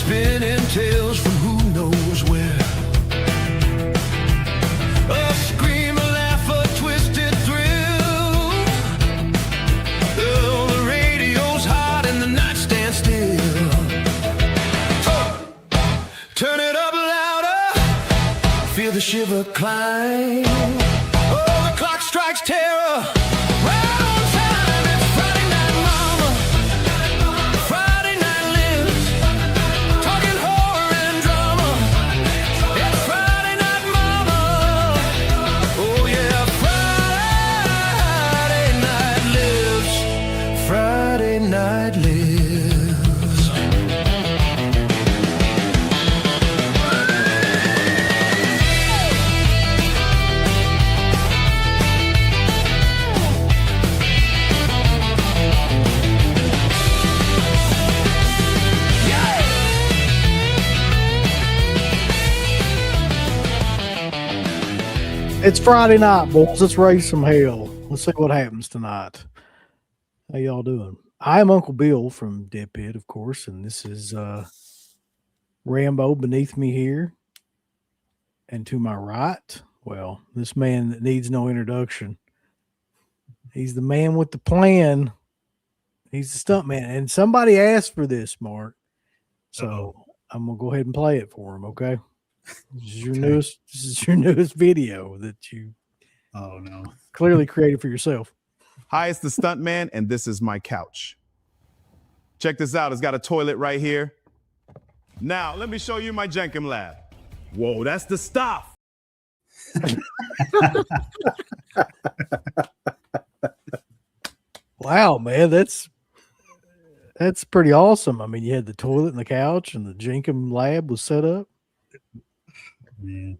spinning tales from who knows where. A scream, a laugh, a twisted thrill. Oh, the radio's hot and the night stands still. Oh, turn it up louder, feel the shiver climb. Oh, the clock strikes terror. It's Friday night, boys. Let's raise some hell. Let's see what happens tonight. How y'all doing? I'm Uncle Bill from DEADPIT, of course, and this is Rambo beneath me here. And to my right, well, this man that needs no introduction. He's the man with the plan. He's the stunt man. And somebody asked for this, Mark. So I'm going to go ahead and play it for him, okay? This is your newest video that you clearly created for yourself. Hi, it's the stunt man, and this is my couch. Check this out. It's got a toilet right here. Now, let me show you my Jenkem lab. Whoa, that's the stuff. Wow, man, that's pretty awesome. I mean, you had the toilet and the couch, and the Jenkem lab was set up. Man.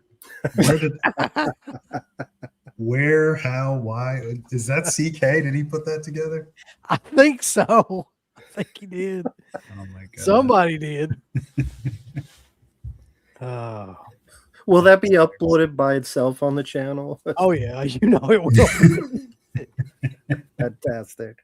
Where, how, why? Is that CK? Did he put that together? I think so. I think he did. Oh my God. Somebody did. Will that be uploaded by itself on the channel? Oh, yeah. You know it will. Fantastic.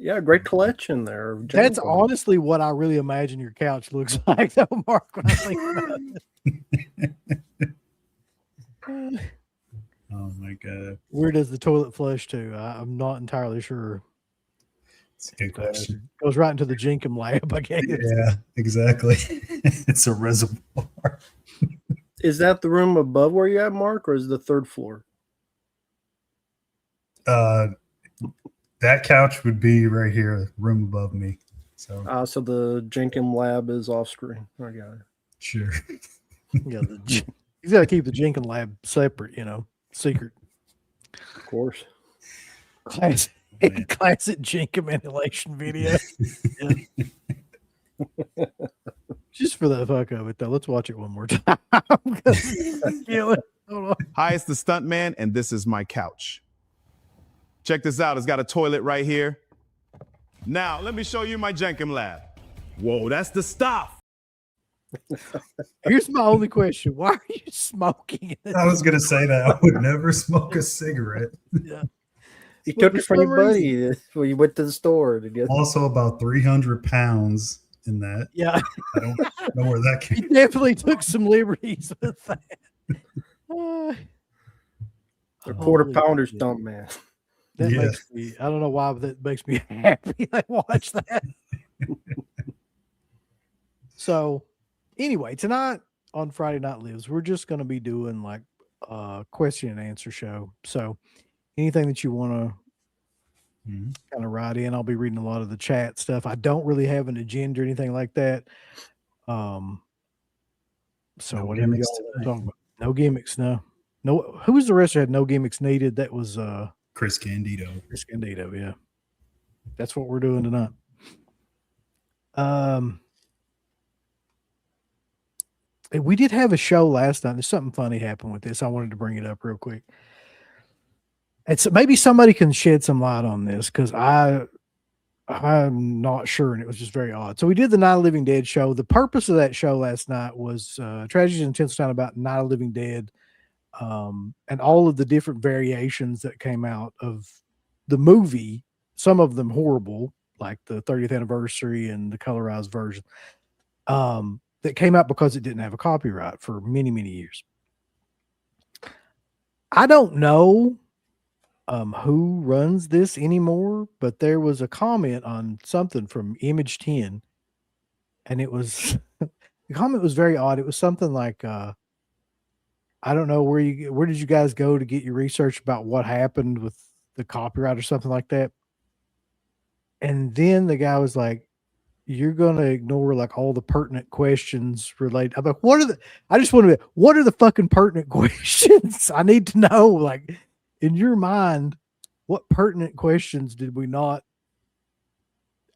Yeah, great collection there. That's honestly what I really imagine your couch looks like, though, Mark, when I think about it. Oh, my God. Where does the toilet flush to? I'm not entirely sure. It's a good question. Goes right into the Jenkem lab, I guess. Yeah, exactly. It's a reservoir. Is that the room above where you're at, Mark, or is the third floor? That couch would be right here, the room above me. So So the Jenkem lab is off screen. I got it. sure. Yeah, he's got to keep the Jenkem lab separate, secret. Of course. Classic Jenkem emulation video. Just for the fuck of it, though. Let's watch it one more time. Hi, it's the stunt man, and this is my couch. Check this out. It's got a toilet right here. Now, let me show you my Jenkem lab. Whoa, that's the stuff. Here's my only question. Why are you smoking? I was going to say that. I would never ssmoke a cigarette. Yeah. You took it from your buddy when you went to the store to get. Also about 300 pounds in that. Yeah. I don't know where that came You definitely took some liberties with that. A quarter pounder stump, man. That makes me, I don't know why, but that makes me happy. I watch that. So anyway, tonight on Friday Night Lives, we're just going to be doing like a question and answer show. So anything that you want to kind of write in, I'll be reading a lot of the chat stuff. I don't really have an agenda or anything like that. So No whatever gimmicks y'all talking about. No gimmicks, no. Who was the rest who had no gimmicks needed? That was Chris Candido. Chris Candido, yeah. That's what we're doing tonight. We did have a show last night. There's something funny happened with this. I wanted to bring it up real quick. It's maybe somebody can shed some light on this because I'm not sure, and it was just very odd. So we did the Night of the Living Dead show. The purpose of that show last night was Tragedies in Tinseltown about Night of the Living Dead, and all of the different variations that came out of the movie. Some of them horrible, like the 30th anniversary and the colorized version, that came out because it didn't have a copyright for many, many years. I don't know who runs this anymore, but there was a comment on something from Image 10, and it was the comment was very odd. It was something like, I don't know where did you guys go to get your research about what happened with the copyright or something like that. And then the guy was like, you're going to ignore like all the pertinent questions related. I'm like, I just want to, what are the fucking pertinent questions? I need to know, like, in your mind, what pertinent questions did we not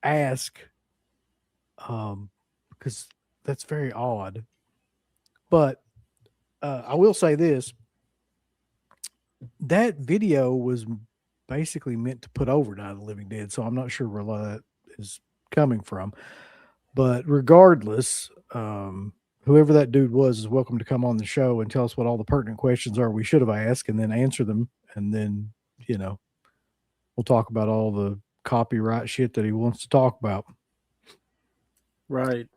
ask? Because that's very odd. But I will say this. That video was basically meant to put over Night of the Living Dead, so I'm not sure where that is coming from. But regardless, whoever that dude was is welcome to come on the show and tell us what all the pertinent questions are we should have asked, and then answer them, and then, you know, we'll talk about all the copyright shit that he wants to talk about. Right.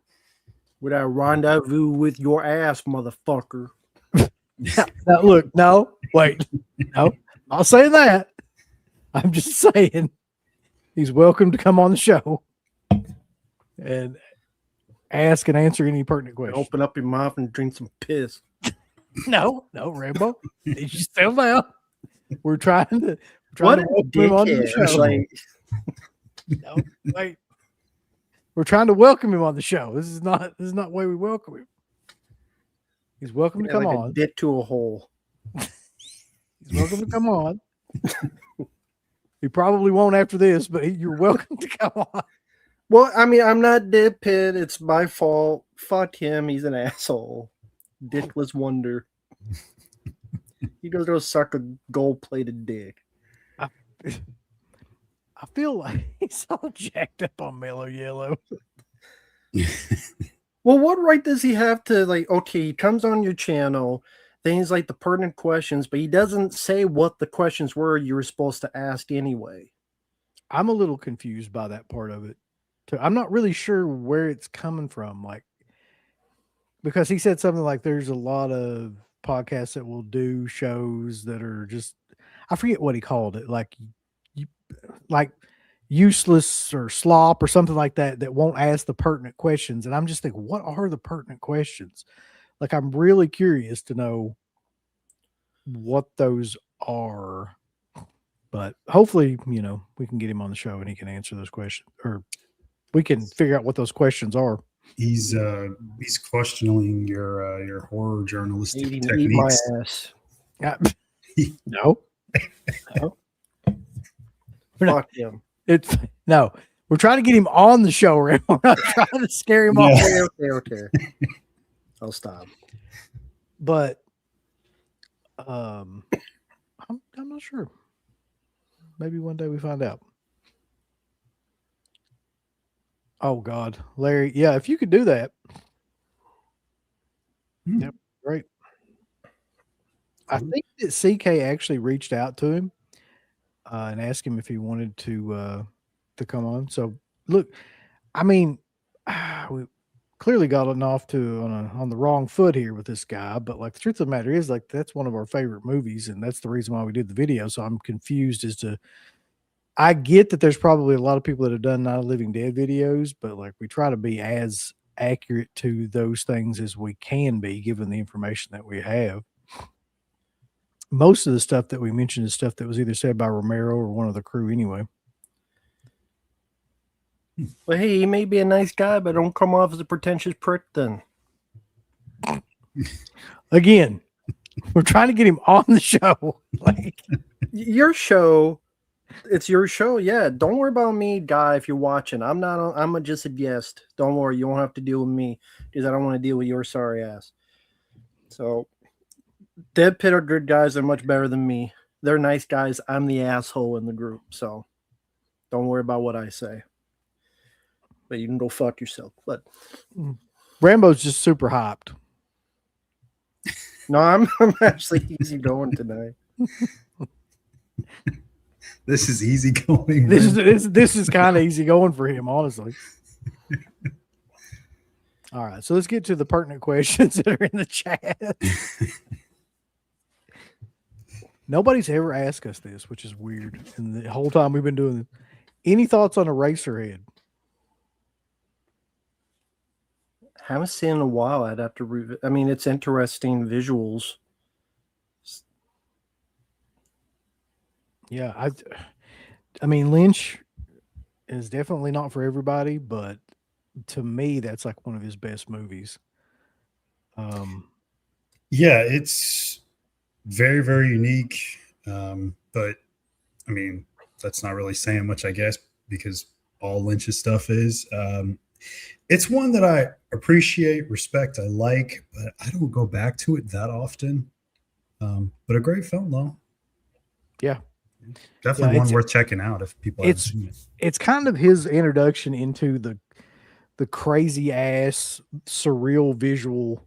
Would I rendezvous with your ass, motherfucker? Now, look, no, wait, no, I'm not saying that. I'm just saying he's welcome to come on the show and ask and answer any pertinent questions. Open up your mouth and drink some piss. No, Rambo. Did you still down? We're trying to What a welcome him on the dickhead. show. Like, No, wait. We're trying to welcome him on the show. This is not the way we welcome him. He's welcome to come like on. a dick to a hole. He's welcome to come on. He probably won't after this, but you're welcome to come on. Well, I mean, I'm not DeadPit. It's my fault. Fuck him. He's an asshole. Dickless wonder. He goes to suck a gold-plated dick. I feel like he's all jacked up on Mellow Yellow. Well, what right does he have to, like, okay, he comes on your channel, then he's like the pertinent questions, but he doesn't say what the questions were you were supposed to ask anyway. I'm a little confused by that part of it. I'm not really sure where it's coming from. Like, because he said something like there's a lot of podcasts that will do shows that are just, I forget what he called it, like useless or slop or something like that, that won't ask the pertinent questions. And I'm just thinking, what are the pertinent questions? Like, I'm really curious to know what those are. But hopefully, you know, we can get him on the show and he can answer those questions, or we can figure out what those questions are. He's questioning your horror journalistic Eat techniques. my ass. No. Fuck him. No. We're trying to get him on the show, Ram. We're not trying to scare him off. Okay. I'll stop. But I'm not sure. Maybe one day we find out. Oh God, Larry. Yeah, if you could do that. Yep, great. I think that CK actually reached out to him and asked him if he wanted to come on. So look, I mean, we clearly gotten off on the wrong foot here with this guy, but like the truth of the matter is, like, that's one of our favorite movies, and that's the reason why we did the video. So I'm confused as to, I get that there's probably a lot of people that have done Night of the Living Dead videos, but like, we try to be as accurate to those things as we can be, given the information that we have. Most of the stuff that we mentioned is stuff that was either said by Romero or one of the crew anyway. Well, hey, he may be a nice guy, but don't come off as a pretentious prick then. Again, we're trying to get him on the show. Like, your show, it's your show. Yeah, don't worry about me, guy, if you're watching. I'm just a guest. Don't worry, you won't have to deal with me because I don't want to deal with your sorry ass. So, DeadPit are good guys. They're much better than me. They're nice guys. I'm the asshole in the group. So, don't worry about what I say. But you can go fuck yourself. But Rambo's just super hyped. No, I'm actually easy going tonight. This is easy going. This is kind of easy going for him, honestly. All right, so let's get to the pertinent questions that are in the chat. Nobody's ever asked us this, which is weird. And the whole time we've been doing it. Any thoughts on Eraserhead? Haven't seen it in a while. I'd have to I mean, it's interesting visuals. Yeah, I mean, Lynch is definitely not for everybody, but to me, that's like one of his best movies. Yeah, it's very, very unique. But I mean, that's not really saying much, I guess, because all Lynch's stuff is. It's one that I appreciate, respect, I like, but I don't go back to it that often. But a great film, though. Yeah. Definitely one worth checking out if people haven't seen it. It's kind of his introduction into the crazy ass surreal visual,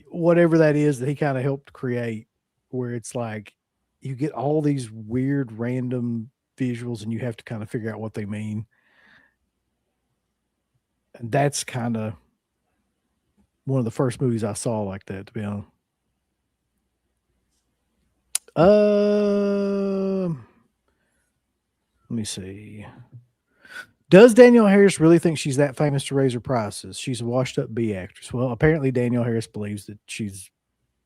whatever that is that he kind of helped create, where it's like you get all these weird random visuals and you have to kind of figure out what they mean. And that's kind of one of the first movies I saw like that, to be honest. Let me see. Does Danielle Harris really think she's that famous to raise her prices? She's a washed-up B actress. Well, apparently Danielle Harris believes that she's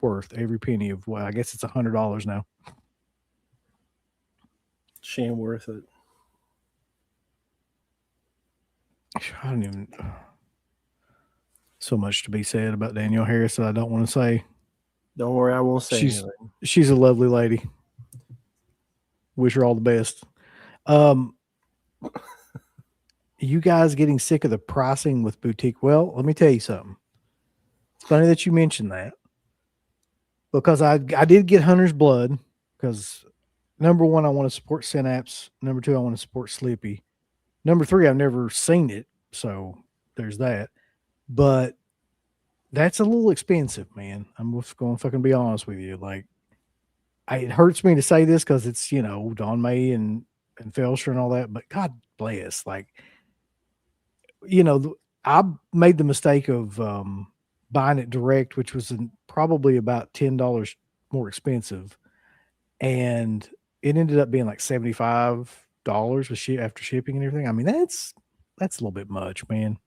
worth every penny of, well, I guess it's $100 now. She ain't worth it. I don't even... So much to be said about Danielle Harris that I don't want to say. Don't worry, I won't say anything. She's a lovely lady. Wish her all the best. You guys getting sick of the pricing with boutique? Well, let me tell you something. It's funny that you mentioned that, because I did get Hunter's Blood because number one, I want to support Synapse. Number two, I want to support Slippy. Number three, I've never seen it, so there's that. But that's a little expensive, man. I'm just going to fucking be honest with you. Like, it hurts me to say this because it's, you know, Don May and Felsher and all that, but God bless. Like, you know, I made the mistake of buying it direct, which was probably about $10 more expensive. And it ended up being like $75 with after shipping and everything. I mean, that's a little bit much, man.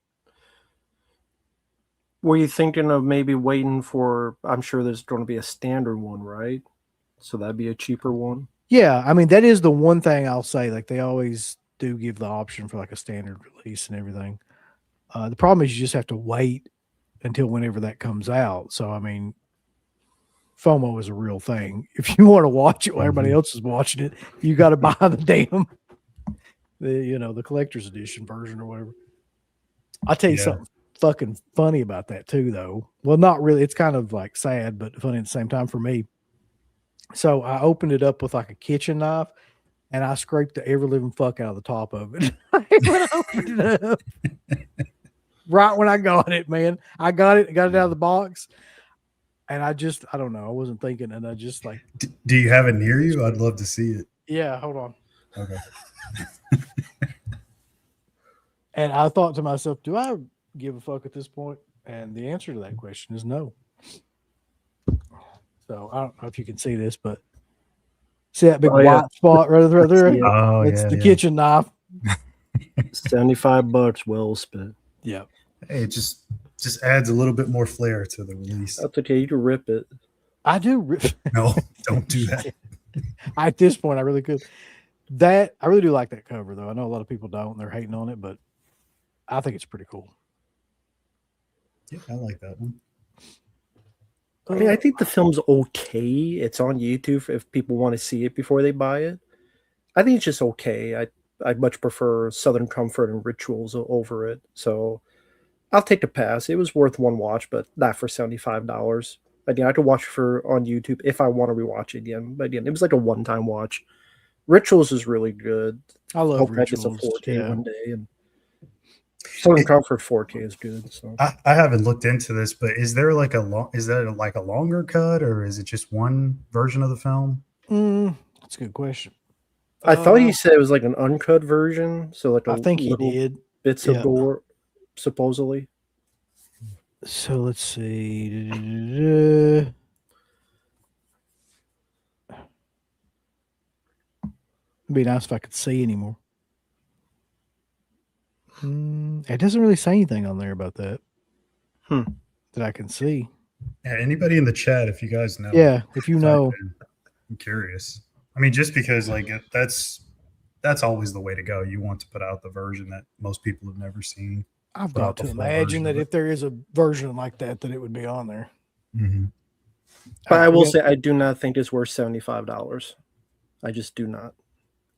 Were you thinking of maybe waiting for, I'm sure there's going to be a standard one, right? So that'd be a cheaper one. Yeah. I mean, that is the one thing I'll say. Like, they always do give the option for like a standard release and everything. The problem is you just have to wait until whenever that comes out. So, I mean, FOMO is a real thing. If you want to watch it while everybody else is watching it, you got to buy the the collector's edition version or whatever. I'll tell you something fucking funny about that too, though. Well, not really. It's kind of like sad, but funny at the same time for me. So I opened it up with like a kitchen knife, and I scraped the ever living fuck out of the top of it. When I opened it up. Right when I got it, man. I got it out of the box. And I don't know. I wasn't thinking. And I just like. Do you have it near you? I'd love to see it. Yeah, hold on. Okay. And I thought to myself, do I give a fuck at this point? And the answer to that question is no. So I don't know if you can see this, but see that big white spot right there? Oh, it's the kitchen knife. $75 well spent. Yeah. Hey, it just adds a little bit more flair to the release. That's okay. You can rip it. I do rip. No, don't do that. At this point, I really could. I really do like that cover, though. I know a lot of people don't. They're hating on it, but I think it's pretty cool. Yeah, I like that one. I mean, I think the film's okay. It's on YouTube if people want to see it before they buy it. I think it's just okay. I'd much prefer Southern Comfort and Rituals over it. So I'll take the pass. It was worth one watch, but not for $75. Again, I could watch it on YouTube if I want to rewatch it again. But again, it was like a one-time watch. Rituals is really good. I love Rituals. Rituals. It's a 4K one day. And Southern Comfort 4K is good. So I haven't looked into this, but is there like a longer cut, or is it just one version of the film? That's a good question. I thought he said it was like an uncut version, so like I think he little did. bits Yeah. of gore, supposedly. So let's see. It'd be nice if I could see anymore. It doesn't really say anything on there about that. That I can see. Yeah, anybody in the chat, if you guys know. Yeah, if you know. I'm curious. I mean, just because like that's always the way to go. You want to put out the version that most people have never seen. I've Put got out the to full imagine version that of it. if there is a version like that, that it would be on there. Mm-hmm. But I will say, I do not think it's worth $75. I just do not.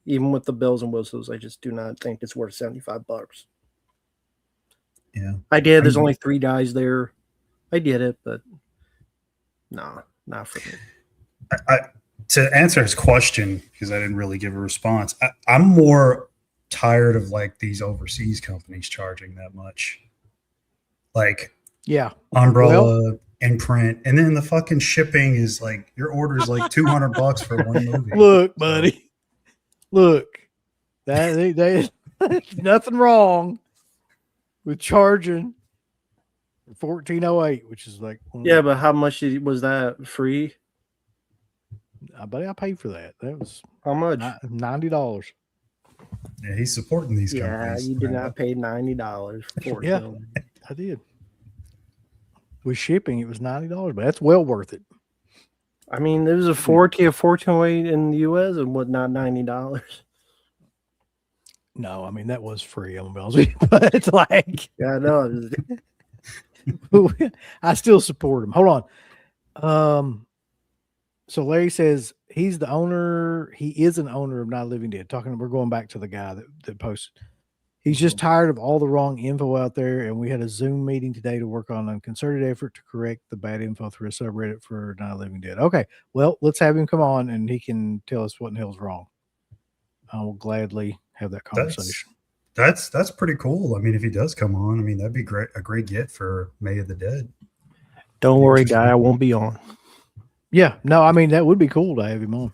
Even with the bells and whistles, I just do not think it's worth $75. Yeah, I did. There's only 3 guys there. I did it, but nah, not for me. To answer his question, because I didn't really give a response, I'm more tired of like these overseas companies charging that much. Like, yeah, Umbrella, Imprint, and then the fucking shipping is like your order's like $200 for one movie. Look, buddy, look, that nothing wrong with charging $14.08, which is like Yeah, but how much was that? Free? Buddy, I paid for that. That was How much? $90. Yeah, he's supporting these Yeah, companies. you did not pay $90 for it. Yeah, I did. With shipping, it was $90, but that's well worth it. I mean, there was a 1408 in the US and what, not $90. No, I mean that was free. I'm gonna be honest with you, but it's like, Yeah, I know. I still support him. Hold on. So Larry says he's the owner. He is an owner of Not Living Dead. We're going back to the guy that posted. He's just tired of all the wrong info out there, and we had a Zoom meeting today to work on a concerted effort to correct the bad info through a subreddit for Not Living Dead. Okay, well, let's have him come on, and he can tell us what in hell's wrong. I will gladly have that conversation. That's pretty cool. I mean, if he does come on, I mean, that'd be a great get for May of the Dead. Don't worry, guy. I won't be on. Yeah, no, I mean, that would be cool to have him on.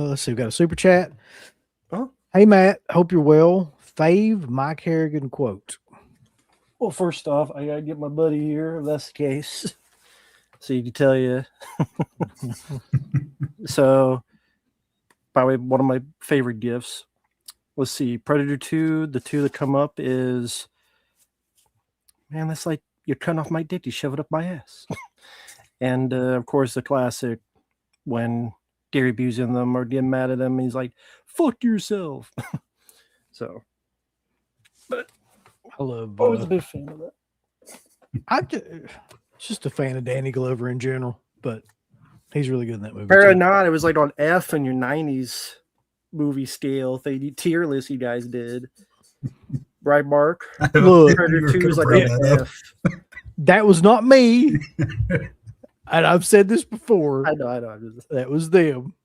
Let's see. We've got a super chat. Oh. Hey, Matt. Hope you're well. Fave Mike Harrigan quote. Well, first off, I got to get my buddy here, if that's the case. So he can tell you. So, probably one of my favorite gifts. Let's see. Predator 2, the 2 that come up is, man, that's like you're cutting off my dick, you shove it up my ass. And, of course, the classic when Gary Busey and them are getting mad at him, he's like, fuck yourself. So, but I love. I was a big fan of that. Just a fan of Danny Glover in general, but he's really good in that movie. Fair or too. not, it was like on F in your 90s movie scale. They tier list you guys did. Right, Mark? Look, Predator 2 is like an F. that was not me. And I've said this before. I know. That was them.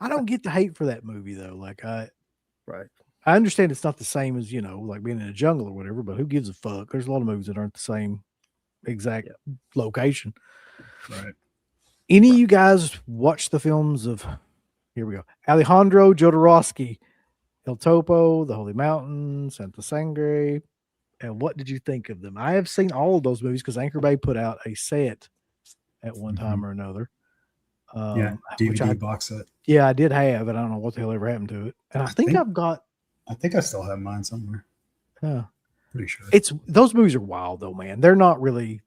I don't get the hate for that movie though. Like Right. I understand it's not the same as, like being in a jungle or whatever, but who gives a fuck? There's a lot of movies that aren't the same exact location. Right. Any of you guys watch the films of, here we go, Alejandro Jodorowsky, El Topo, The Holy Mountain, Santa Sangre, and what did you think of them? I have seen all of those movies because Anchor Bay put out a set at one time or another. Yeah, DVD box set. Yeah, I did have, and I don't know what the hell ever happened to it. And I think I've got. I think I still have mine somewhere. Yeah, pretty sure. Those movies are wild though, man. They're not really.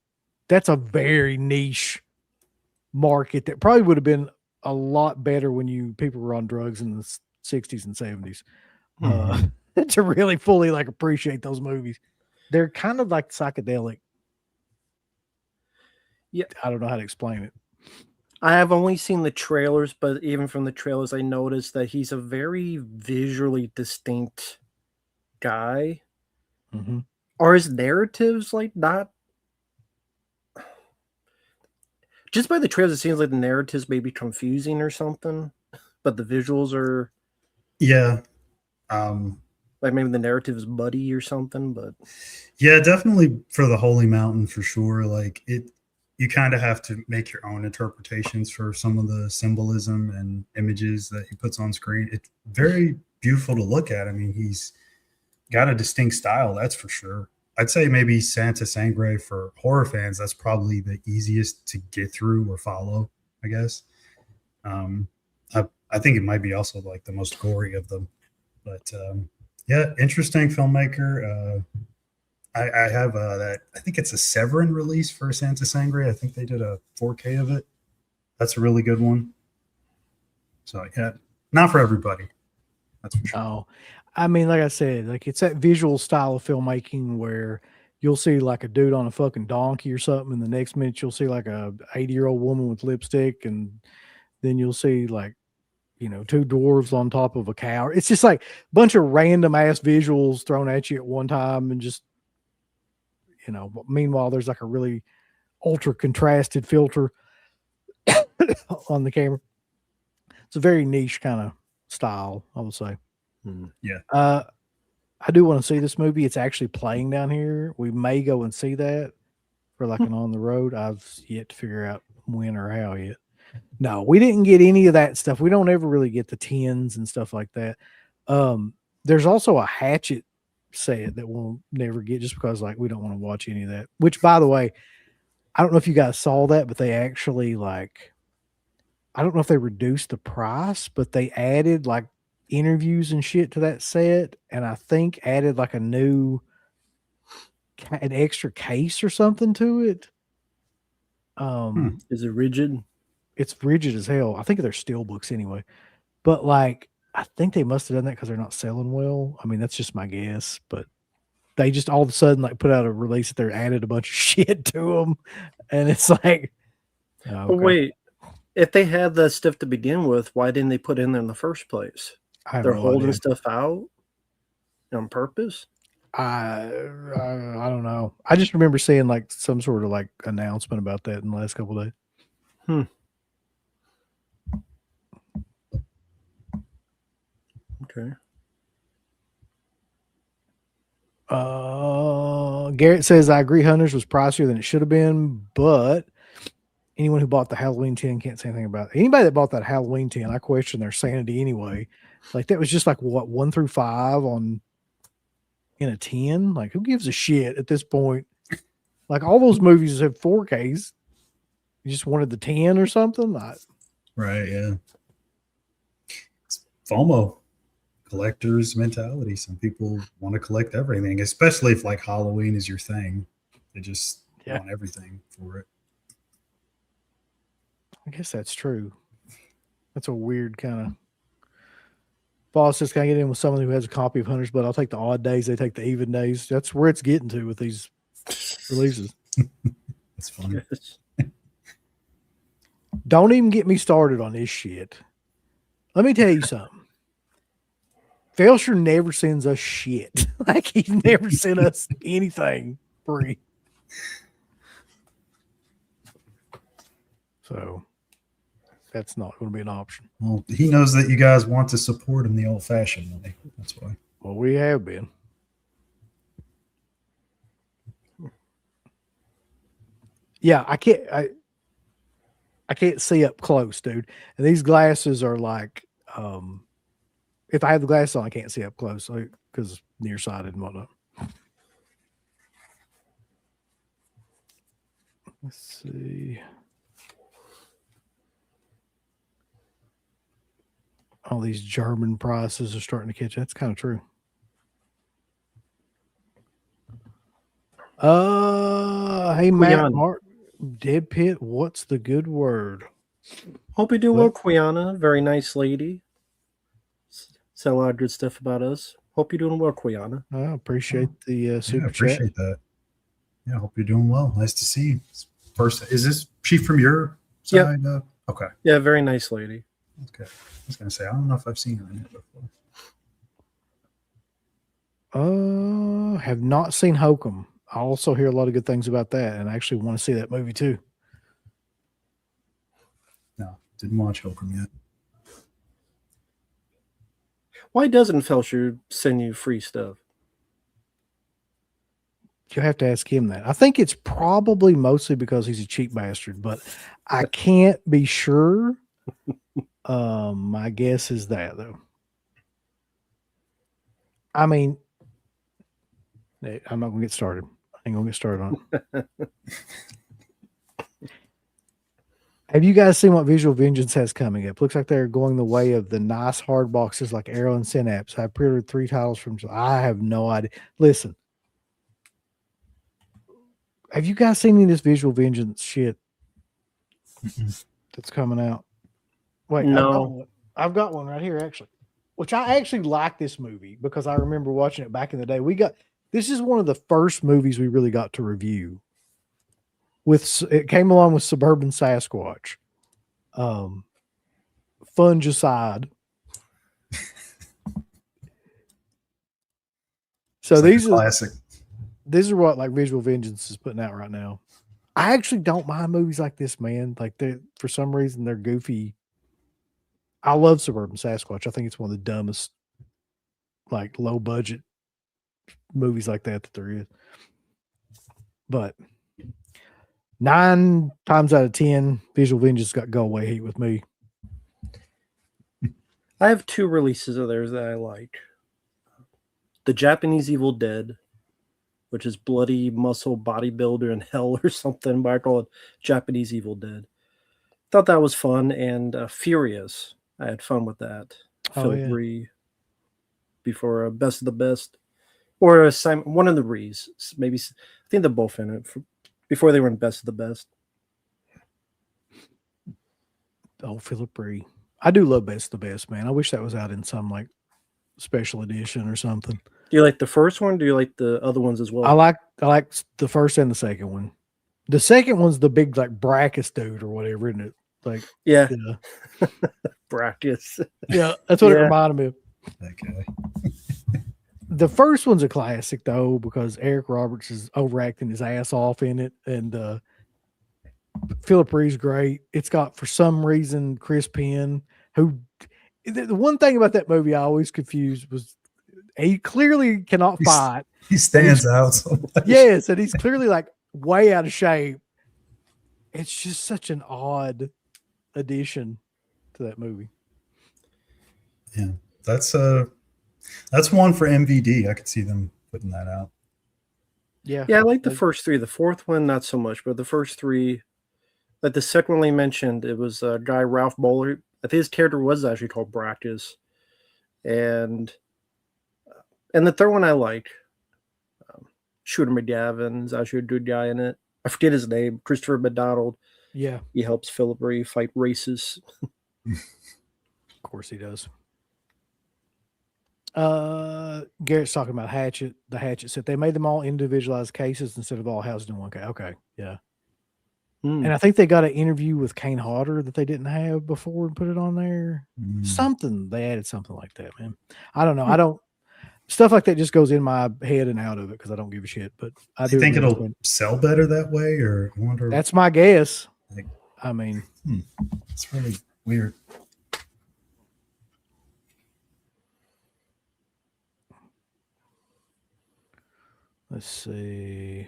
That's a very niche market that probably would have been a lot better when people were on drugs in the 60s and 70s to really fully like appreciate those movies. They're kind of like psychedelic. Yeah, I don't know how to explain it. I have only seen the trailers, but even from the trailers, I noticed that he's a very visually distinct guy. Mm-hmm. Are his narratives like not? Just by the trailers, it seems like the narratives may be confusing or something, but the visuals are. Yeah. Like maybe the narrative is muddy or something, but. Yeah, definitely for the Holy Mountain for sure. Like you kind of have to make your own interpretations for some of the symbolism and images that he puts on screen. It's very beautiful to look at. I mean, he's got a distinct style, that's for sure. I'd say maybe Santa Sangre for horror fans, that's probably the easiest to get through or follow, I guess. I think it might be also like the most gory of them. But yeah, interesting filmmaker. I have that. I think it's a Severin release for Santa Sangre. I think they did a 4K of it. That's a really good one. So yeah, not for everybody. That's for sure. Oh, I mean, like I said, like it's that visual style of filmmaking where you'll see like a dude on a fucking donkey or something, and the next minute you'll see like a 80-year-old woman with lipstick, and then you'll see like, you know, two dwarves on top of a cow. It's just like a bunch of random ass visuals thrown at you at one time, and just, you know, meanwhile there's like a really ultra contrasted filter on the camera. It's a very niche kind of style, I would say. Yeah. I do want to see this movie. It's actually playing down here. We may go and see that for like an on the road. I've yet to figure out when or how yet. No, we didn't get any of that stuff. We don't ever really get the tins and stuff like that. There's also a Hatchet set that we'll never get just because like we don't want to watch any of that. Which, by the way, I don't know if you guys saw that, but they actually like, I don't know if they reduced the price, but they added like interviews and shit to that set, and I think added like an extra case or something to it. Is it rigid? It's rigid as hell. I think they're steel books anyway, but like I think they must have done that because they're not selling well. I mean, that's just my guess, but they just all of a sudden like put out a release that they added a bunch of shit to them, and it's like, okay. But wait, if they had that stuff to begin with, why didn't they put it in there in the first place? They're holding stuff out on purpose. I don't know. I just remember seeing like some sort of like announcement about that in the last couple of days. Okay. Garrett says, I agree Hunters was pricier than it should have been, but anyone who bought the Halloween 10 can't say anything about it. Anybody that bought that Halloween 10, I question their sanity anyway. Like that was just like what, 1 through 5 in a 10? Like who gives a shit at this point? Like all those movies have 4Ks. You just wanted the 10 or something? Right, yeah. It's FOMO, collector's mentality. Some people want to collect everything, especially if like Halloween is your thing. They just want everything for it. I guess that's true. That's a weird kind of. Boss just kind of get in with someone who has a copy of Hunters, but I'll take the odd days. They take the even days. That's where it's getting to with these releases. That's funny. Don't even get me started on this shit. Let me tell you something. Felsher never sends us shit. Like he's never sent us anything free. So that's not going to be an option. Well, he knows that you guys want to support him the old-fashioned way. That's why. Well, we have been. Yeah, I can't see up close, dude. And these glasses are like, if I have the glasses on, I can't see up close because nearsighted and whatnot. Let's see. All these German prices are starting to catch. That's kind of true. Hey, Matt, Mark, DEADPIT, what's the good word? Hope you do well, Quiana. Very nice lady. Said a lot of good stuff about us. Hope you're doing well, Quiana. I appreciate the super chat. Appreciate that. Yeah, I hope you're doing well. Nice to see you. First, is this she from your side? Yep. Okay. Yeah, very nice lady. Okay. I was going to say, I don't know if I've seen her in it before. Have not seen Hokum. I also hear a lot of good things about that, and I actually want to see that movie too. No, didn't watch Hokum yet. Why doesn't Felsher send you free stuff? You have to ask him that. I think it's probably mostly because he's a cheap bastard, but I can't be sure. My guess is that, though. I mean, I'm not going to get started. I ain't going to get started on it. Have you guys seen what Visual Vengeance has coming up? Looks like they're going the way of the nice hard boxes like Arrow and Synapse. I pre-ordered 3 titles from. I have no idea. Listen, have you guys seen any of this Visual Vengeance shit that's coming out? Wait, No. I've got one right here actually. Which I actually like this movie because I remember watching it back in the day. This is one of the first movies we really got to review. It came along with Suburban Sasquatch, Fungicide. So It's like a classic. These are what like Visual Vengeance is putting out right now. I actually don't mind movies like this, man. Like for some reason they're goofy. I love Suburban Sasquatch. I think it's one of the dumbest, like low budget movies like that there is. But 9 times out of 10, Visual Vengeance got go away heat with me. I have 2 releases of theirs that I like. The Japanese Evil Dead, which is bloody muscle bodybuilder in hell or something, but I call it Japanese Evil Dead. Thought that was fun, and Furious. I had fun with that. Philip Ree before Best of the Best, or one of the Rees. Maybe I think they're both in it before they were in Best of the Best. Oh, Philip Ree. I do love Best of the Best, man. I wish that was out in some like special edition or something. Do you like the first one? Do you like the other ones as well? I like the first and the second one. The second one's the big like Brachus dude or whatever, isn't it? Like yeah. Brachus. Yeah, that's what it reminded me of. That guy. The first one's a classic though, because Eric Roberts is overacting his ass off in it, and Philip Ree's great. It's got, for some reason, Chris Penn, who the one thing about that movie I always confused was he clearly cannot fight. He stands out so much. Yes, and he's clearly like way out of shape. It's just such an odd addition to that movie. Yeah, that's one for MVD. I could see them putting that out. Yeah, I like the first 3. The fourth one, not so much, but the first 3, like the second one they mentioned, it was a guy Ralph Bowler. I think his character was actually called Brachus, and the third one I like. Shooter McGavin is actually a good guy in it. I forget his name. Christopher McDonald. Yeah, he helps Philip Ree fight races. Of course he does. Garrett's talking about Hatchet. The Hatchet set. They made them all individualized cases instead of all housed in one case. Okay, yeah. And I think they got an interview with Kane Hodder that they didn't have before and put it on there. Something they added something like that, man. I don't know. I don't stuff like that just goes in my head and out of it because I don't give a shit. But I do think it'll sell better that way, or I wonder. That's my guess. Like, I mean, it's really weird. Let's see.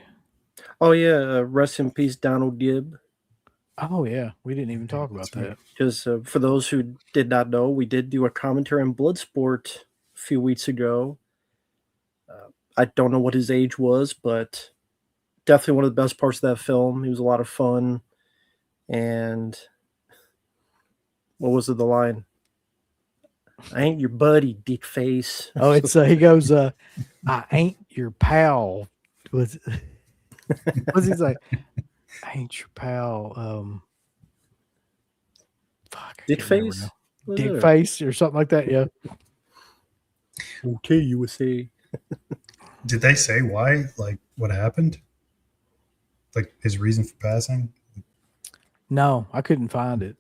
Oh yeah, rest in peace, Donald Gibb. Oh yeah, we didn't even talk about that. Because for those who did not know, we did do a commentary on Bloodsport a few weeks ago. I don't know what his age was, but definitely one of the best parts of that film. He was a lot of fun. And what was the line? I ain't your buddy, dick face. Oh, it's he goes, I ain't your pal. What's he say? I ain't your pal. Fuck. Dick face? Dick face or something like that, yeah. Okay, USA. Did they say why? Like what happened? Like his reason for passing? No, I couldn't find it.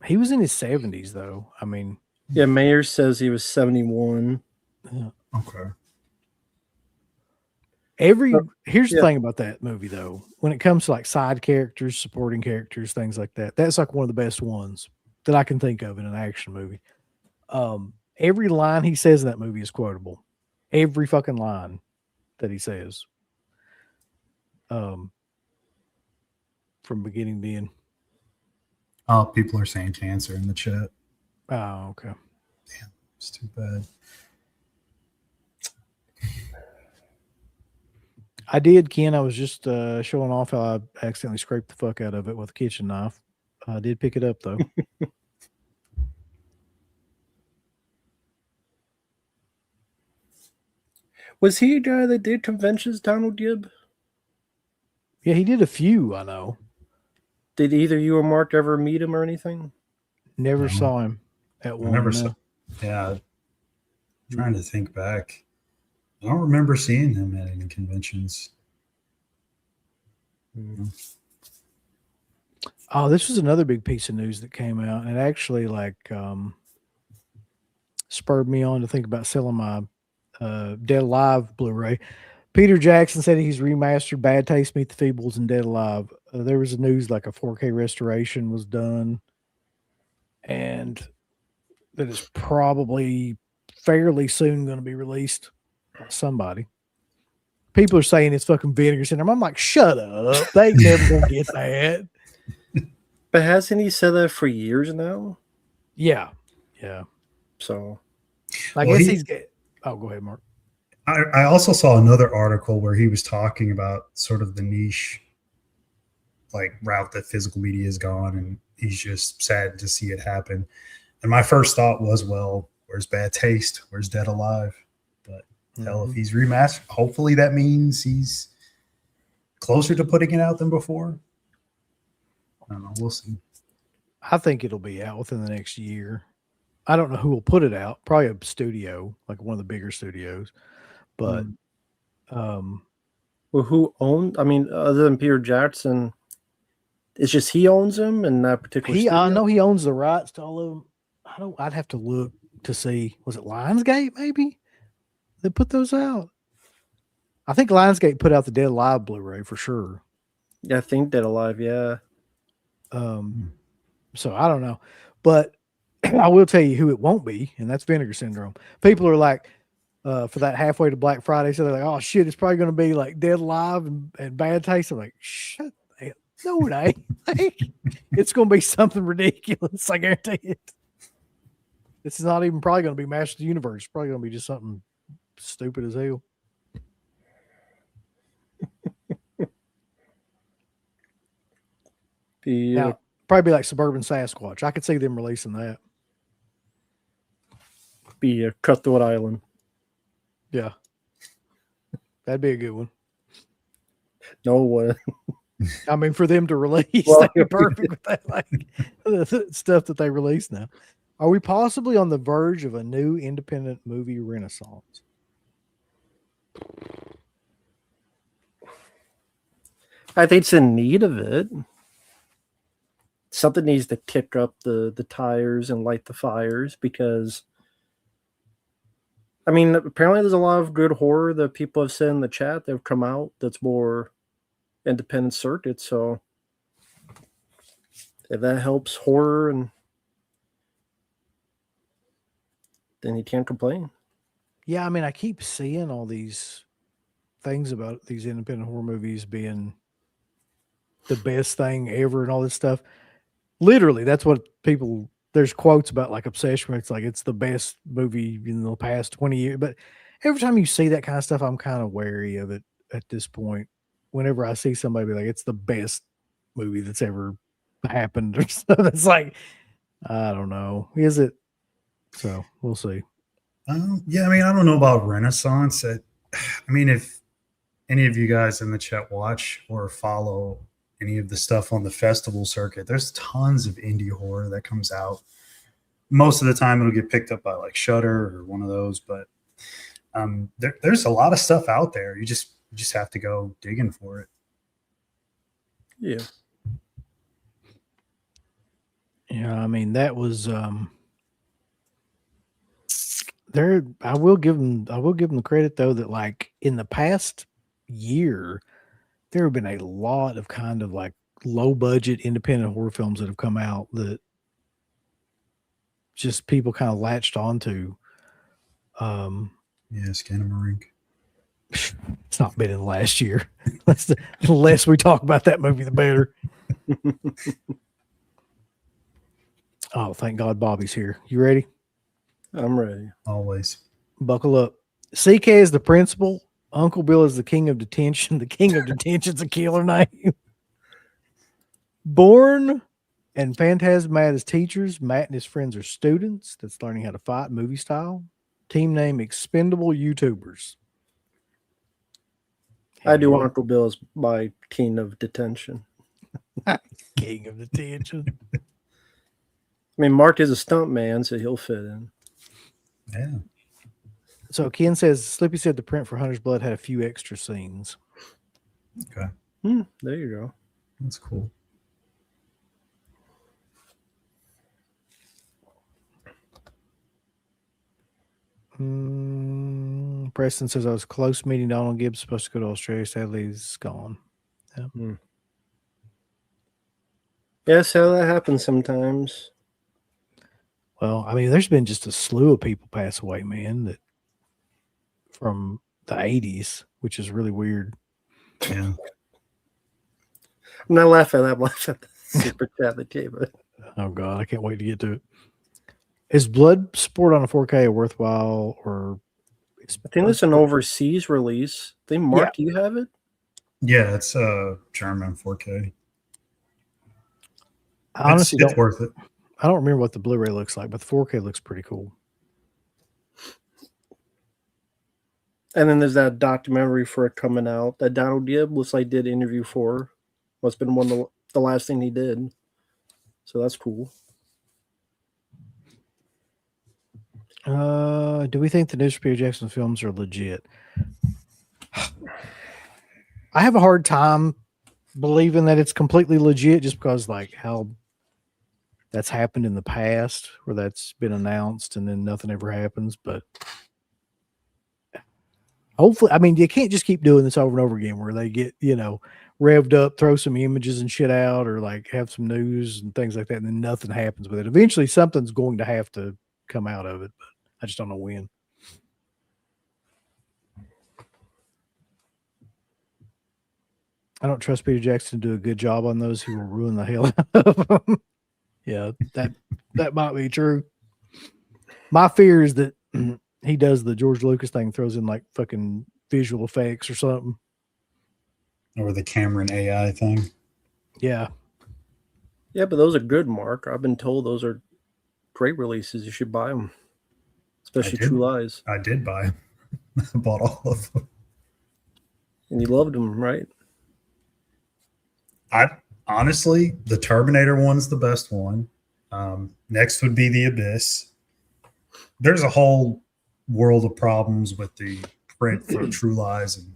He was in his 70s though. I mean, yeah, Mayer says he was 71. Yeah. Okay. Here's the thing about that movie though. When it comes to like side characters, supporting characters, things like that, that's like one of the best ones that I can think of in an action movie. Every line he says in that movie is quotable. Every fucking line that he says. from beginning to end? Oh, people are saying cancer in the chat. Oh, okay. Damn, it's too bad. I did, Ken. I was just showing off how I accidentally scraped the fuck out of it with a kitchen knife. I did pick it up, though. Was he a guy that did conventions, Donald Gibb? Yeah, he did a few, I know. Did either you or Mark ever meet him or anything? Never saw him at one. I never no. saw. Yeah, trying to think back. I don't remember seeing him at any conventions. Oh, this was another big piece of news that came out, and it actually spurred me on to think about selling my Dead Alive Blu-ray. Peter Jackson said he's remastered Bad Taste, Meet the Feebles, and Dead Alive. There was news like a 4K restoration was done, and that is probably fairly soon going to be released by somebody. People are saying it's fucking Vinegar Syndrome. I'm like, shut up. They ain't never going to get that. But hasn't he said that for years now? Yeah. Yeah. So I Well, guess he- he's get. Oh, go ahead, Mark. I also saw another article where he was talking about sort of the niche like route that physical media has gone, and he's just sad to see it happen. And my first thought was, well, where's Bad Taste? Where's Dead Alive? But hell, if he's remastered, hopefully that means he's closer to putting it out than before. I don't know. We'll see. I think it'll be out within the next year. I don't know who will put it out. Probably a studio, like one of the bigger studios. But well, who owns? I mean, other than Peter Jackson, it's just he owns them in that particular. I studio? know he owns the rights to all of them. I'd have to look to see. Was it Lionsgate? Maybe they put those out. I think Lionsgate put out the Dead Alive Blu-ray for sure. Yeah, I think Dead Alive. Yeah. So I don't know, but I will tell you who it won't be, and that's Vinegar Syndrome. People are like, for that halfway to Black Friday, so they're like, oh shit, it's probably going to be like Dead Alive and Bad Taste. I'm like, shut the hell. No, it ain't. Like, it's going to be something ridiculous. I guarantee it. This is not even probably going to be Master of the Universe. It's probably going to be just something stupid as hell. Now, probably be like Suburban Sasquatch. I could see them releasing that. Be a Cutthroat Island. Yeah. That'd be a good one. No way. I mean, for them to release, Well, that'd be perfect with that, like the stuff that they release now. Are we possibly on the verge of a new independent movie renaissance? I think it's in need of it. Something needs to kick up the tires and light the fires, because I mean, apparently there's a lot of good horror that people have said in the chat that have come out that's more independent circuit. So if that helps horror, and then you can't complain. Yeah, I mean, I keep seeing all these things about these independent horror movies being the best thing ever and all this stuff. Literally, that's what people, there's quotes about like Obsession where it's like it's the best movie in the past 20 years. But every time you see that kind of stuff, I'm kind of wary of it at this point. Whenever I see somebody be like, it's the best movie that's ever happened or something, it's like, I don't know. Is it? So we'll see. Yeah, I mean, I don't know about Renaissance. I mean, if any of you guys in the chat watch or follow any of the stuff on the festival circuit, there's tons of indie horror that comes out. Most of the time it'll get picked up by like Shudder or one of those, but there's a lot of stuff out there. You just have to go digging for it. Yeah. Yeah, I mean, that was there. I will give them the credit though that like in the past year, there have been a lot of kind of like low budget independent horror films that have come out that just people kind of latched onto. Yeah, Skinamarink. It's not been in the last year. The less we talk about that movie, the better. Oh, thank God Bobby's here. You ready? I'm ready. Always. Buckle up. CK is the principal. Uncle Bill is the king of detention. The king of detention's a killer name. Born and Phantasm Matt as teachers. Matt and his friends are students that's learning how to fight movie style. Team name Expendable YouTubers. I do Uncle Bill as my king of detention. King of detention. I mean, Mark is a stunt man, so he'll fit in. Yeah. So Ken says, Slippy said the print for Hunter's Blood had a few extra scenes. Okay. There you go. That's cool. Preston says I was close meeting Donald Gibb, supposed to go to Australia. Sadly, he's gone. Yeah. Yes, how that happens sometimes. Well, I mean, there's been just a slew of people pass away, man, that from the 80s, which is really weird. Yeah. I'm not laughing. I'm laughing at the super chat that came in. Oh, God, I can't wait to get to it. Is Blood Sport on a 4K a worthwhile or? I think it's an overseas release. I think, Mark, do you have it? Yeah, it's German 4K. I honestly it's worth it. I don't remember what the Blu-ray looks like, but the 4K looks pretty cool. And then there's that documentary for it coming out that Donald Gibb looks like did interview for. Well, it's been one of the last thing he did. So that's cool. Do we think the new Peter Jackson films are legit? I have a hard time believing that it's completely legit just because like how that's happened in the past where that's been announced and then nothing ever happens. But hopefully, I mean, you can't just keep doing this over and over again where they get, revved up, throw some images and shit out or like have some news and things like that. And then nothing happens with it. Eventually something's going to have to come out of it, but I just don't know when. I don't trust Peter Jackson to do a good job on those. He will ruin the hell out of them. Yeah, that might be true. My fear is that he does the George Lucas thing, throws in like fucking visual effects or something. Or the Cameron AI thing. Yeah. Yeah, but those are good, Mark. I've been told those are great releases. You should buy them. Especially True Lies. I did buy them. I bought all of them. And you loved them, right? Honestly, the Terminator one's the best one. Next would be The Abyss. There's a whole world of problems with the print for True Lies, and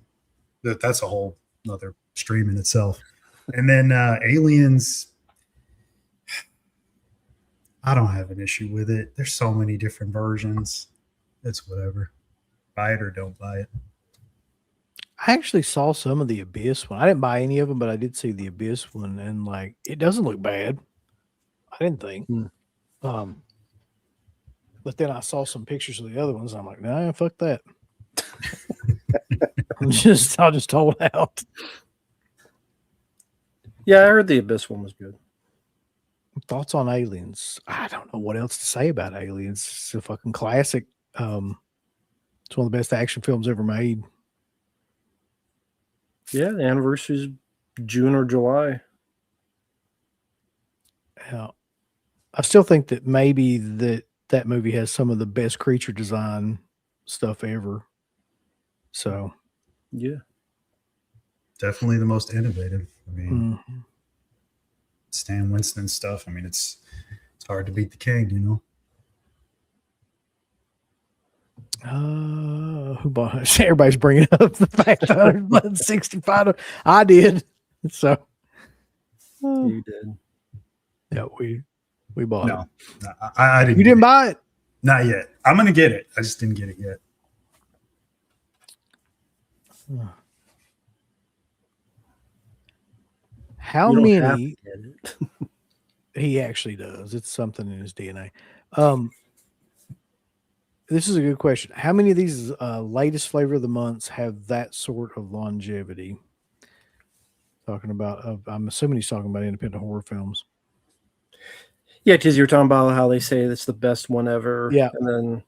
that's a whole another stream in itself. And then Aliens, I don't have an issue with it. There's so many different versions. It's whatever. Buy it or don't buy it. I actually saw some of the Abyss one. I didn't buy any of them, but I did see the Abyss one, and like it doesn't look bad. I didn't think. But then I saw some pictures of the other ones. And I'm like, nah, fuck that. I'll just hold out. Yeah, I heard the Abyss one was good. Thoughts on Aliens? I don't know what else to say about Aliens. It's a fucking classic. It's one of the best action films ever made. Yeah, the anniversary's June or July. Yeah. I still think that maybe that movie has some of the best creature design stuff ever. So, yeah. Definitely the most innovative. I mean, Stan Winston stuff. I mean, it's hard to beat the king, Who bought it? Everybody's bringing up the fact that 165. I did. So You did. Yeah, we bought it. No, I didn't. You didn't buy it? Not yet. I'm gonna get it. I just didn't get it yet. How many? He actually does. It's something in his DNA. this is a good question. How many of these latest flavor of the months have that sort of longevity? Talking about, I'm assuming he's talking about independent horror films. Yeah, because you're talking about how they say it's the best one ever. Yeah. And then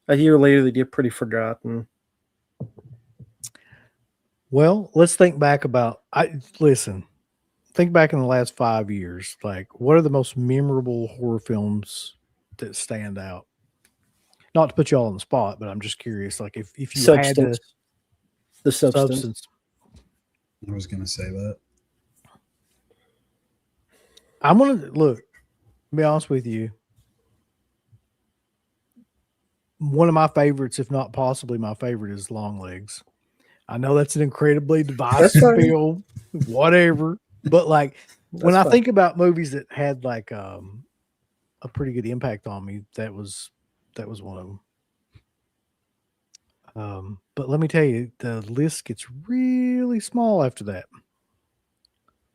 a year later, they get pretty forgotten. Well, let's think back about, think back in the last 5 years. Like, what are the most memorable horror films that stand out? Not to put you all on the spot, but I'm just curious. Like, if you had to, the substance. I was going to say that. I'm going to look, to be honest with you. One of my favorites, if not possibly my favorite, is Long Legs. I know that's an incredibly divisive film, whatever. But like when I think about movies that had like a pretty good impact on me, that was one of them. But let me tell you, the list gets really small after that.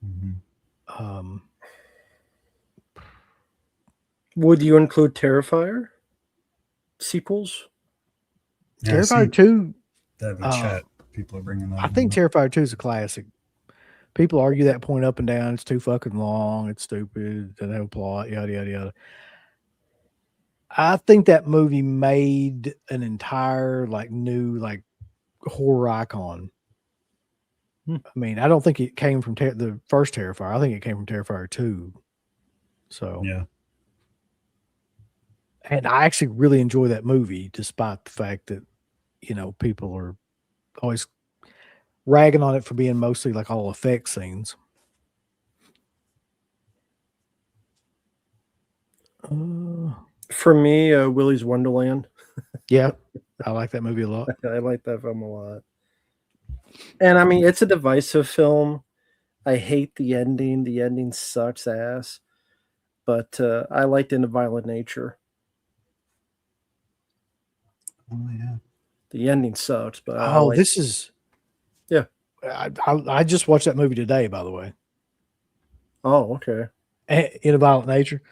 Mm-hmm. Would you include Terrifier sequels? Yeah, Terrifier 2. That in the chat, people are bringing that. I think Terrifier 2 is a classic. People argue that point up and down. It's too fucking long. It's stupid. Doesn't have a plot. Yada yada yada. I think that movie made an entire new horror icon. I mean, I don't think it came from the first Terrifier. I think it came from Terrifier 2. So yeah. And I actually really enjoy that movie, despite the fact that, people are always ragging on it for being mostly like all effect scenes. For me, Willy's Wonderland. Yeah, I like that movie a lot. I like that film a lot. And I mean, it's a divisive film. I hate the ending. The ending sucks ass. But I liked In the Violent Nature. Oh yeah. The ending sucks, but this is I just watched that movie today, by the way. Oh, okay. In a Violent Nature.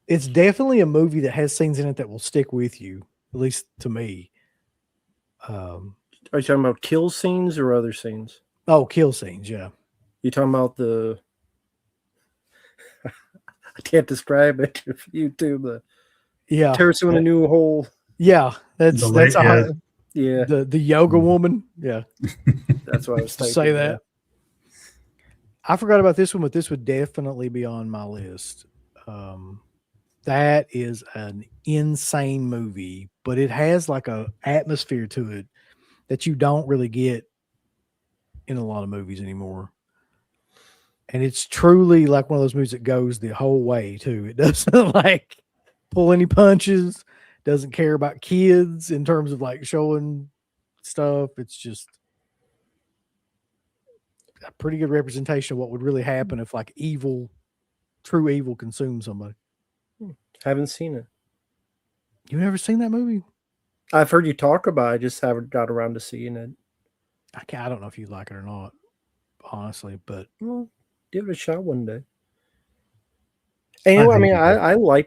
It's definitely a movie that has scenes in it that will stick with you, at least to me. Are you talking about kill scenes or other scenes? Oh, kill scenes, yeah. You talking about the I can't describe it if YouTube tears in a new hole. Yeah, that's the yoga woman. Yeah, that's what I was thinking. Say that. I forgot about this one, but this would definitely be on my list. That is an insane movie, but it has like a atmosphere to it that you don't really get in a lot of movies anymore. And it's truly like one of those movies that goes the whole way too. It doesn't like pull any punches, doesn't care about kids in terms of like showing stuff. It's just a pretty good representation of what would really happen if like true evil consumed somebody. Haven't seen it. You've never seen that movie? I've heard you talk about it. I just haven't got around to seeing it. I don't know if you like it or not, honestly, but well, give it a shot one day. Anyway, I like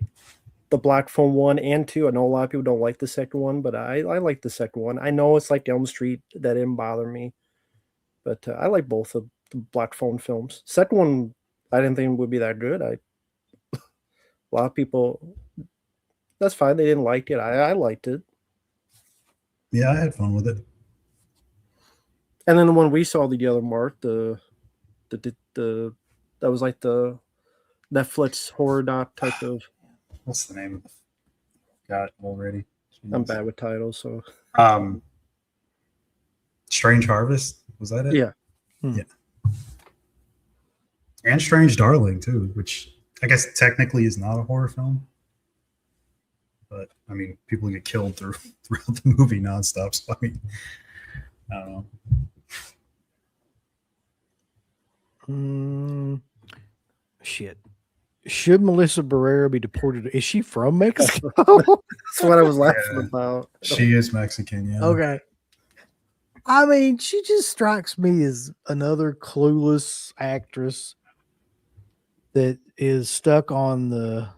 the Black Phone 1 and 2. I know a lot of people don't like the second one, but I like the second one. I know it's like Elm Street. That didn't bother me. But I like both of the Black Phone films. Second one, I didn't think would be that good. A lot of people, that's fine. They didn't like it. I liked it. Yeah, I had fun with it. And then the one we saw the other Mark, that was like the Netflix horror doc type of. What's the name of it? Got it already. Jeez. I'm bad with titles, so. Strange Harvest, was that it? Yeah. Yeah. And Strange Darling too, which I guess technically is not a horror film. But I mean, people get killed throughout the movie nonstop. So I mean, I don't know. Shit. Should Melissa Barrera be deported? Is she from Mexico? That's what I was laughing about. She is Mexican, yeah. Okay. I mean, she just strikes me as another clueless actress that is stuck on the,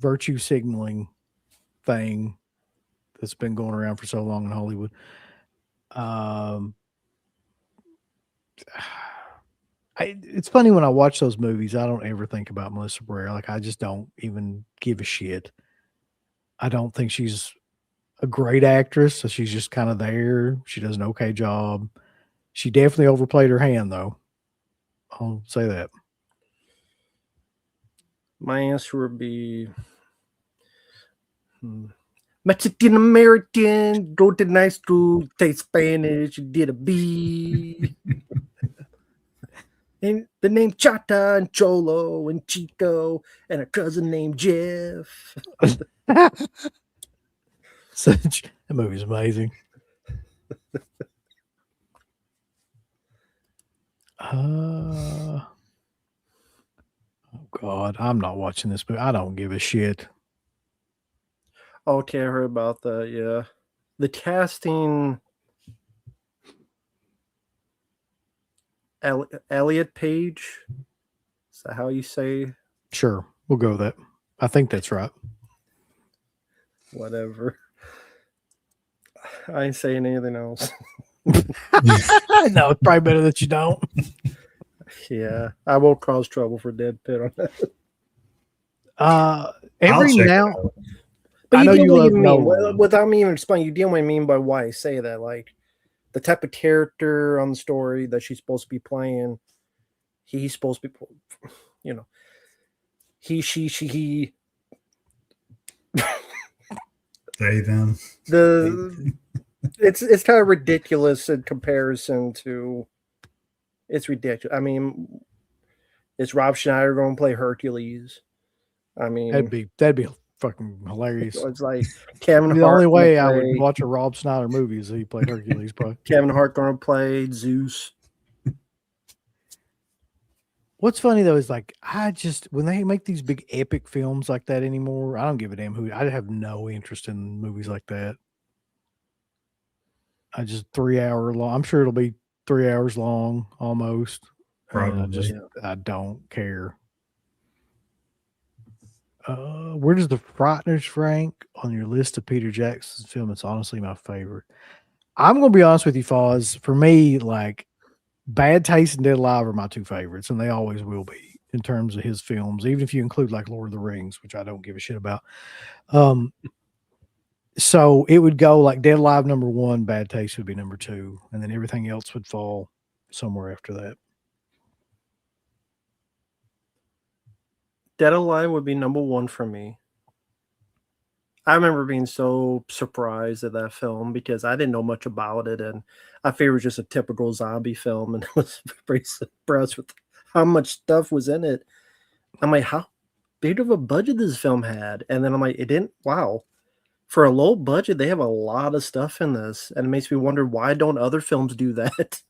virtue signaling thing that's been going around for so long in Hollywood. It's funny when I watch those movies, I don't ever think about Melissa Barrera. Like, I just don't even give a shit. I don't think she's a great actress, so she's just kind of there. She does an okay job. She definitely overplayed her hand, though. I'll say that. My answer would be Mexican American, go to night school, take Spanish, did a B. And the name Chata and Cholo and Chico and a cousin named Jeff. That movie's amazing. Oh God, I'm not watching this movie. I don't give a shit. Okay, I heard about that. Yeah, the casting. Elliot Page. Is that how you say? Sure, we'll go with that. I think that's right. Whatever. I ain't saying anything else. No, it's probably better that you don't. Yeah, I won't cause trouble for DEADPIT on that. Every check now, it out. But I know you love mean. Nolan. Without me even explaining, you deal what I mean by why I say that. Like the type of character on the story that she's supposed to be playing, he's supposed to be, he, she. They, them. It's kind of ridiculous in comparison to. It's ridiculous. I mean, is Rob Schneider going to play Hercules? I mean, that'd be fucking hilarious. it's like Kevin Hart. The only way I would watch a Rob Schneider movie is if he played Hercules. Probably. Kevin Hart going to play Zeus. What's funny though is like when they make these big epic films like that anymore, I don't give a damn who. I have no interest in movies like that. 3 hour long. I'm sure it'll be 3 hours long almost. Probably. I don't care. Where does The Frighteners rank on your list of Peter Jackson's film? It's honestly my favorite. I'm gonna be honest with you, Foz. For me, like Bad Taste and Dead Alive are my two favorites, and they always will be in terms of his films, even if you include like Lord of the Rings, which I don't give a shit about. So it would go like Dead Alive number 1, Bad Taste would be number 2, and then everything else would fall somewhere after that. Dead Alive would be number 1 for me. I remember being so surprised at that film because I didn't know much about it, and I figured it was just a typical zombie film, and I was very surprised with how much stuff was in it. I'm like, how big of a budget this film had? And then I'm like, it didn't. Wow, for a low budget, they have a lot of stuff in this, and it makes me wonder why don't other films do that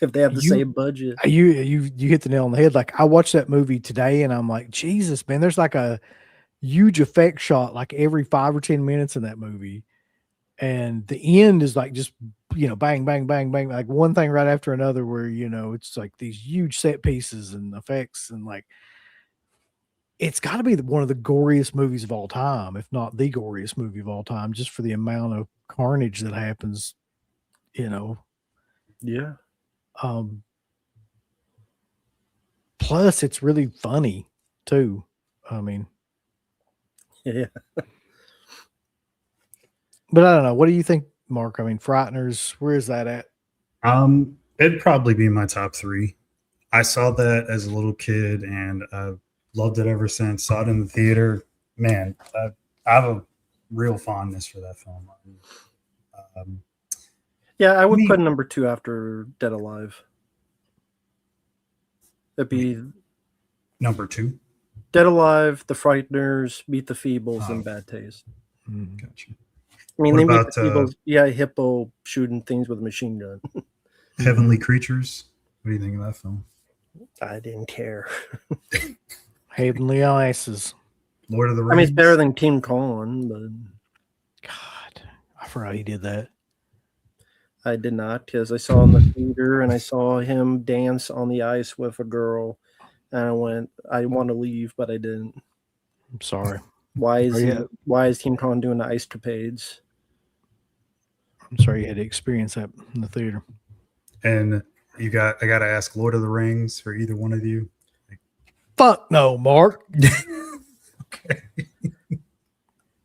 if they have the same budget? You hit the nail on the head. Like I watched that movie today, and I'm like, Jesus, man, there's like a huge effect shot like every 5 or 10 minutes in that movie, and the end is like just bang bang bang bang, like one thing right after another, where it's like these huge set pieces and effects, and like it's got to be one of the goriest movies of all time, if not the goriest movie of all time, just for the amount of carnage that happens. Yeah. Plus it's really funny too. I mean, yeah. But I don't know. What do you think, Mark? I mean, Frighteners, where is that at? It'd probably be my top 3. I saw that as a little kid, and I've loved it ever since. Saw it in the theater. Man, I have a real fondness for that film. Yeah, I would put number 2 after Dead Alive. That'd be number 2. Dead Alive, The Frighteners, Meet the Feebles, and Bad Taste. Gotcha. I mean, What they about, Meet the Feebles. Yeah, hippo shooting things with a machine gun. Heavenly Creatures. What do you think of that film? I didn't care. Heavenly Asses. Lord of the Rings. I mean, it's better than King Kong, but God, I forgot he did that. I did not, because I saw in the theater and I saw him dance on the ice with a girl, and I want to leave, but I didn't. I'm sorry. Why is Oh, yeah. why is King Kong doing the ice capades? I'm sorry you had to experience that in the theater. And I got to ask, Lord of the Rings for either one of you? Fuck no, Mark. Okay.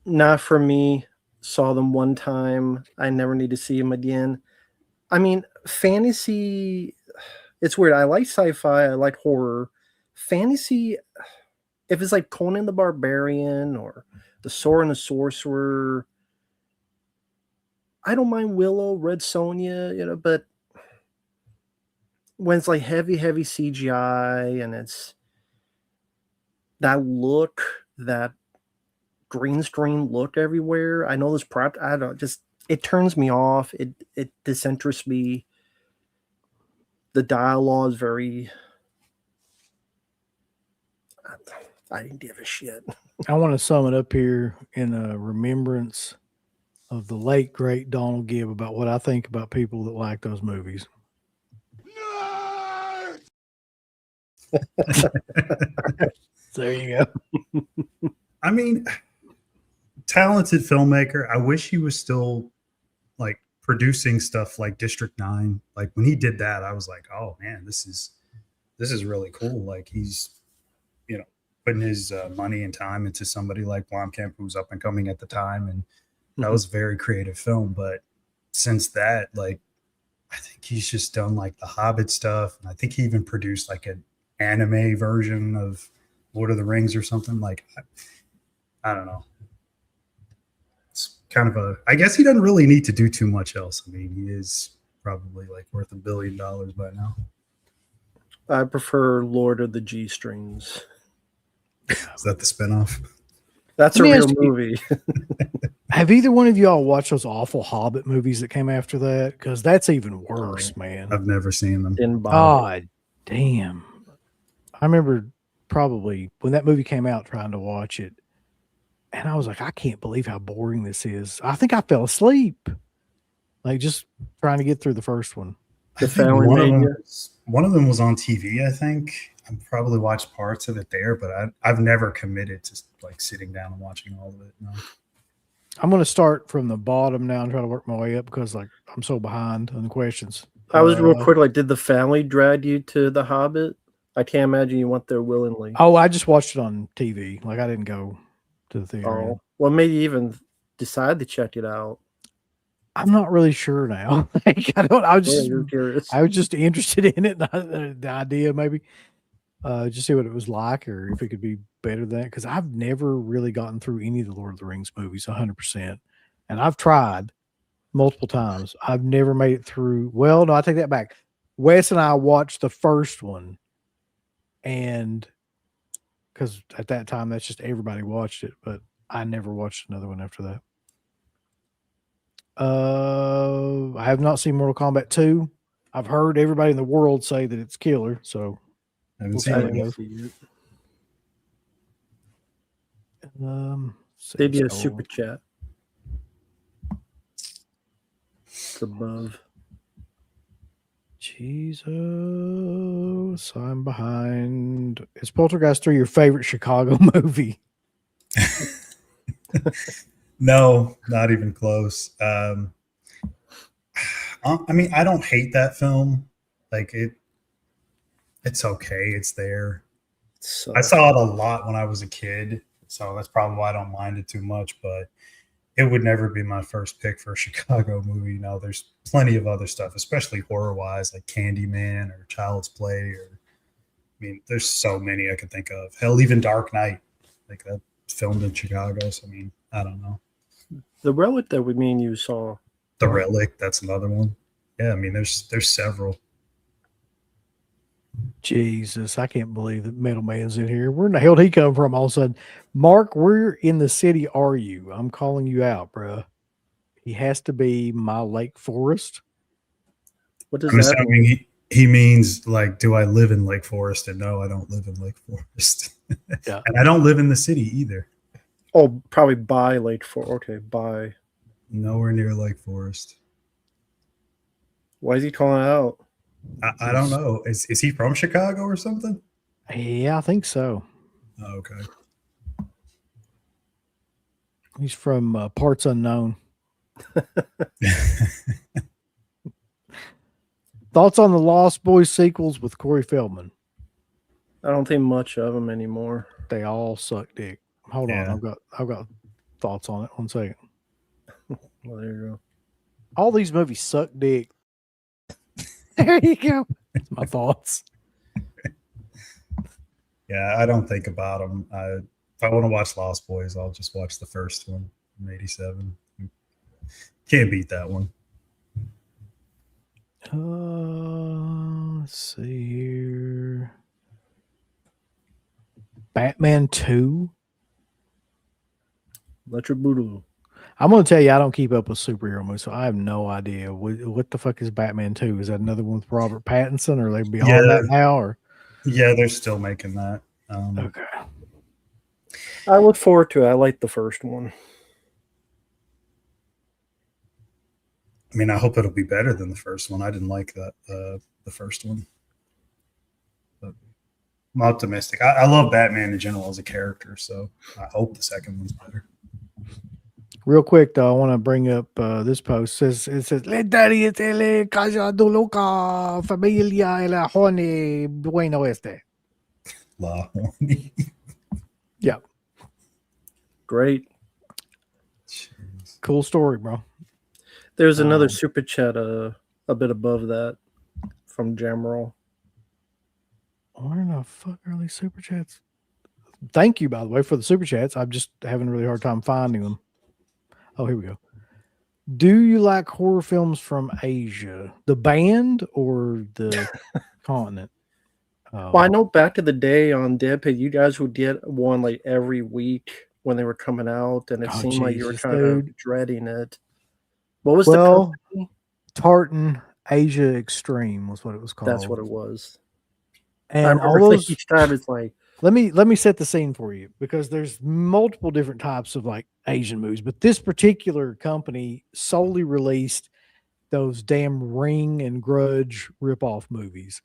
Not for me. Saw them one time. I never need to see them again. I mean, fantasy, it's weird. I like sci-fi. I like horror. Fantasy, if it's like Conan the Barbarian or The Sword and the Sorcerer, I don't mind Willow, Red Sonja, but when it's like heavy CGI and it's that look, that green screen look everywhere. I know this prop. I don't just. It turns me off. It disinterests me. The dialogue is very. I didn't give a shit. I want to sum it up here in a remembrance of the late great Donald Gibb about what I think about people that like those movies. There you go. I mean, talented filmmaker. I wish he was still like producing stuff like District 9. Like when he did that, I was like, oh man, this is really cool. Like he's, putting his money and time into somebody like Blomkamp, who was up and coming at the time. And that was a very creative film. But since that, like, I think he's just done like the Hobbit stuff. And I think he even produced like an anime version of Lord of the Rings or something. Like, I don't know. It's kind of I guess he doesn't really need to do too much else. I mean, he is probably like worth $1 billion by now. I prefer Lord of the G Strings. Is that the spinoff? That's a real movie. Have either one of y'all watched those awful Hobbit movies that came after that? Because that's even worse, man. I've never seen them. God damn. I remember probably when that movie came out trying to watch it, and I was like, I can't believe how boring this is. I think I fell asleep. Like just trying to get through the first one. One of them was on TV, I think. I probably watched parts of it there, but I've never committed to like sitting down and watching all of it. No. I'm going to start from the bottom now and try to work my way up because like I'm so behind on the questions. I was real quick. Like, did the family drag you to The Hobbit? I can't imagine you went there willingly. Oh, I just watched it on TV. Like I didn't go to the theater. Oh, well, maybe you even decide to check it out. I'm not really sure now. Like, I was curious. I was just interested in it. The idea maybe. Just see what it was like or if it could be better than that. Because I've never really gotten through any of the Lord of the Rings movies 100%. And I've tried multiple times. I've never made it through. Well, no, I take that back. Wes and I watched the first one. And because at that time, that's just everybody watched it. But I never watched another one after that. I have not seen Mortal Kombat 2. I've heard everybody in the world say that it's killer. So I haven't seen it. Maybe a super chat. It's above. Jesus, I'm behind. Is Poltergeist 3 your favorite Chicago movie? No, not even close. I mean, I don't hate that film. Like it's okay. It's there. I saw it a lot when I was a kid, so that's probably why I don't mind it too much. But it would never be my first pick for a Chicago movie. You know, there's plenty of other stuff, especially horror-wise, like Candyman or Child's Play. I mean, there's so many I could think of. Hell, even Dark Knight, like that filmed in Chicago. So I mean, I don't know. The Relic that you saw. The Relic, that's another one. Yeah, I mean, there's several. Jesus, I can't believe that Metal Man's in here. Where in the hell did he come from all of a sudden? Mark, where in the city are you? I'm calling you out, bro. He has to be my Lake Forest. What does I'm that mean? He means like, do I live in Lake Forest? And no, I don't live in Lake Forest. Yeah. And I don't live in the city either. Oh, probably by Lake Forest. Okay, by. Nowhere near Lake Forest. Why is he calling out? I don't know. Is he from Chicago or something? Yeah, I think so. Oh, okay. He's from Parts Unknown. Thoughts on the Lost Boys sequels with Corey Feldman? I don't think much of them anymore. They all suck dick. Hold on, Yeah. I've got thoughts on it. 1 second. Well, there you go. All these movies suck dick. There you go. That's my thoughts. Yeah, I don't think about them. If I want to watch Lost Boys, I'll just watch the first one from '87. Can't beat that one. Let's see here. Batman 2. Electric Boogaloo. I'm going to tell you, I don't keep up with superhero movies, so I have no idea. What the fuck is Batman 2? Is that another one with Robert Pattinson, or they beyond that now? Or Yeah, they're still making that. okay. I look forward to it. I like the first one. I mean, I hope it'll be better than the first one. I didn't like that the first one. But I'm optimistic. I love Batman in general as a character, so I hope the second one's better. Real quick though, I want to bring up this post. It says "Le casa do loca familia el Jone Bueno Este." La. Yeah, Great. Jeez. cool story, bro. There's another super chat a bit above that from Jamroll. Where in the fuck are these super chats? Thank you, by the way, for the super chats. I'm just having a really hard time finding them. Oh, here we go. Do you like horror films from Asia? The band or the continent? Well, I know back in the day on DeadPit, you guys would get one like every week when they were coming out, and it Oh, seemed like you were Jesus, kind of dude. dreading it. What was Well, the company? Tartan Asia Extreme was what it was called. That's what it was. I And all remember those. each time it's like, Let me set the scene for you, because there's multiple different types of like Asian movies, but this particular company solely released those damn Ring and Grudge ripoff movies.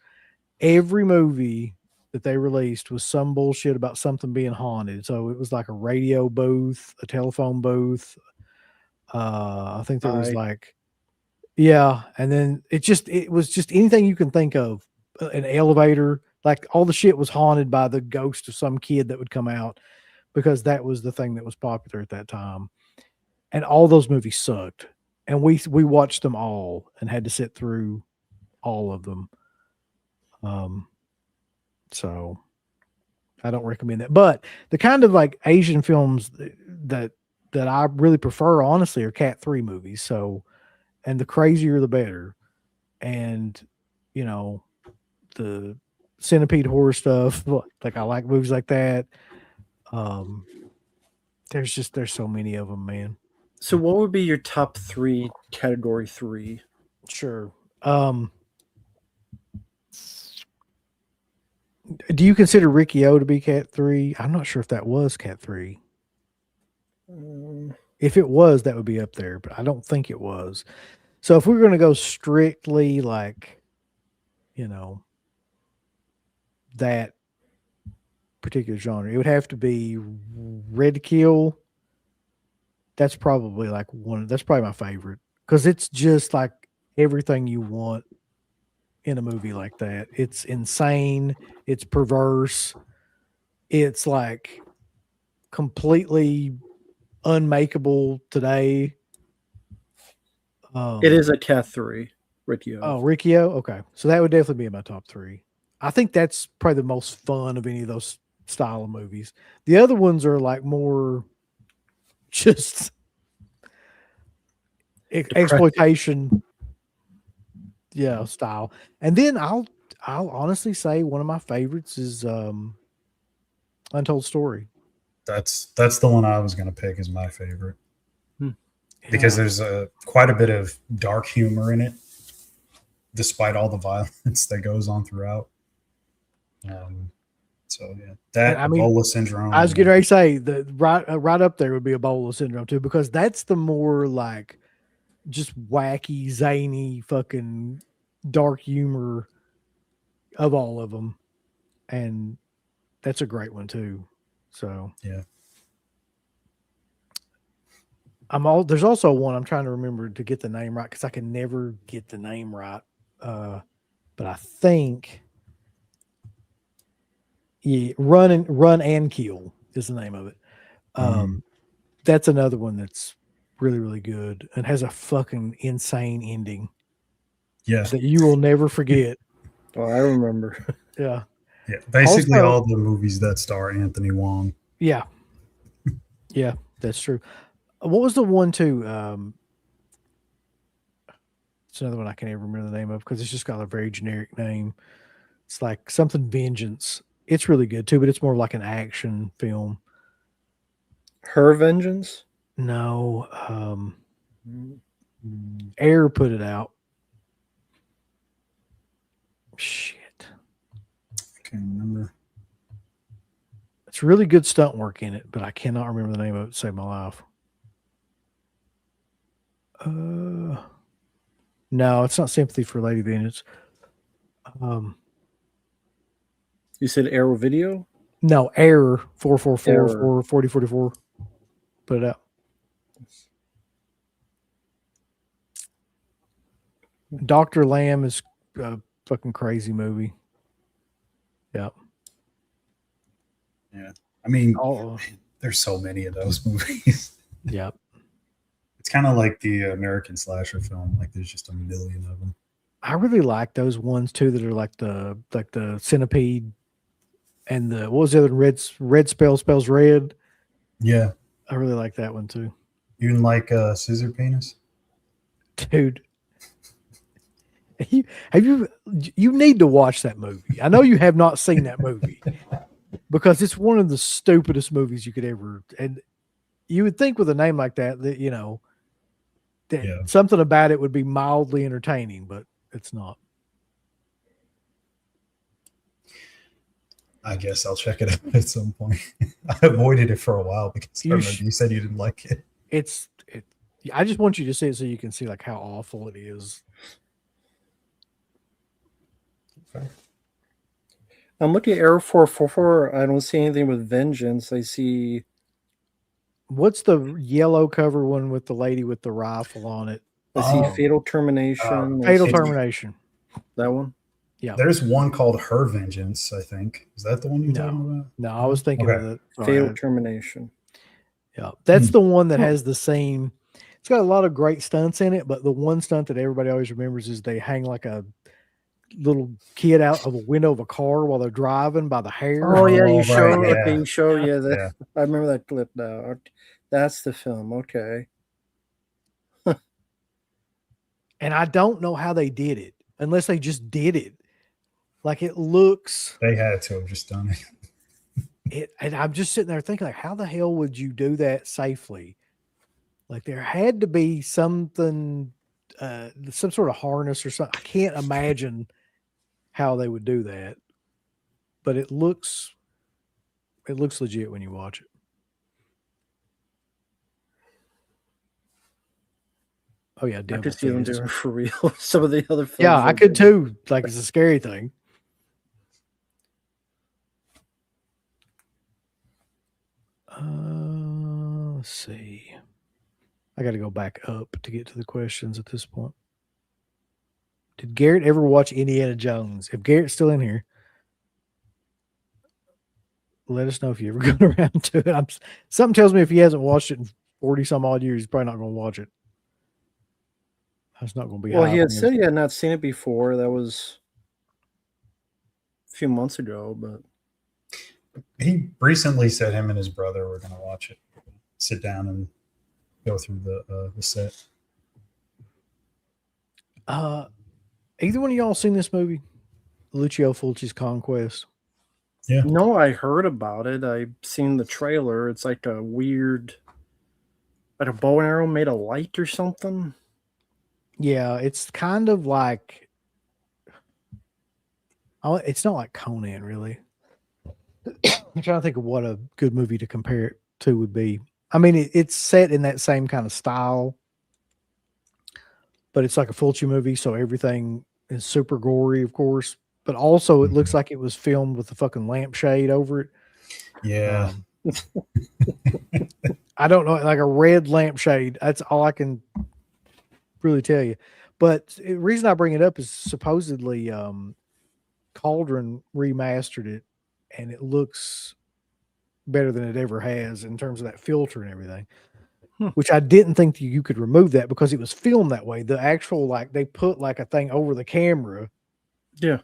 Every movie that they released was some bullshit about something being haunted. So it was like a radio booth, a telephone booth. I think there was and then it was just anything you can think of, an elevator. Like all the shit was haunted by the ghost of some kid that would come out, because that was the thing that was popular at that time. And all those movies sucked. And we watched them all and had to sit through all of them. So I don't recommend that. But the kind of like Asian films that I really prefer, honestly, are Cat 3 movies. So, and the crazier the better. And, you know, the Centipede horror stuff. Like I like movies like that. There's so many of them, man. so what would be your top 3 category 3? Sure. Do you consider Riccio to be Cat 3? I'm not sure if that was Cat 3. If it was, that would be up there, but I don't think it was. So if we're going to go strictly like, you know, that particular genre, it would have to be Red Kill. That's probably that's probably my favorite, because it's just like everything you want in a movie like that. It's insane. It's perverse. It's like completely unmakeable today. It is a Cat 3, Riccio. Oh, Riccio? Okay. So that would definitely be in my top 3. I think that's probably the most fun of any of those style of movies. The other ones are like more just exploitation, style. And then I'll honestly say one of my favorites is Untold Story. That's the one I was going to pick as my favorite, because Yeah. there's quite a bit of dark humor in it, despite all the violence that goes on throughout. So yeah, that Ebola syndrome. I was getting ready to say the right up there would be Ebola syndrome too, because that's the more like just wacky, zany, fucking dark humor of all of them, and that's a great one too. So yeah. There's also one I'm trying to remember to get the name right because I can never get the name right. But I think Run and Kill is the name of it. That's another one that's really, really good and has a fucking insane ending. Yeah. That you will never forget. Oh, I remember. Yeah. Yeah. Basically Also, all the movies that star Anthony Wong. Yeah. Yeah, that's true. What was the one too? It's another one I can't even remember the name of because it's just got a very generic name. It's like something Vengeance. It's really good too, but it's more like an action film. Her Vengeance? No. Air put it out. Shit. I can't remember. It's really good stunt work in it, but I cannot remember the name of it to save my life. No, it's not Sympathy for Lady Vengeance. You said Arrow Video? No, Error 444 4044. Put it out. Dr. Lamb is a fucking crazy movie. Yep. Yeah. I mean, there's so many of those movies. Yep. It's kind of like the American slasher film. Like there's just a million of them. I really like those ones too that are like the centipede and the what was the other red spells red. Yeah. I really like that one too. You didn't like Scissor Penis? Dude. You need to watch that movie. I know you have not seen that movie because it's one of the stupidest movies you could ever, and you would think with a name like that, you know, that something about it would be mildly entertaining, but it's not. I guess I'll check it out at some point. I avoided it for a while because you said you didn't like it. I just want you to see it so you can see like how awful it is. Okay. I'm looking at Arrow 444. I don't see anything with Vengeance. I see. What's the yellow cover one with the lady with the rifle on it? I see Fatal Termination. Fatal Termination. That one? Yeah. There's one called Her Vengeance, I think. Is that the one you're talking about? No, I was thinking of it. Fatal Termination. Yeah. That's the one that has the same. It's got a lot of great stunts in it, but the one stunt that everybody always remembers is they hang like a little kid out of a window of a car while they're driving by the hair. Oh yeah, you show. Right, yeah. Okay, you show. Yeah, I remember that clip now. That's the film. Okay. And I don't know how they did it, unless they just did it. Like it looks. They had to have just done it. And I'm just sitting there thinking, like, how the hell would you do that safely? Like there had to be something, some sort of harness or something. I can't imagine how they would do that, but it looks legit when you watch it. Oh yeah, I could see them doing it for real. Some of the other films. Yeah, I could too. Like it's a scary thing. Let's see. I got to go back up to get to the questions at this point. Did Garrett ever watch Indiana Jones? If Garrett's still in here, let us know if you ever got around to it. Something tells me if he hasn't watched it in 40 some odd years, he's probably not going to watch it. That's not going to be. Well, he had said he had not seen it before. That was a few months ago, but he recently said him and his brother were going to watch it, sit down and go through the set. Either one of y'all seen this movie, Lucio Fulci's Conquest? Yeah. No, I heard about it. I've seen the trailer. It's like a weird, like a bow and arrow made of light or something. Yeah, it's kind of like. It's not like Conan, really. I'm trying to think of what a good movie to compare it to would be. I mean, it's set in that same kind of style, but it's like a Fulci movie, so everything is super gory, of course. But also, it looks like it was filmed with a fucking lampshade over it. Yeah. I don't know, like a red lampshade. That's all I can really tell you. But the reason I bring it up is supposedly Cauldron remastered it, and it looks better than it ever has in terms of that filter and everything. Which I didn't think you could remove that because it was filmed that way. The actual, like, they put like a thing over the camera, Yeah,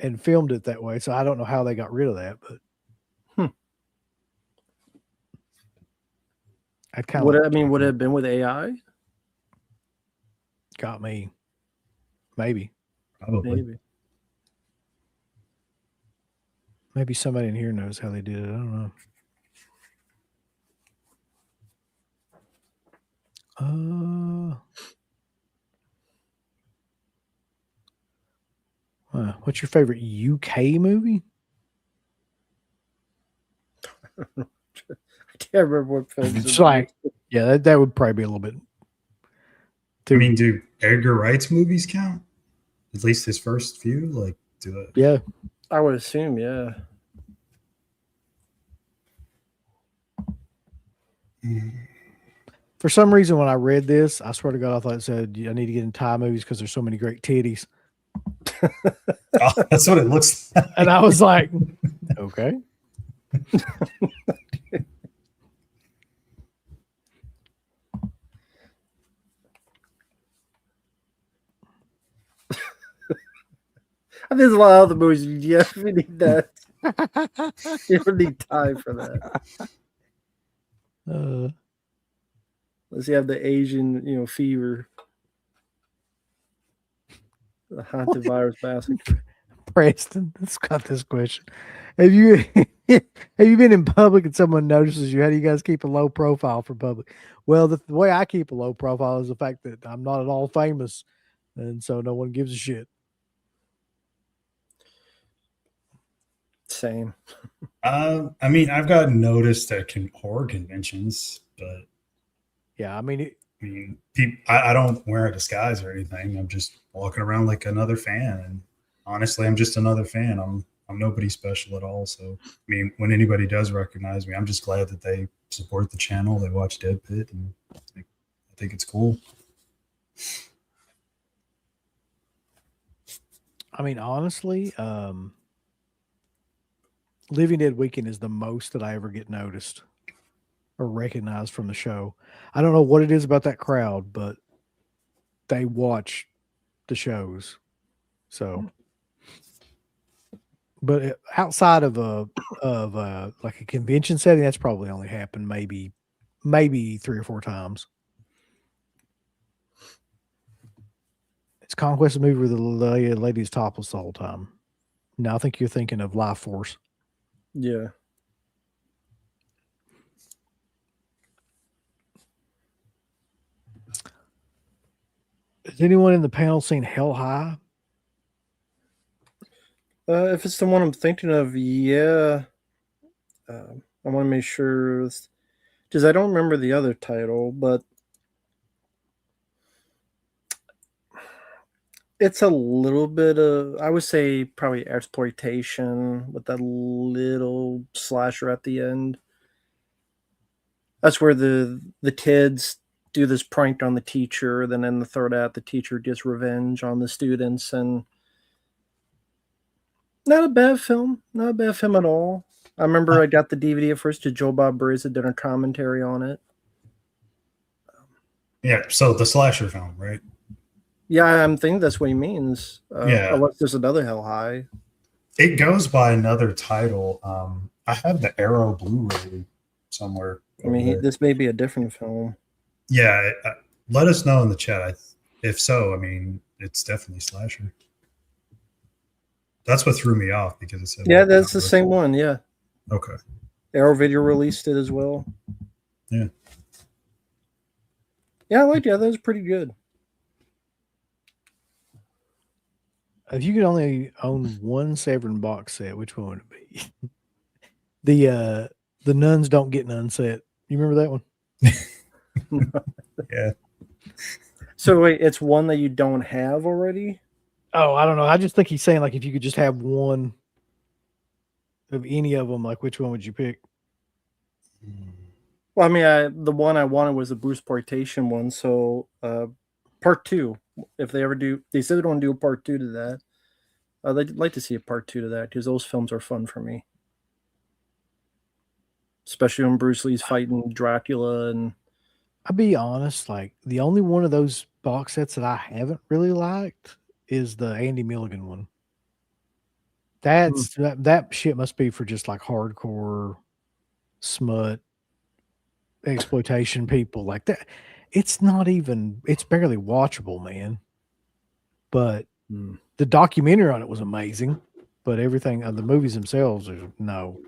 and filmed it that way. So I don't know how they got rid of that, but I kind of would it have been with AI? got me. Maybe Probably. maybe somebody in here knows how they did it. I don't know. What's your favorite UK movie? I can't remember what film. It's like, yeah, that would probably be a little bit. I mean, do Edgar Wright's movies count? At least his first few, like, do it. Yeah, I would assume, yeah. for some reason, when I read this, I swear to God, I thought it said I need to get into Thai movies because there's so many great titties, Oh, that's what it looks like. and I was like, okay. There's a lot of other movies. Yeah, we need that. You don't need time for that. Let's have the Asian, fever. The haunted virus massacre. Preston, let's cut this question. Have you been in public and someone notices you? How do you guys keep a low profile for public? Well, the way I keep a low profile is the fact that I'm not at all famous, and so no one gives a shit. Same. I mean, I've gotten noticed at horror conventions, but Yeah, I mean, I don't wear a disguise or anything. I'm just walking around like another fan, and honestly, I'm just another fan. I'm nobody special at all. So, I mean, when anybody does recognize me, I'm just glad that they support the channel. They watch DEADPIT, and I think it's cool. I mean, honestly, Living Dead Weekend is the most that I ever get noticed or recognized from the show. I don't know what it is about that crowd, but they watch the shows. So, but outside of like a convention setting, that's probably only happened maybe 3 or 4 times. It's Conquest, a movie where the lady's topless the whole time. Now I think you're thinking of Life Force. Yeah. Has anyone in the panel seen Hell High? If it's the one I'm thinking of, yeah. I want to make sure, because I don't remember the other title, but it's a little bit of, I would say, probably exploitation with that little slasher at the end. That's where the kids do this prank on the teacher. Then in the third act, the teacher gets revenge on the students. And not a bad film. Not a bad film at all. I remember I got the DVD at first to Joe Bob Briggs had done a commentary on it. Yeah, so the slasher film, right? Yeah, I'm thinking that's what he means. Yeah. Unless there's another Hell High. It goes by another title. I have the Arrow Blu-ray somewhere. I mean, this may be a different film. Yeah, let us know in the chat. If so, I mean, it's definitely slasher. That's what threw me off because it said. Yeah, that's the same one. Yeah. Okay. Arrow Video released it as well. Yeah. Yeah, I liked it. Yeah, that was pretty good. If you could only own one Severin box set, which one would it be? The Nuns Don't Get None set. You remember that one? Yeah. So wait, it's one that you don't have already? Oh, I don't know. I just think he's saying like if you could just have one of any of them, like which one would you pick? Well, I mean, the one I wanted was the Bruce Exploitation one. So, part 2, if they ever do, they said they don't do a part 2 to that. I'd like to see a part 2 to that because those films are fun for me, especially when Bruce Lee's fighting Dracula. And I'll be honest, like the only one of those box sets that I haven't really liked is the Andy Milligan one. That shit must be for just like hardcore smut exploitation people like that. It's not even, it's barely watchable, man. But the documentary on it was amazing. But everything, the movies themselves are no.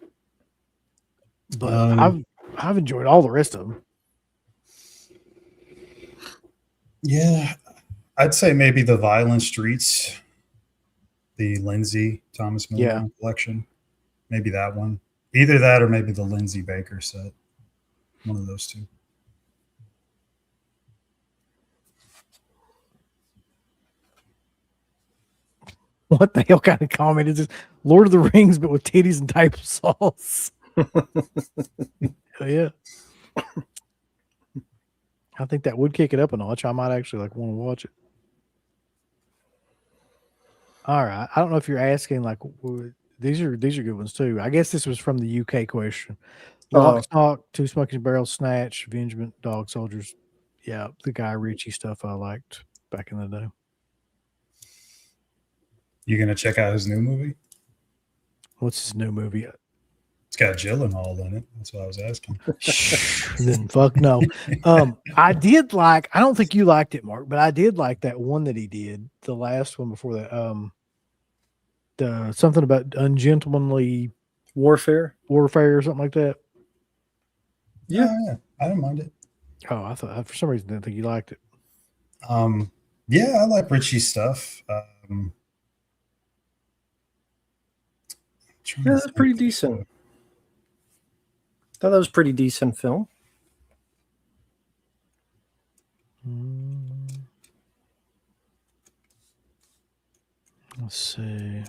But I've enjoyed all the rest of them. Yeah, I'd say maybe the Violent Streets, the Lindsay Thomas Miller collection, maybe that one. Either that or maybe the Lindsay Baker set. One of those two. What the hell kind of comment is this? Lord of the Rings, but with titties and table sauce. Yeah. I think that would kick it up a notch. I might actually like want to watch it. All right. I don't know if you're asking like these are good ones too. I guess this was from the UK question. Lock, Stock, Two Smoking Barrels, Snatch, Avengement, Dog Soldiers. Yeah, the Guy Ritchie stuff I liked back in the day. You gonna check out his new movie? What's his new movie? It's got Gyllenhaal in it. That's what I was asking. Then fuck no. I did like. I don't think you liked it, Mark, but I did like that one that he did. The last one before that. The something about ungentlemanly warfare or something like that. Yeah, I don't mind it. Oh, I thought for some reason I didn't think you liked it. Yeah, I like Ritchie's stuff. Yeah, that's pretty decent. Thought that was a pretty decent film. Let's see.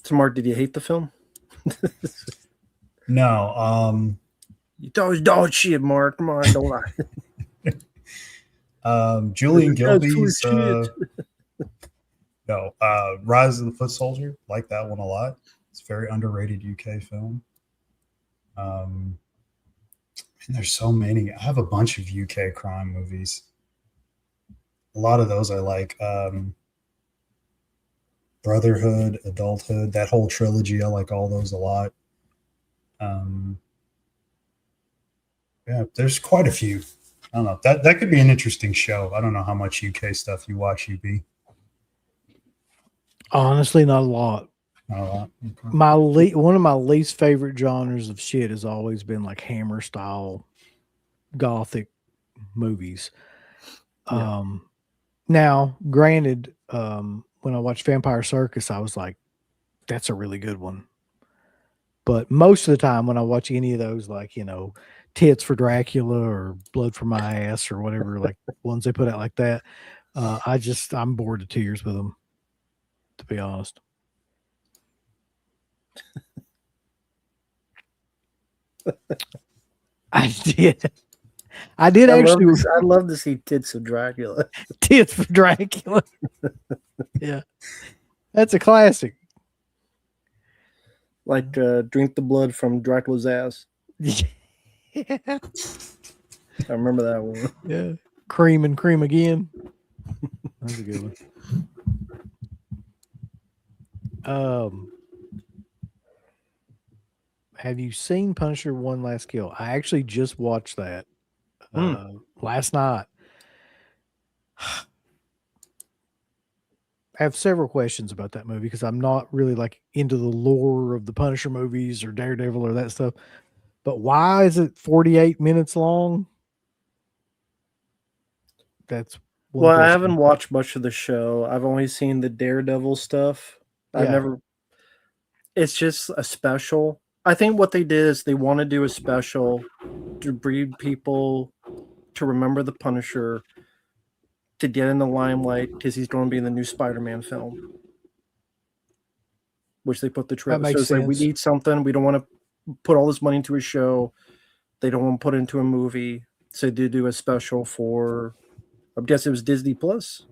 So, Mark, did you hate the film? No. You thought it was dog shit, Mark. Come on, don't lie. Julian Gilby's Rise of the Foot Soldier. Like that one a lot. It's a very underrated UK film. And there's so many. I have a bunch of UK crime movies. A lot of those I like. Brotherhood, Adulthood, that whole trilogy. I like all those a lot. Yeah, there's quite a few. I don't know. That could be an interesting show. I don't know how much UK stuff you watch, UB. Honestly, not a lot. Not a lot. Okay. One of my least favorite genres of shit has always been like Hammer style gothic movies. Yeah. Now, granted, when I watched Vampire Circus, I was like, that's a really good one. But most of the time when I watch any of those, like, Tits for Dracula or Blood for My Ass or whatever, like ones they put out like that, I'm bored to tears with them, to be honest. I did actually. I'd love to see Tits of Dracula. Tits for Dracula. Yeah, that's a classic. Like drink the blood from Dracula's ass. Yeah. I remember that one. Yeah, cream and cream again. That's a good one. Have you seen Punisher: One Last Kill? I actually just watched that last night. I have several questions about that movie because I'm not really like into the lore of the Punisher movies or Daredevil or that stuff. But why is it 48 minutes long? That's well, I haven't watched much of the show. I've only seen the Daredevil stuff. It's just a special. I think what they did is they want to do a special to breed people to remember the Punisher, to get in the limelight because he's going to be in the new Spider-Man film. which they put the That trailer. makes So it's like, we sense. need something. We don't want to put all this money into a show. They don't want to put it into a movie. So they do a special for, I guess it was Disney Plus.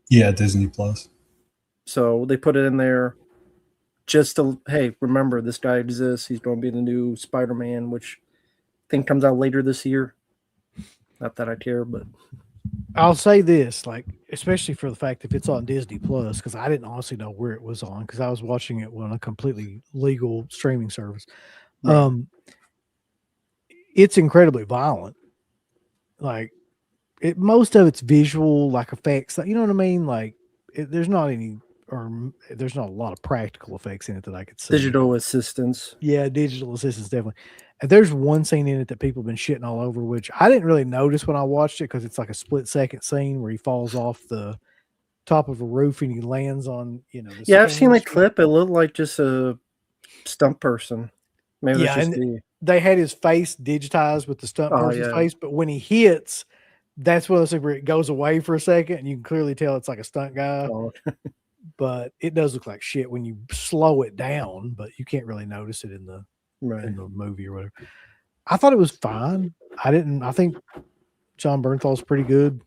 Yeah, Disney Plus. So they put it in there just to, hey, remember this guy exists. He's going to be the new Spider-Man, which I think comes out later this year. Not that I care, but I'll say this, like, especially for the fact if it's on Disney Plus, because I didn't honestly know where it was on, because I was watching it on a completely legal streaming service. Right. It's incredibly violent. Like, most of it's visual, like effects. You know what I mean? Like, there's not a lot of practical effects in it that I could see. digital assistance. Yeah, digital assistance, definitely. And there's one scene in it that people have been shitting all over, which I didn't really notice when I watched it because it's like a split-second scene where he falls off the top of a roof and he lands on, the Yeah, I've seen that stairs. clip. It looked like just a stunt person. Maybe Yeah, that's just and the. they had his face digitized with the stunt Oh, person's yeah. face, but when he hits, that's one of those things where it goes away for a second and you can clearly tell it's like a stunt guy. Oh, But it does look like shit when you slow it down, but you can't really notice it in the right. movie or whatever. I thought it was fine. I think John Bernthal's pretty good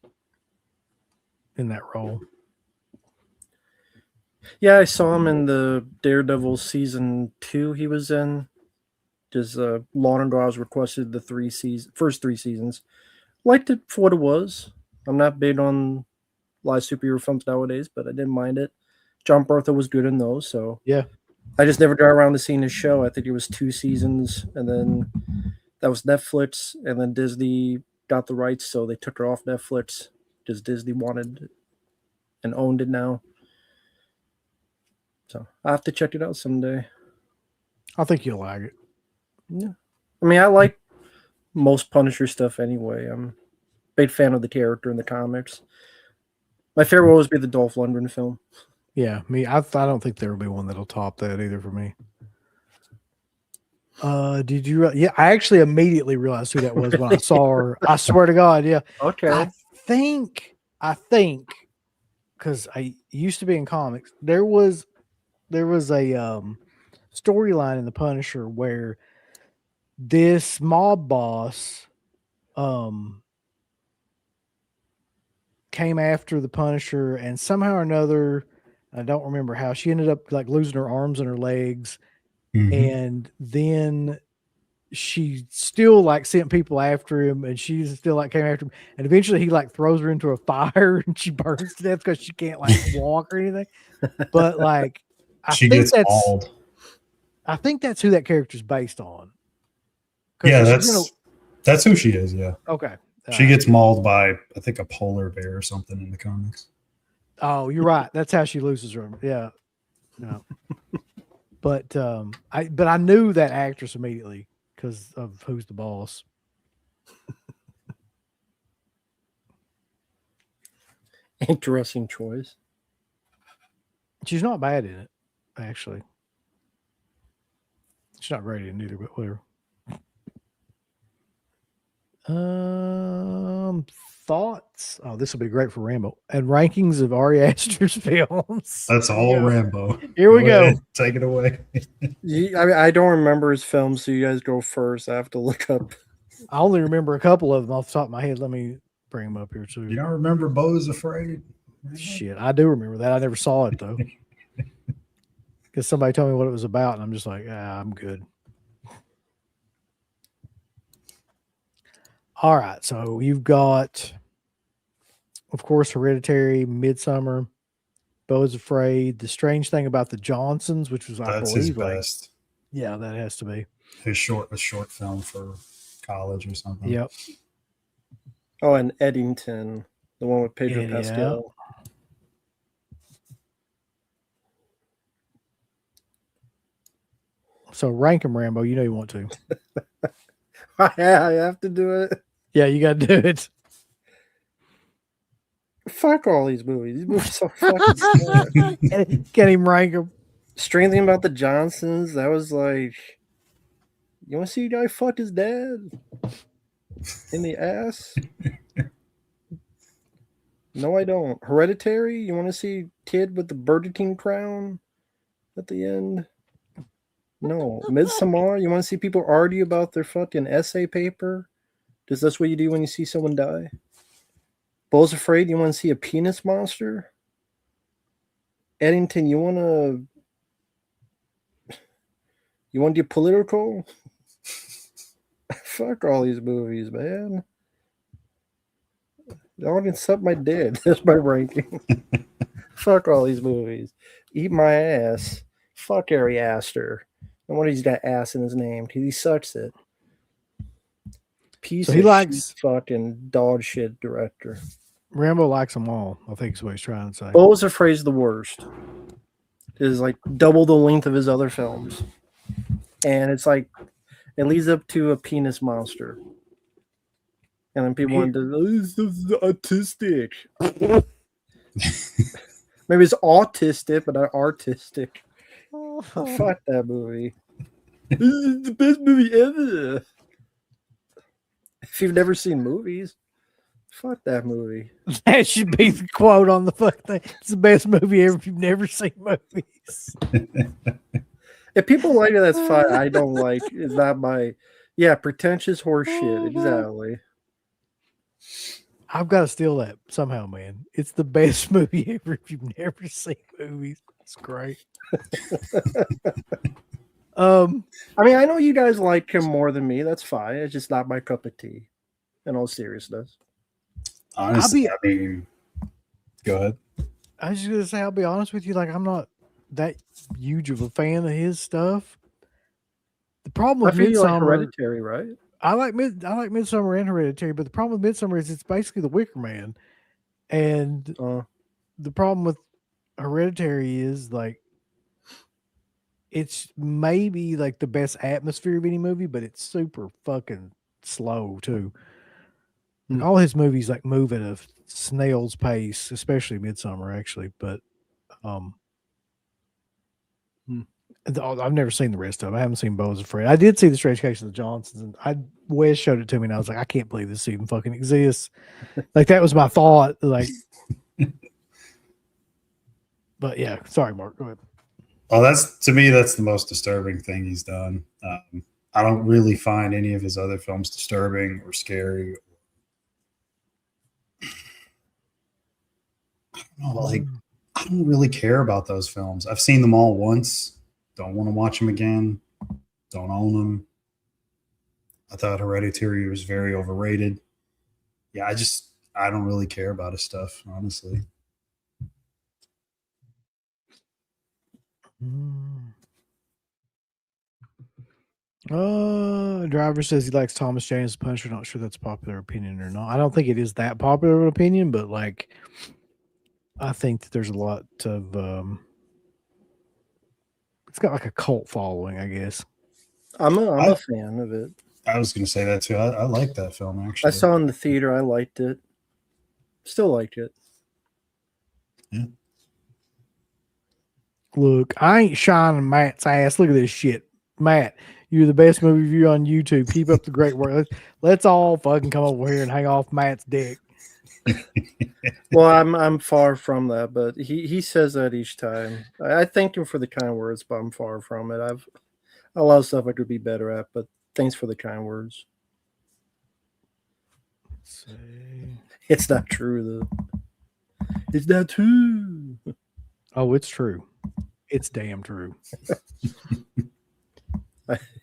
in that role. Yeah, I saw him in the Daredevil season 2 he was in. Just long ago, I was requested the first 3 seasons. Liked it for what it was. I'm not big on live superhero films nowadays, but I didn't mind it. John Berthel was good in those, so Yeah. I just never got around to seeing his show. I think it was 2 seasons, and then that was Netflix, and then Disney got the rights, so they took it off Netflix because Disney wanted and owned it now. So I have to check it out someday. I think you'll like it. Yeah, I mean, I like most Punisher stuff anyway. I'm a big fan of the character in the comics. My favorite will always be the Dolph Lundgren film. Yeah, me. I don't think there will be one that'll top that either for me. Did you? Yeah, I actually immediately realized who that was when I saw her. I swear to God, yeah. Okay. I think, because I used to be in comics. There was a storyline in the Punisher where this mob boss came after the Punisher, and somehow or another, I don't remember how, she ended up like losing her arms and her legs. And then she still like sent people after him, and she still like came after him, and eventually he like throws her into a fire and she burns to death because she can't like walk or anything. But like I think that's who that character's based on. Yeah, that's who she is. Yeah. Okay. She gets mauled by, I think, a polar bear or something in the comics. Oh, you're right. That's how she loses her. Yeah. No. But I knew that actress immediately because of Who's the Boss. Interesting choice. She's not bad in it, actually. She's not great in it either, but whatever. Thoughts? Oh, this will be great for Rambo. And rankings of Ari Aster's films. That's all Rambo. Here we go. Ahead, take it away. I mean, I don't remember his films, so you guys go first. I have to look up. I only remember a couple of them off the top of my head. Let me bring them up here too. You don't remember Beau is Afraid? Shit, I do remember that. I never saw it though. Because somebody told me what it was about, and I'm just like, I'm good. All right, so you've got, of course, Hereditary, Midsummer, Beau is Afraid, The Strange Thing About the Johnsons, which was, That's I his believe, best. Yeah, that has to be A short film for college or something. Yep. Oh, and Eddington, the one with Pedro Pascal. So rank them, Rambo. You know you want to. Yeah, I have to do it. Yeah, you got to do it. Fuck all these movies. These movies are so fucking sad. Can't even rank them. Strange Thing About the Johnsons, that was like, you want to see a guy fuck his dad in the ass? No, I don't. Hereditary, you want to see kid with the Burger King crown at the end? No, Midsommar. You want to see people argue about their fucking essay paper? Because that's what you do when you see someone die. Bull's Afraid. You want to see a penis monster? Eddington, you want to do political? Fuck all these movies, man. The audience sucked my dick. That's my ranking. Fuck all these movies. Eat my ass. Fuck Ari Aster. No wonder he's got ass in his name. He sucks it. Piece So of he likes- shit fucking dog shit director. Rambo likes them all, I think is what he's trying to say. Bull's Afraid is the worst. It is like double the length of his other films. And it's like, it leads up to a penis monster. And then people want to, this is autistic. Maybe it's autistic, but not artistic. Fuck that movie. This is the best movie ever. If you've never seen movies, fuck that movie. That should be the quote on the fuck thing. It's the best movie ever if you've never seen movies. If people like it, that's fine. I don't like it's not my pretentious horse shit. Exactly. I've got to steal that somehow, man. It's the best movie ever if you've never seen movies. It's great. I mean, I know you guys like him more than me. That's fine. It's just not my cup of tea. In all seriousness. Honestly, I mean, go ahead. I was just gonna say, I'll be honest with you. Like, I'm not that huge of a fan of his stuff. The problem with I feel you like Midsommar, Hereditary, right? I like Midsommar and Hereditary, but the problem with Midsommar is it's basically the Wicker Man, and the problem with Hereditary is like it's maybe like the best atmosphere of any movie, but it's super fucking slow too. And all his movies like move at a snail's pace, especially Midsommar, actually. But I've never seen the rest of it. I haven't seen Beau's Afraid. I did see The Strange Case of the Johnsons, and Wes showed it to me, and I was like, I can't believe this even fucking exists. Like, that was my thought. Like, but yeah, sorry, Mark. Go ahead. Oh, to me, that's the most disturbing thing he's done. I don't really find any of his other films disturbing or scary. I don't know, like, I don't really care about those films. I've seen them all once. Don't want to watch them again. Don't own them. I thought Hereditary was very overrated. Yeah, I don't really care about his stuff, honestly. Driver says he likes Thomas Jane's Punisher. Not sure that's a popular opinion or not. I don't think it is that popular of an opinion, but like, I think that there's a lot of it's got like a cult following, I guess. I'm a fan of it. I was going to say that too. I like that film, actually. I saw it in the theater. I liked it. Still liked it. Yeah. Look, I ain't shining Matt's ass. Look at this shit. Matt, you're the best movie reviewer on YouTube. Keep up the great work. Let's all fucking come over here and hang off Matt's dick. Well, I'm far from that, but he says that each time. I thank him for the kind words, but I'm far from it. I've a lot of stuff I could be better at, but thanks for the kind words. It's not true, though. It's not true. Oh, it's true. It's damn true.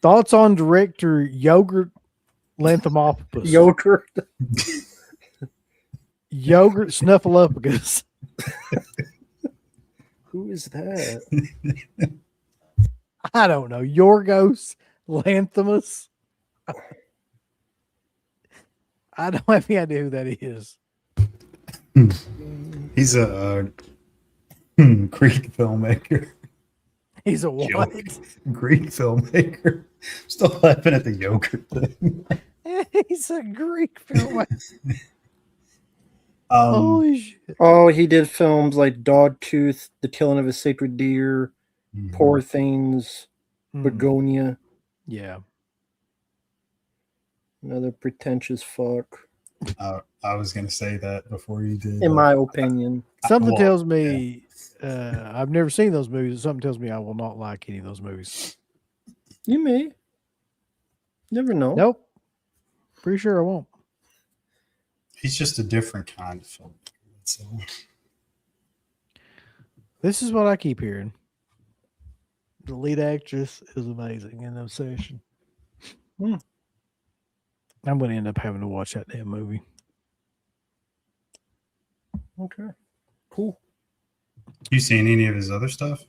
Thoughts on director Yogurt Lanthimopoulos? Yogurt. Yogurt Snuffleupagus. Who is that? I don't know. Yorgos Lanthimos. I don't have any idea who that is. He's a Greek filmmaker. He's a what? Greek filmmaker. Still laughing at the yogurt thing. He's a Greek filmmaker. Um, Holy shit. Oh, he did films like Dogtooth, The Killing of a Sacred Deer, Poor Things, Begonia. Yeah. Another pretentious fuck. I was going to say that before you did. In my opinion. Something tells me I've never seen those movies. Something tells me I will not like any of those movies. You may. Never know. Nope. Pretty sure I won't. He's just a different kind of film. So This is what I keep hearing. The lead actress is amazing in Obsession. I'm going to end up having to watch that damn movie. Okay. Cool. you seen any of his other stuff?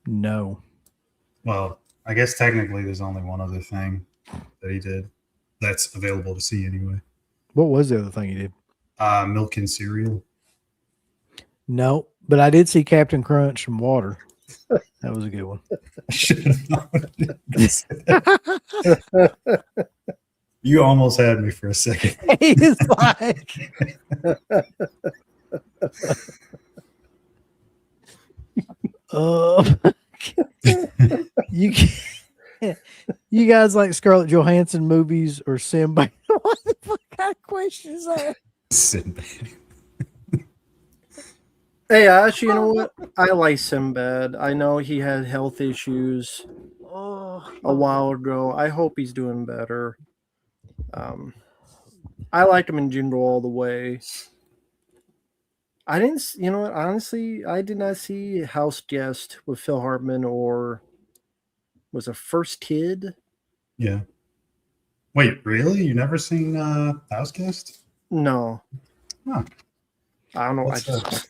No. Well, I guess technically there's only one other thing that he did that's available to see anyway. What was the other thing he did? Milk and Cereal. No, but I did see Captain Crunch from Water. That was a good one. You almost had me for a second. He's like, you guys like Scarlett Johansson movies or Sinbad? What the fuck kind of question is that? Sinbad. Hey, actually, you know what? I like Sinbad. I know he had health issues a while ago. I hope he's doing better. I liked him in Jingle All the Way. I didn't, you know what? Honestly, I did not see House Guest with Phil Hartman or was it First Kid? Yeah. Wait, really? You never seen House Guest? No. Huh. I don't know. That's I just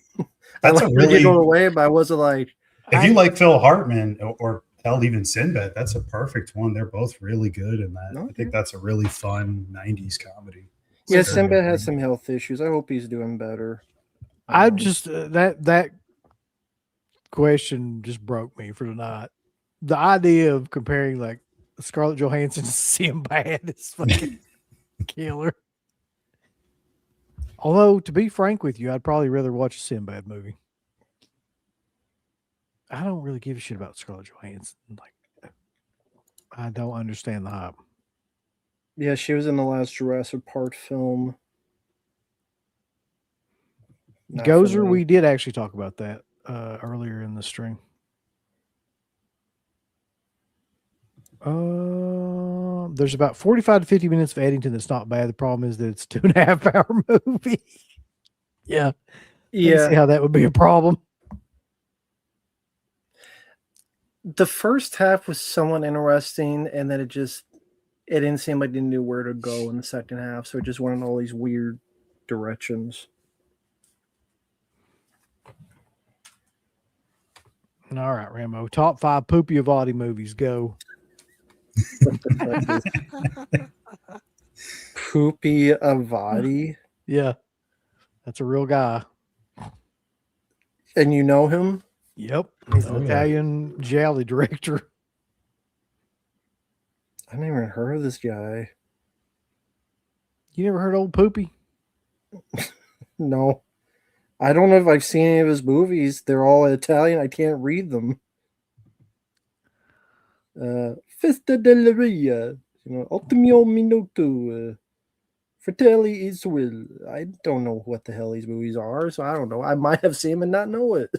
That's I a liked really. Jingle All the Way, but I wasn't like. If you like Phil Hartman or hell, even Sinbad, that's a perfect one. They're both really good in that. Okay. I think that's a really fun 90s comedy. Yeah, Sinbad has some health issues. I hope he's doing better. I just that question just broke me for tonight. The idea of comparing like Scarlett Johansson to Sinbad is fucking killer. Although, to be frank with you, I'd probably rather watch a Sinbad movie. I don't really give a shit about Scarlett Johansson. Like, I don't understand the hype. Yeah, she was in the last Jurassic Park film. Not for Gozer, me. we did actually talk about that earlier in the stream. There's about 45 to 50 minutes of Eddington that's not bad. The problem is that it's a 2.5 hour movie. Yeah. I can see how that would be a problem. The first half was somewhat interesting, and then it didn't seem like they knew where to go in the second half, so it just went in all these weird directions. All right, Rambo. Top 5 Poopy Avati movies. Go. Poopy Avati. Yeah. That's a real guy. And you know him? Yep. He's an Italian giallo director. I never even heard of this guy. You never heard of Old Poopy? No. I don't know if I've seen any of his movies. They're all Italian. I can't read them. Festa della Ria. Ultimo Minuto. Fratelli is Will. I don't know what the hell these movies are, so I don't know. I might have seen them and not know it.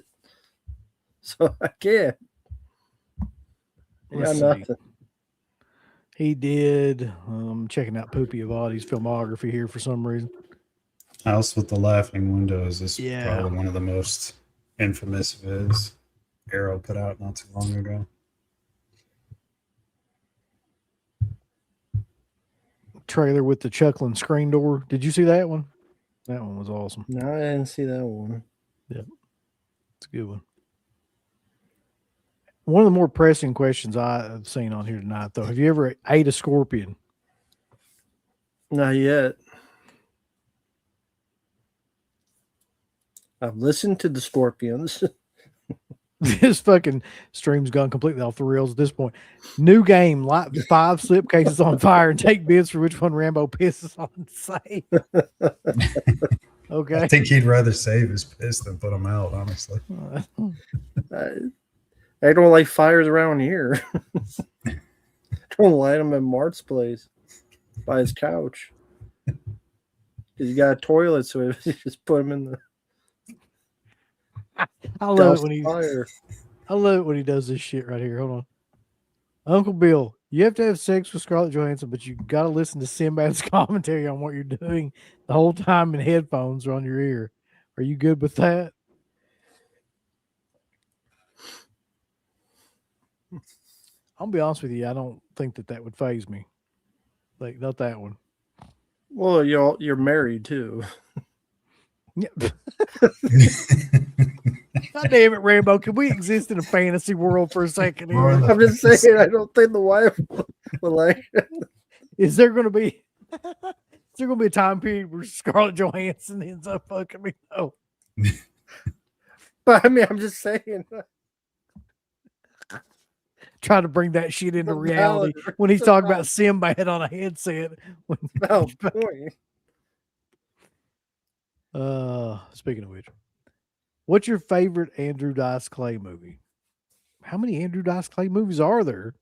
So I can't. Let's see. Nothing. He did. Checking out Poopy Avati's filmography here for some reason. House with the Laughing Windows is Yeah. probably one of the most infamous of his. Arrow put out not too long ago. Trailer with the chuckling screen door. Did you see that one? That one was awesome. No, I didn't see that one. Yep. It's a good one. One of the more pressing questions I've seen on here tonight, though. Have you ever ate a scorpion? Not yet. I've listened to the Scorpions. This fucking stream's gone completely off the rails at this point. New game, light 5 slipcases on fire and take bids for which one Rambo pisses on safe. Okay. I think he'd rather save his piss than put him out, honestly. I don't like fires around here. Don't light them at Mart's place by his couch. Because you got a toilet, so you just put him in the I love it fire. I love it when he does this shit right here. Hold on. Uncle Bill, you have to have sex with Scarlett Johansson, but you got to listen to Sinbad's commentary on what you're doing the whole time, and headphones are on your ear. Are you good with that? I'll be honest with you. I don't think that would faze me. Like, not that one. Well, you're married too. Yeah. God damn it, Rambo. Can we exist in a fantasy world for a second here? I'm just saying, I don't think the wife will like it. Is there going to be a time period where Scarlett Johansson ends up fucking me? No. But I mean, I'm just saying. Try to bring that shit into No, reality no, when he's no. talking about Sinbad on a headset. No point. Speaking of which, what's your favorite Andrew Dice Clay movie? How many Andrew Dice Clay movies are there?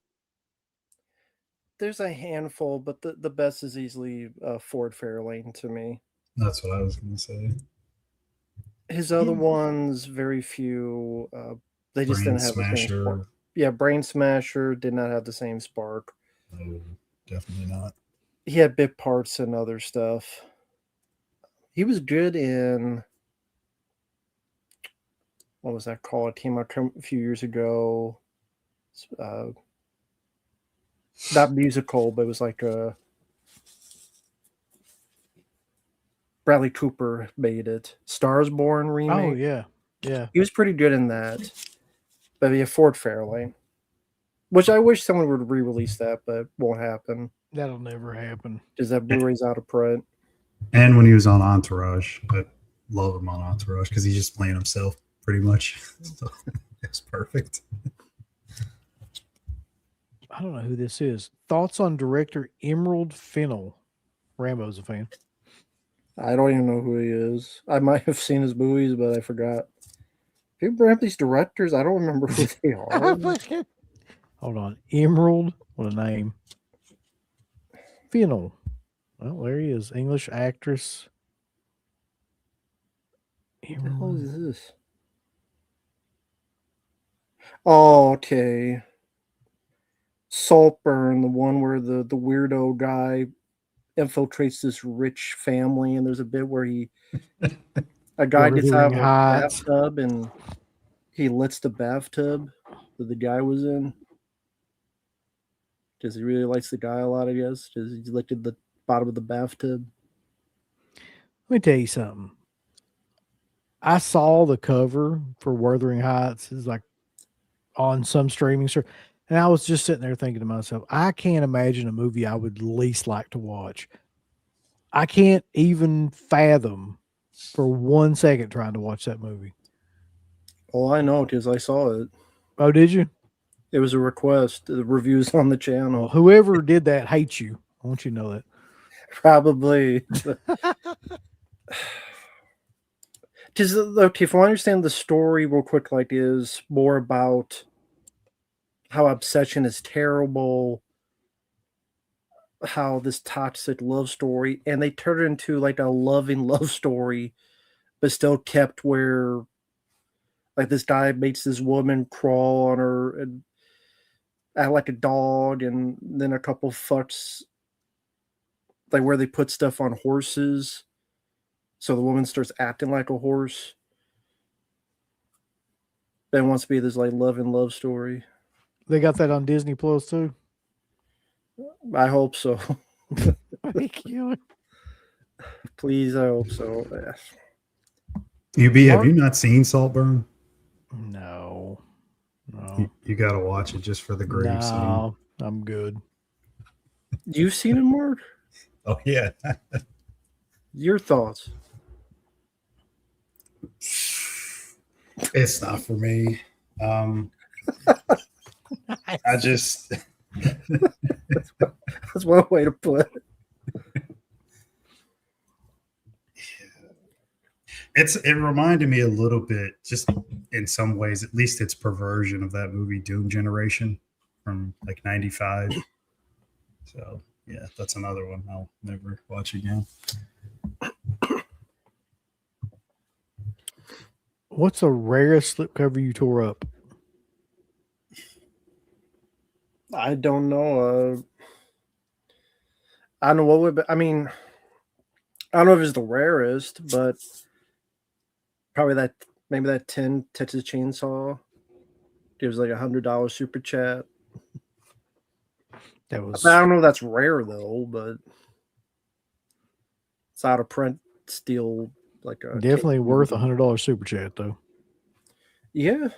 There's a handful, but the best is easily Ford Fairlane to me. That's what I was going to say. His other ones, very few. They just Brain didn't have the same Smasher. spark. Yeah, Brain Smasher did not have the same spark. No, definitely not. He had bit parts and other stuff. He was good in, what was that called? It came out a few years ago. Not musical, but it was like a Bradley Cooper made it. Stars Born remake. Oh, yeah. Yeah. He was pretty good in that. But yeah, Ford Fairlane. Which I wish someone would re-release that, but won't happen. That'll never happen. Because that Blu-ray's out of print. And when he was on Entourage, I love him on Entourage because he's just playing himself pretty much. So it's perfect. I don't know who this is. Thoughts on director Emerald Fennell? Rambo's a fan. I don't even know who he is. I might have seen his movies, but I forgot. People have these directors. I don't remember who they are. Hold on. Emerald? What a name. Fennell. Well, there he is. English actress. What the hell is this? Oh, okay. Saltburn, the one where the weirdo guy infiltrates this rich family, and there's a bit where a guy gets out of a bathtub and he lets the bathtub that the guy was in. Because he really likes the guy a lot, I guess. Because he licked at the bottom of the bathtub. Let me tell you something. I saw the cover for Wuthering Heights. It's like on some streaming service. And I was just sitting there thinking to myself, I can't imagine a movie I would least like to watch. I can't even fathom for 1 second trying to watch that movie. Oh, I know, because I saw it. Oh, did you? It was a request. The reviews on the channel. Well, whoever did that hates you. I want you to know that. Probably. Because if I understand the story real quick, like is more about how obsession is terrible, how this toxic love story, and they turn it into like a loving love story, but still kept where like this guy makes this woman crawl on her and act like a dog, and then a couple fucks like where they put stuff on horses. So the woman starts acting like a horse. Then wants to be this like love and love story. They got that on Disney Plus too. I hope so. Thank you. Please, I hope so. UB, have you not seen Saltburn? No. You got to watch it just for the grave scene. No, I'm good. You've seen it, Mark? Oh, yeah. Your thoughts? It's not for me. I just... That's one way to put it. It reminded me a little bit, just in some ways, at least its perversion of that movie Doom Generation from like 95. So yeah, that's another one I'll never watch again. What's the rarest slipcover you tore up? I don't know. I don't know what would. I mean, I don't know if it's the rarest, but probably maybe that 10 Texas Chainsaw gives like $100 super chat. That was I don't know if that's rare though, but it's out of print still like a definitely worth $100 super chat though. Yeah.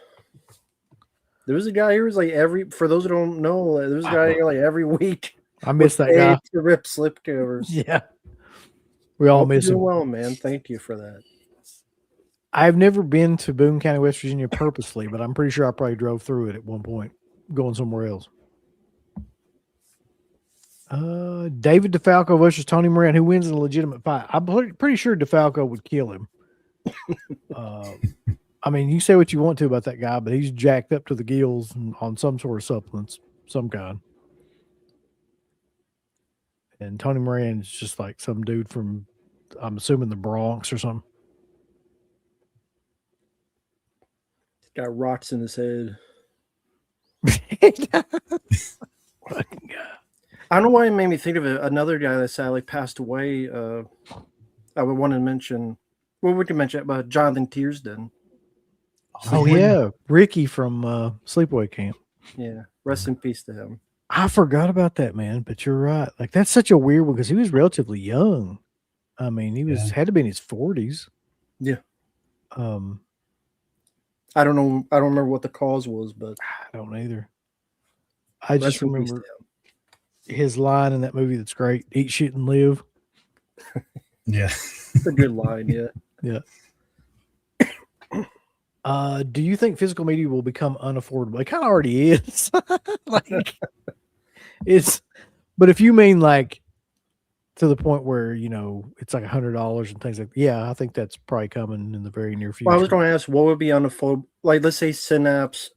There was a guy here who's like for those who don't know, there was a guy here like every week. I miss that guy. To rip slipcovers. Yeah. We all miss him. Well, man. Thank you for that. I've never been to Boone County, West Virginia purposely, but I'm pretty sure I probably drove through it at one point, going somewhere else. David DeFalco versus Tony Moran. Who wins in a legitimate fight? I'm pretty sure DeFalco would kill him. I mean, you say what you want to about that guy, but he's jacked up to the gills on some sort of supplements, some kind. And Tony Moran is just like some dude from, I'm assuming, the Bronx or something. He's got rocks in his head. Fucking guy. I don't know why it made me think of it. Another guy that sadly passed away. I would want to mention. Well, we can mention about Jonathan Tearsden. Oh yeah, Ricky from Sleepaway Camp. Yeah, rest in peace to him. I forgot about that, man. But you're right. Like that's such a weird one because he was relatively young. I mean, he had to be in his 40s. Yeah. I don't know. I don't remember what the cause was, but I don't either. I just remember his line in that movie that's great: "Eat shit and live." Yeah, it's a good line. Yeah. Yeah. Do you think physical media will become unaffordable? It kind of already is. Like it's, but if you mean like to the point where it's like $100 and things like, yeah, I think that's probably coming in the very near future. Well, I was going to ask, what would be unaffordable? Like, let's say Synapse,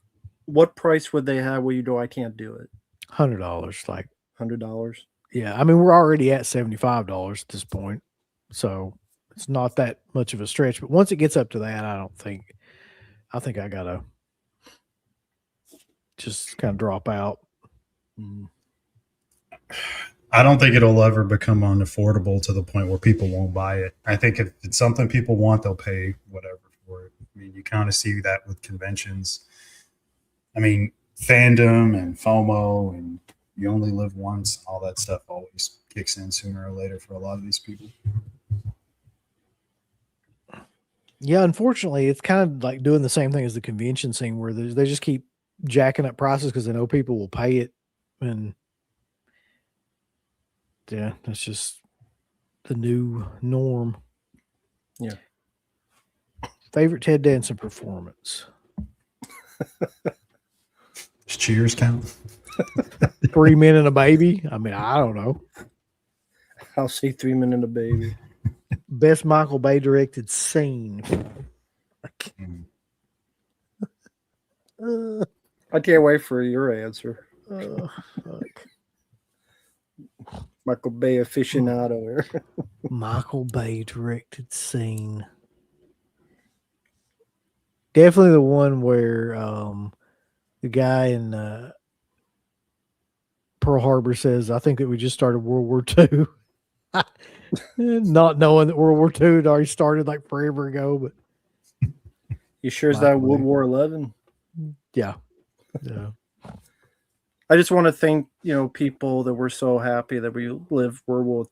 what price would they have where you know I can't do it? $100, like $100. Yeah, I mean we're already at $75 at this point, so it's not that much of a stretch. But once it gets up to that, I think I gotta just kind of drop out. I don't think it'll ever become unaffordable to the point where people won't buy it. I think if it's something people want, they'll pay whatever for it. I mean, you kind of see that with conventions. I mean, fandom and FOMO and you only live once, all that stuff always kicks in sooner or later for a lot of these people. Yeah, unfortunately, it's kind of like doing the same thing as the convention scene where they just keep jacking up prices because they know people will pay it. And yeah, that's just the new norm. Yeah. Favorite Ted Danson performance? Does Cheers count? 3 Men and a Baby? I mean, I don't know. I'll say 3 Men and a Baby. Best Michael Bay directed scene. I can't wait for your answer. Fuck. Michael Bay aficionado here. Michael Bay directed scene. Definitely the one where the guy in Pearl Harbor says, I think that we just started World War II. Not knowing that World War II had already started like forever ago. But you sure is that World War 11? Yeah. Yeah. I just want to thank, people that were so happy that we lived World War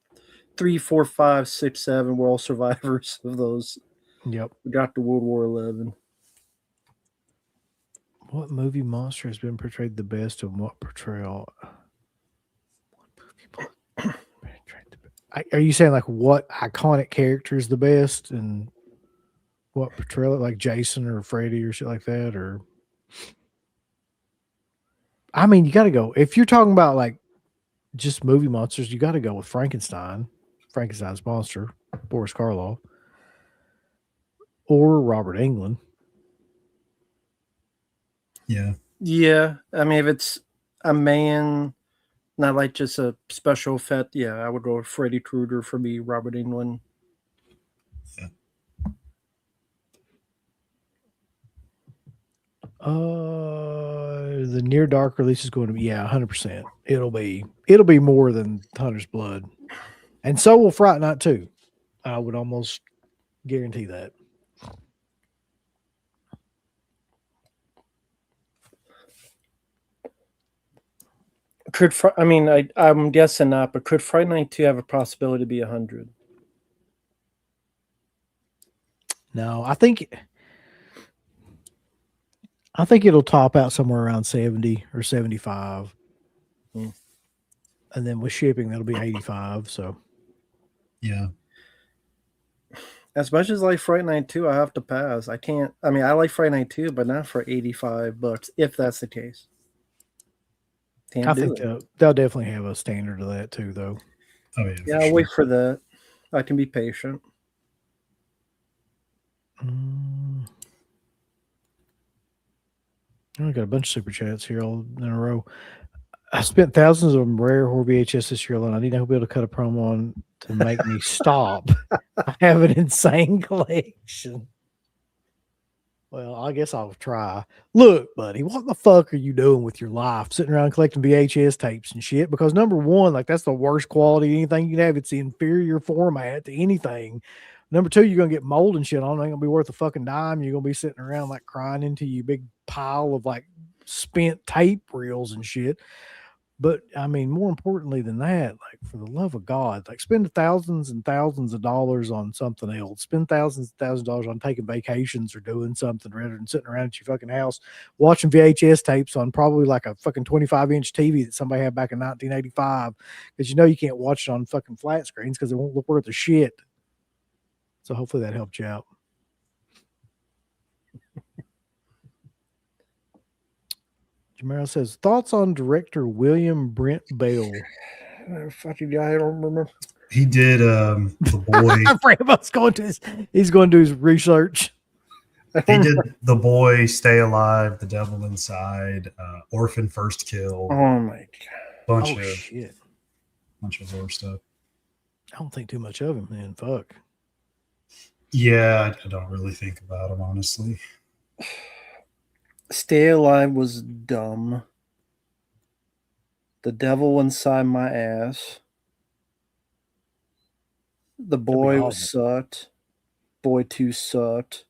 3, 4, 5, 6, 7. We're all survivors of those. Yep. We got to World War 11. What movie monster has been portrayed the best and what portrayal? Are you saying like what iconic character is the best and what portrayal, like Jason or Freddy or shit like that? Or I mean, you got to go if you're talking about like just movie monsters. You got to go with Frankenstein's monster, Boris Karloff, or Robert Englund. Yeah. I mean, if it's a man, not like just a special effect, yeah, I would go with Freddy Krueger for me, Robert Englund. Yeah. the Near Dark release is going to be 100%. It'll be more than Hunter's Blood, and so will Fright Night 2. I would almost guarantee that. I'm guessing not, but could Friday Night 2 have a possibility to be 100? No, I think it'll top out somewhere around 70 or 75. And then with shipping, that'll be 85. So, Yeah. As much as I like Friday Night 2, I have to pass. I can't. I mean, I like Friday Night 2, but not for $85, if that's the case. I think they'll definitely have a standard of that too, though. Oh, yeah. Yeah, I'll wait for that. I can be patient. I got a bunch of super chats here all in a row. I spent thousands of rare horror VHS this year alone. I need to be able to cut a promo on to make me stop. I have an insane collection. Well, I guess I'll try. Look, buddy, what the fuck are you doing with your life? Sitting around collecting VHS tapes and shit? Because number one, like that's the worst quality anything you can have. It's the inferior format to anything. Number two, you're gonna get mold and shit on. It ain't gonna be worth a fucking dime. You're gonna be sitting around like crying into your big pile of like spent tape reels and shit. But I mean, more importantly than that, like for the love of God, like spend thousands and thousands of dollars on something else. Spend thousands and thousands of dollars on taking vacations or doing something rather than sitting around at your fucking house watching VHS tapes on probably like a fucking 25-inch TV that somebody had back in 1985. Because you know you can't watch it on fucking flat screens because it won't look worth a shit. So hopefully that helped you out. Jamero says, thoughts on director William Brent Bell? Fucking guy, I don't remember. He did The Boy. He's going to do his research. He did The Boy, Stay Alive, The Devil Inside, Orphan First Kill. Oh my god. Shit. Bunch of horror stuff. I don't think too much of him, man. Fuck. Yeah, I don't really think about him, honestly. Stay Alive was dumb. The Devil Inside My Ass. The Boy was sucked. Boy 2 sucked.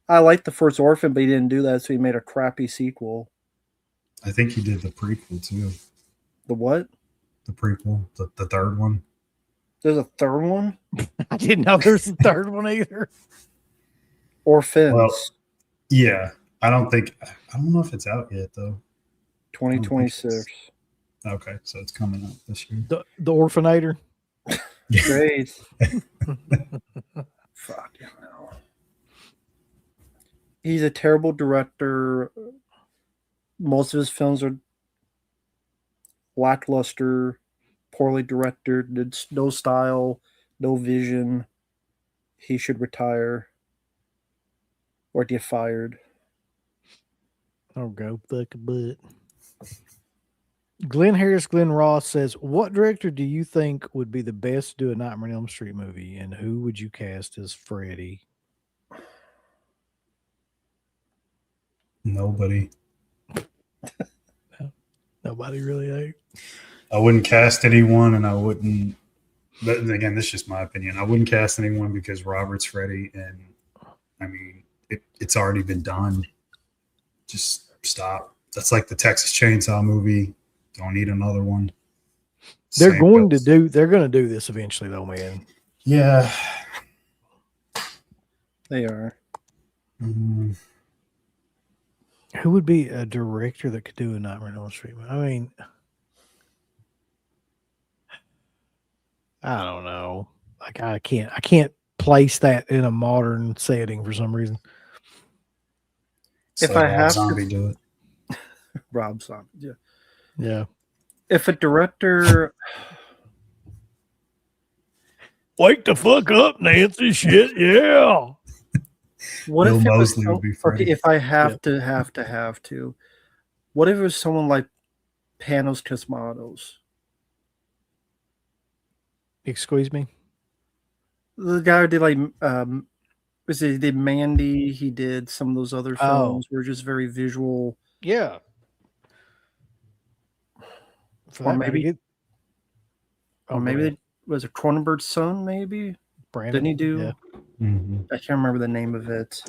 I liked the first Orphan, but he didn't do that, so he made a crappy sequel. I think he did the prequel too. The what? The prequel, the third one. There's a third one? I didn't know there's a third one either. Orphans. Well, yeah, I don't know if it's out yet though. 2026. Okay, so it's coming out this year. The Orphanator. Great. Fuck you know. He's a terrible director. Most of his films are lackluster, poorly directed, no style, no vision. He should retire or get fired. Oh, go fuck a butt. Glenn Ross says, what director do you think would be the best to do a Nightmare on Elm Street movie, and who would you cast as Freddy? Nobody. Nobody really, eh? I wouldn't cast anyone, and I wouldn't. But again, this is just my opinion. I wouldn't cast anyone because Robert's Freddy, and I mean, it's already been done. Just stop. That's like the Texas Chainsaw movie. Don't need another one. They're going to do this eventually, though, man. Yeah, They are. Mm-hmm. Who would be a director that could do a Nightmare on Elm Street? I mean, I don't know. Like I can't place that in a modern setting for some reason. If I have Zombie to do it. Rob Zombie, yeah. Yeah. If a director Wake the fuck up, Nancy. Shit, yeah. what Bill if it was Moseley would be Freddy. okay, if I have to, what if it was someone like Panos Cosmatos? Excuse me? The guy who did like he did Mandy, he did some of those other films were just very visual Yeah. For Or that matter, maybe, go ahead. was it Cronenberg's son? Maybe Brandon. didn't he do? Yeah. Mhm. I can't remember the name of it.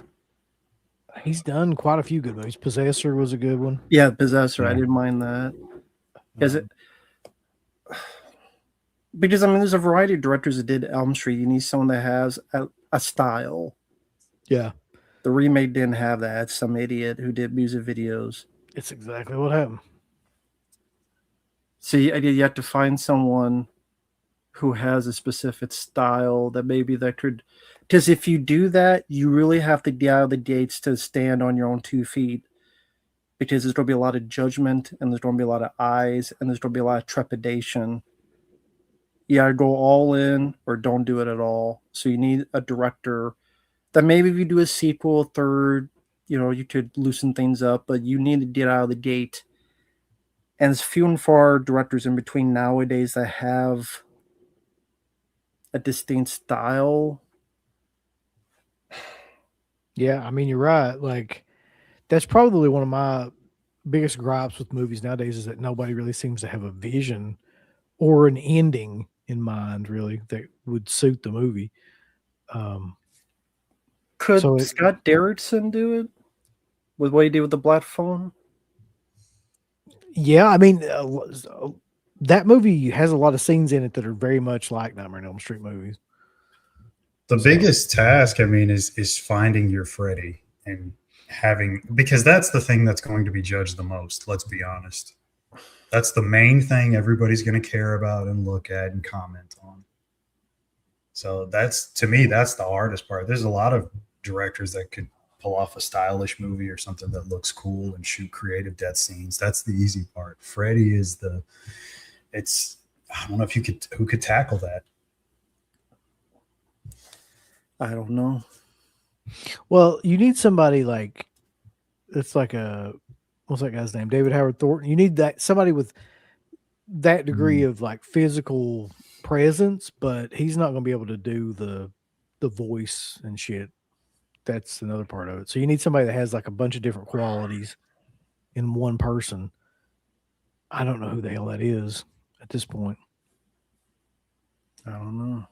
He's done quite a few good movies. Possessor was a good one. Yeah, Possessor. I Yeah. didn't mind that. Is it? Because I mean, there's a variety of directors that did Elm Street. You need someone that has a style. Yeah. The remake didn't have that. It's some idiot who did music videos. It's exactly what happened. See, you have to find someone who has a specific style that maybe that could. Because if you do that, you really have to get out of the gates to stand on your own 2 feet. Because there's going to be a lot of judgment, and there's going to be a lot of eyes, and there's going to be a lot of trepidation. You either go all in or don't do it at all. So you need a director that maybe if you do a sequel, third, you could loosen things up, but you need to get out of the gate. And there's few and far directors in between nowadays that have a distinct style. Yeah, I mean, you're right. Like, that's probably one of my biggest gripes with movies nowadays is that nobody really seems to have a vision or an ending in mind, really, that would suit the movie. Could So Scott Derrickson do it with what he did with the Black Phone? Yeah, I mean, that movie has a lot of scenes in it that are very much like Nightmare on Elm Street movies. The biggest task, I mean, is finding your Freddy and because that's the thing that's going to be judged the most. Let's be honest. That's the main thing everybody's going to care about and look at and comment on. So to me, that's the hardest part. There's a lot of directors that could pull off a stylish movie or something that looks cool and shoot creative death scenes. That's the easy part. Freddy is I don't know who could tackle that. I don't know. Well, you need somebody like, it's like what's that guy's name? David Howard Thornton. You need somebody with that degree of like physical presence, but he's not going to be able to do the voice and shit. That's another part of it. So you need somebody that has like a bunch of different qualities in one person. I don't know who the hell that is at this point. I don't know.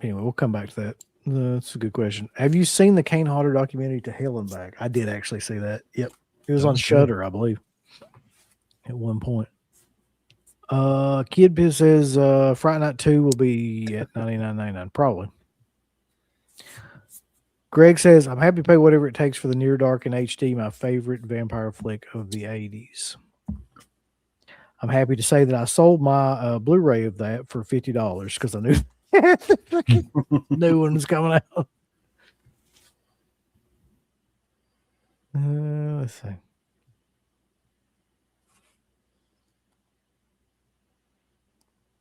Anyway, we'll come back to that. That's a good question. Have you seen the Kane Hodder documentary To Hell and Back? I did actually see that. Yep. It was on Shudder, I believe, at one point. Kid Biz says Friday Night 2 will be at $99.99, probably. Greg says, I'm happy to pay whatever it takes for the Near Dark in HD, my favorite vampire flick of the 80s. I'm happy to say that I sold my Blu-ray of that for $50 because I knew the new one was coming out. Let's see.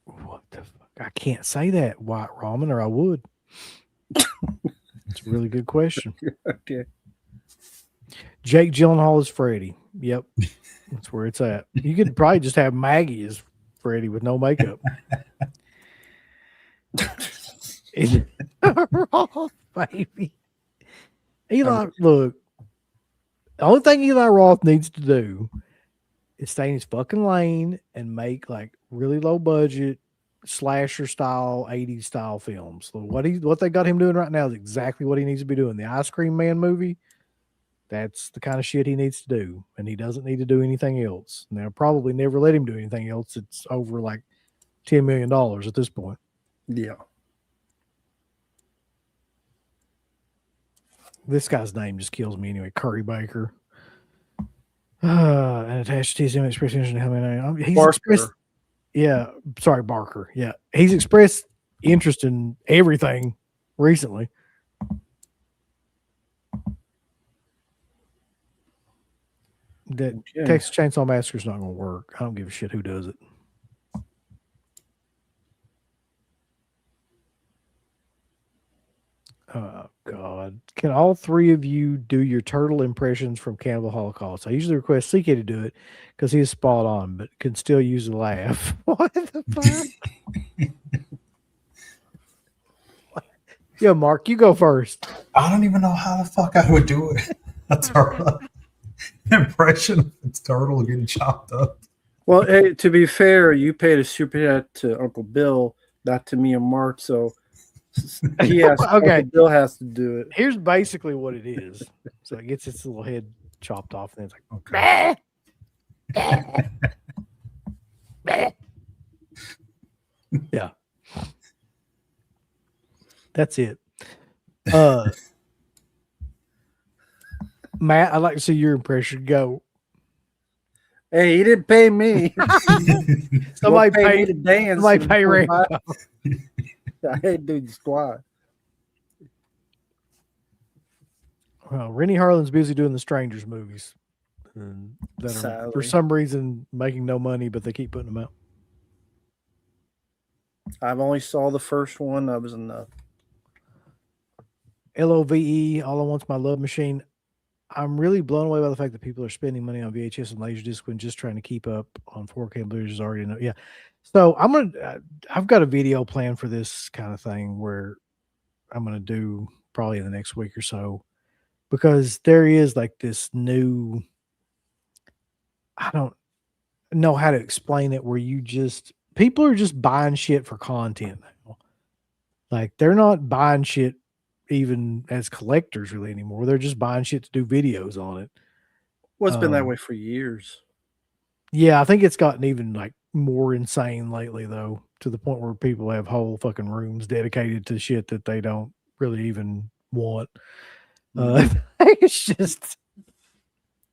What the fuck? I can't say that, White Ramen, or I would. It's a really good question. Okay. Jake Gyllenhaal is Freddy. Yep. That's where it's at. You could probably just have Maggie as Freddy with no makeup. Roth, baby. Eli, look, the only thing Eli Roth needs to do is stay in his fucking lane and make like really low budget slasher style 80s style films. So what they got him doing right now is exactly what he needs to be doing. The Ice Cream Man movie, that's the kind of shit he needs to do, and he doesn't need to do anything else. And they'll probably never let him do anything else. It's over like $10 million at this point. Yeah. This guy's name just kills me anyway. Curry Baker. And attached to his image expression. How many? He's expressed. Yeah, sorry, Barker. Yeah, he's expressed interest in everything recently. That Texas Chainsaw Massacre is not going to work. I don't give a shit who does it. Oh, God. Can all three of you do your turtle impressions from Cannibal Holocaust? I usually request CK to do it because he is spot on, but can still use a laugh. What the fuck? Yeah, Mark, you go first. I don't even know how the fuck I would do it. a turtle impression of its turtle getting chopped up. Well, hey, to be fair, you paid a super chat to Uncle Bill, not to me and Mark. So he has. Okay. Uncle Bill has to do it. Here's basically what it is. So it gets its little head chopped off, and it's like, Okay. yeah. That's it. Matt, I'd like to see your impression. Go. Hey, he didn't pay me. Somebody Pay me pay. to dance. Somebody pay Rambo. I had to do the squat. Well, Rennie Harlan's busy doing the Strangers movies, and that are, Sadly. for some reason, making no money, but they keep putting them out. I've only saw the first one. That was enough. LOVE, All I Want's My Love Machine. I'm really blown away by the fact that people are spending money on VHS and Laserdisc when just trying to keep up on 4K and Blu-rays is already enough. Yeah. So I've got a video plan for this kind of thing where I'm going to do probably in the next week or so, because there is like this new, I don't know how to explain it, where people are just buying shit for content now. Like they're not buying shit even as collectors really anymore. They're just buying shit to do videos on it. Well, it's been that way for years. Yeah, I think it's gotten even like more insane lately though, to the point where people have whole fucking rooms dedicated to shit that they don't really even want. It's just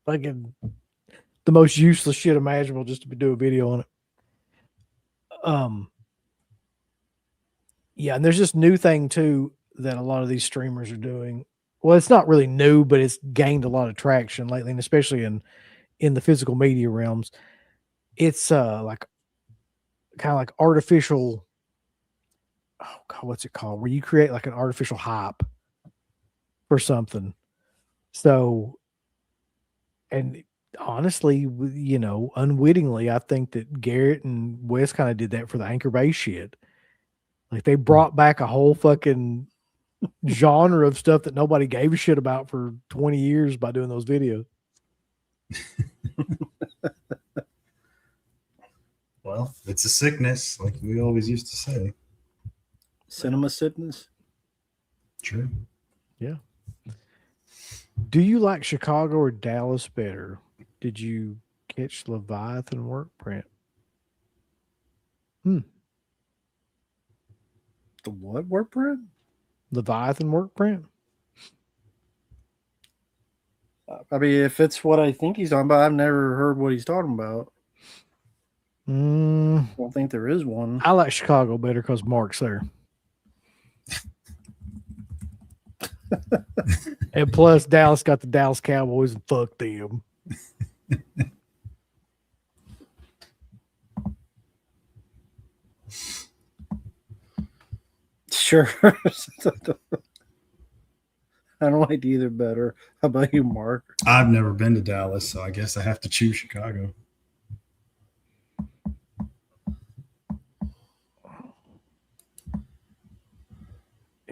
fucking the most useless shit imaginable just to do a video on it. Yeah, and there's this new thing too that a lot of these streamers are doing. Well, it's not really new, but it's gained a lot of traction lately, and especially in the physical media realms. It's like kind of like artificial, oh God, what's it called? Where you create like an artificial hype for something. So, and honestly, you know, unwittingly, I think that Garrett and Wes kind of did that for the Anchor Bay shit. Like they brought back a whole fucking genre of stuff that nobody gave a shit about for 20 years by doing those videos. Well, it's a sickness, like we always used to say. Cinema sickness. True. Yeah. Do you like Chicago or Dallas better? Did you catch Leviathan work print? The what work print? Leviathan work print? I mean, if it's what I think he's talking about, I've never heard what he's talking about. I don't think there is one. I like Chicago better because Mark's there. And plus, Dallas got the Dallas Cowboys, and fuck them. Sure. I don't like either better. How about you, Mark? I've never been to Dallas, so I guess I have to choose Chicago.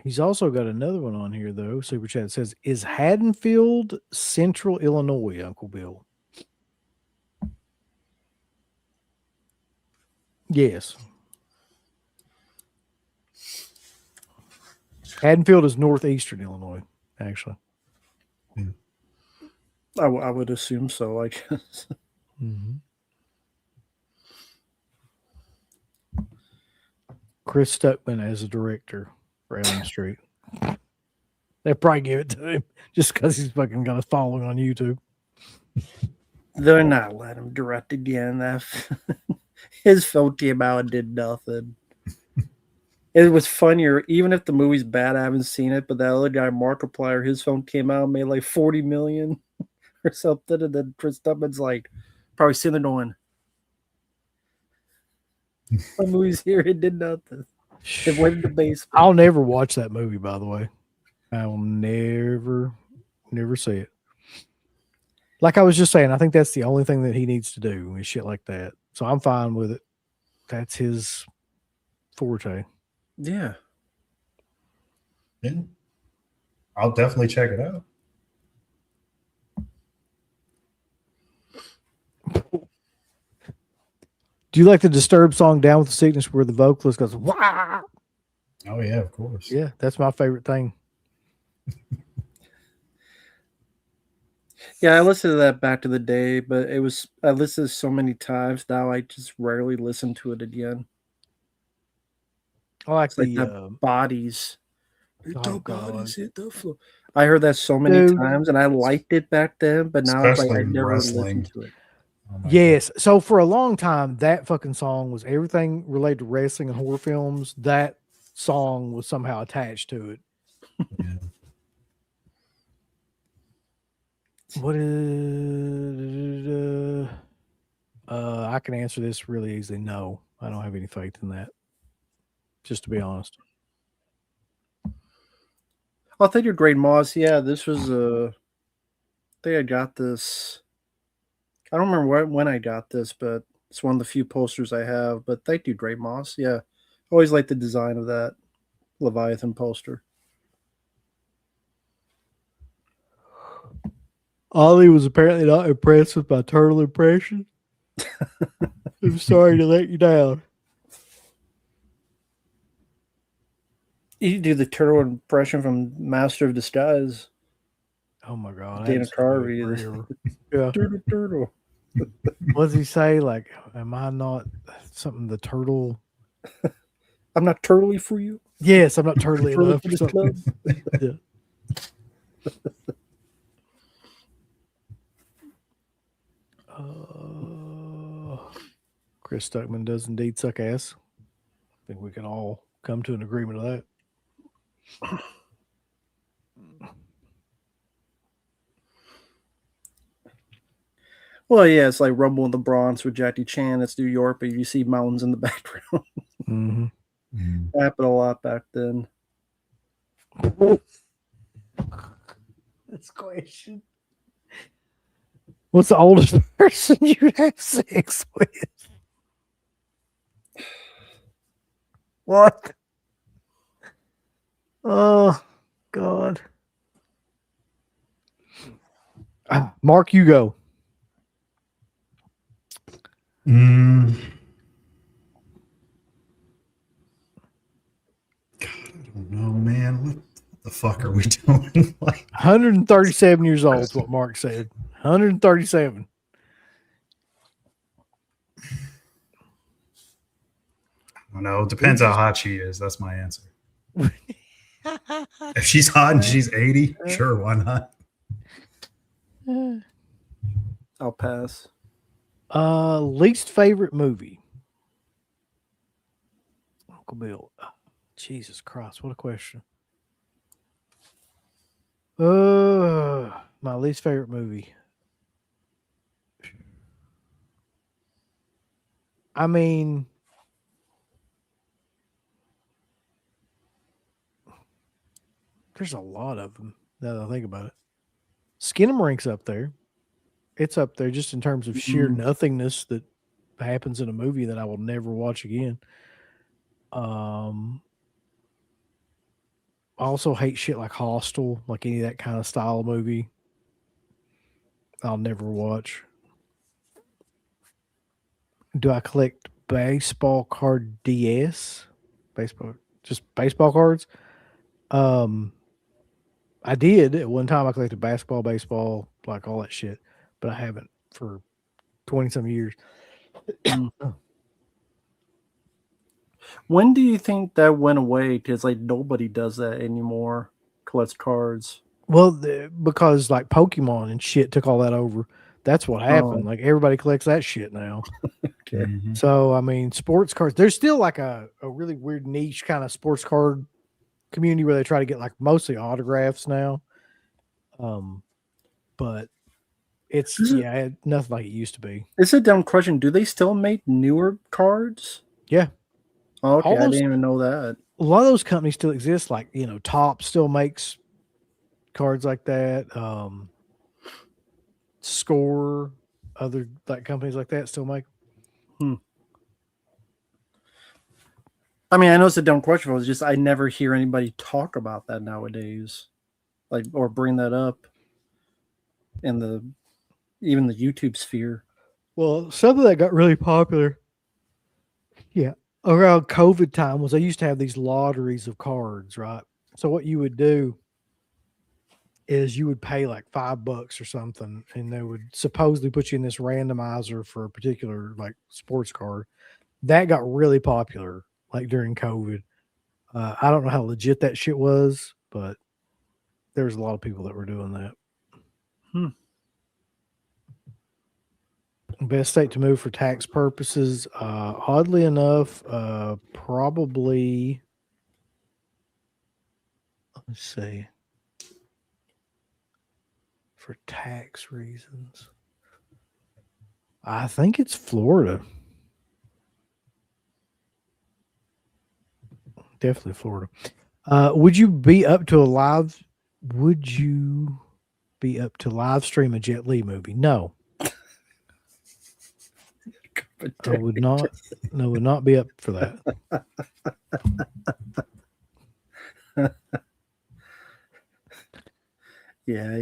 He's also got another one on here, though. Super Chat says, is Haddonfield Central Illinois, Uncle Bill? Yes. Haddonfield is northeastern Illinois, actually. I would assume so, I guess. Mm-hmm. Chris Stuckman as a director for Elm Street. They probably give it to him just because he's fucking got a following on YouTube. They're not letting him direct again. His film came out and did nothing. It was funnier, even if the movie's bad, I haven't seen it, but that other guy, Markiplier, his film came out and made like $40 million or something, and then Chris Stuckman's like probably sitting there going, my movie's here, it did nothing. It went in the basement. I'll never watch that movie, by the way. I will never see it. Like I was just saying, I think that's the only thing that he needs to do is shit like that. So I'm fine with it. That's his forte. Yeah. Yeah. I'll definitely check it out. Do you like the Disturbed song "Down with the Sickness" where the vocalist goes "Wah"? Oh yeah, of course. Yeah, that's my favorite thing. Yeah, I listened to that back to the day, but I listened to so many times now I just rarely listen to it again. I like It's like the that bodies. oh, The God. bodies hit the floor. I heard that so many Dude. times, and I liked it back then, but now it's like Especially I never wrestling. listened to it. Oh my Yes. So for a long time, that fucking song was everything related to wrestling and horror films. That song was somehow attached to it. God. Yeah. What is? I can answer this really easily. No, I don't have any faith in that. Just to be honest. Oh, thank you, Great Moss. Yeah, this was I think I got this. I don't remember when I got this, but it's one of the few posters I have. But thank you, Great Moss. Yeah, always like the design of that Leviathan poster. Ollie was apparently not impressed with my turtle impression. I'm sorry to let you down. You do the turtle impression from Master of Disguise. Oh my god, I Dana haven't seen that Carvey. forever. Yeah. Turtle. What does he say? Like, am I not something the turtle? I'm not turtly for you. Yes, I'm not turtly Turtle enough for or this something. club. Yeah. Chris Stuckman does indeed suck ass. I think we can all come to an agreement of that. Well, yeah, it's like Rumble in the Bronx with Jackie Chan. It's New York, but you see mountains in the background. Mm-hmm. Mm. Happened a lot back then. This question. What's the oldest person you have sex with? What? Oh, God. Mark, you go. God, I don't know, man. What the fuck are we doing? Like, 137 years old is what Mark said. 137. I don't know. It depends how hot she is. That's my answer. If she's hot and she's 80, sure, why not? I'll pass. Least favorite movie. Uncle Bill. Jesus Christ, what a question. My least favorite movie. I mean, there's a lot of them now that I think about it. Skinamarink up there. It's up there just in terms of sheer nothingness that happens in a movie that I will never watch again. I also hate shit like Hostel, like any of that kind of style of movie. I'll never watch. Do I collect baseball card DS? Just baseball cards? I did at one time. I collected basketball, baseball, like all that shit, but I haven't for 20 some years. When do you think that went away? Because like nobody does that anymore. Collects cards. Well, because like Pokemon and shit took all that over. That's what happened. Like everybody collects that shit now. Okay. So I mean, sports cards. There's still like a really weird niche kind of sports card community where they try to get like mostly autographs now. But it's nothing like it used to be. It's a dumb question. Do they still make newer cards? Yeah. Oh, okay, I Almost- didn't even know that. A lot of those companies still exist. Like, Top still makes cards like that. Score, other like companies like that still make. I mean, I know it's a dumb question, but it's just I never hear anybody talk about that nowadays, like or bring that up in even the YouTube sphere. Well, something that got really popular Yeah. Around COVID time was they used to have these lotteries of cards, right? So what you would do is you would pay like $5 or something, and they would supposedly put you in this randomizer for a particular like sports card. That got really popular like during COVID. I don't know how legit that shit was, but there was a lot of people that were doing that. Best state to move for tax purposes. Oddly enough, probably. Let's see. For tax reasons, I think it's Florida. Definitely Florida. Would you be up to live stream a Jet Li movie? No. I would not. No, would not be up for that. Yeah,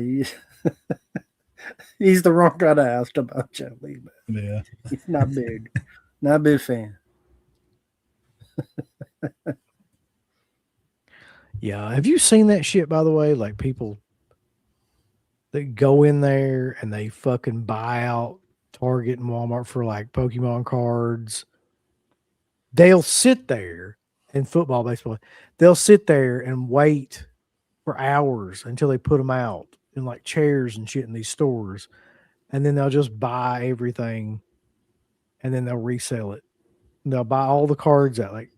he's the wrong guy to ask about Jet Li. Yeah. He's not big. Not a big fan. Yeah. Have you seen that shit, by the way? Like people that go in there and they fucking buy out Target and Walmart for like Pokemon cards. They'll sit there in football, baseball. They'll sit there and wait for hours until they put them out in like chairs and shit in these stores. And then they'll just buy everything and then they'll resell it. And they'll buy all the cards out. Like,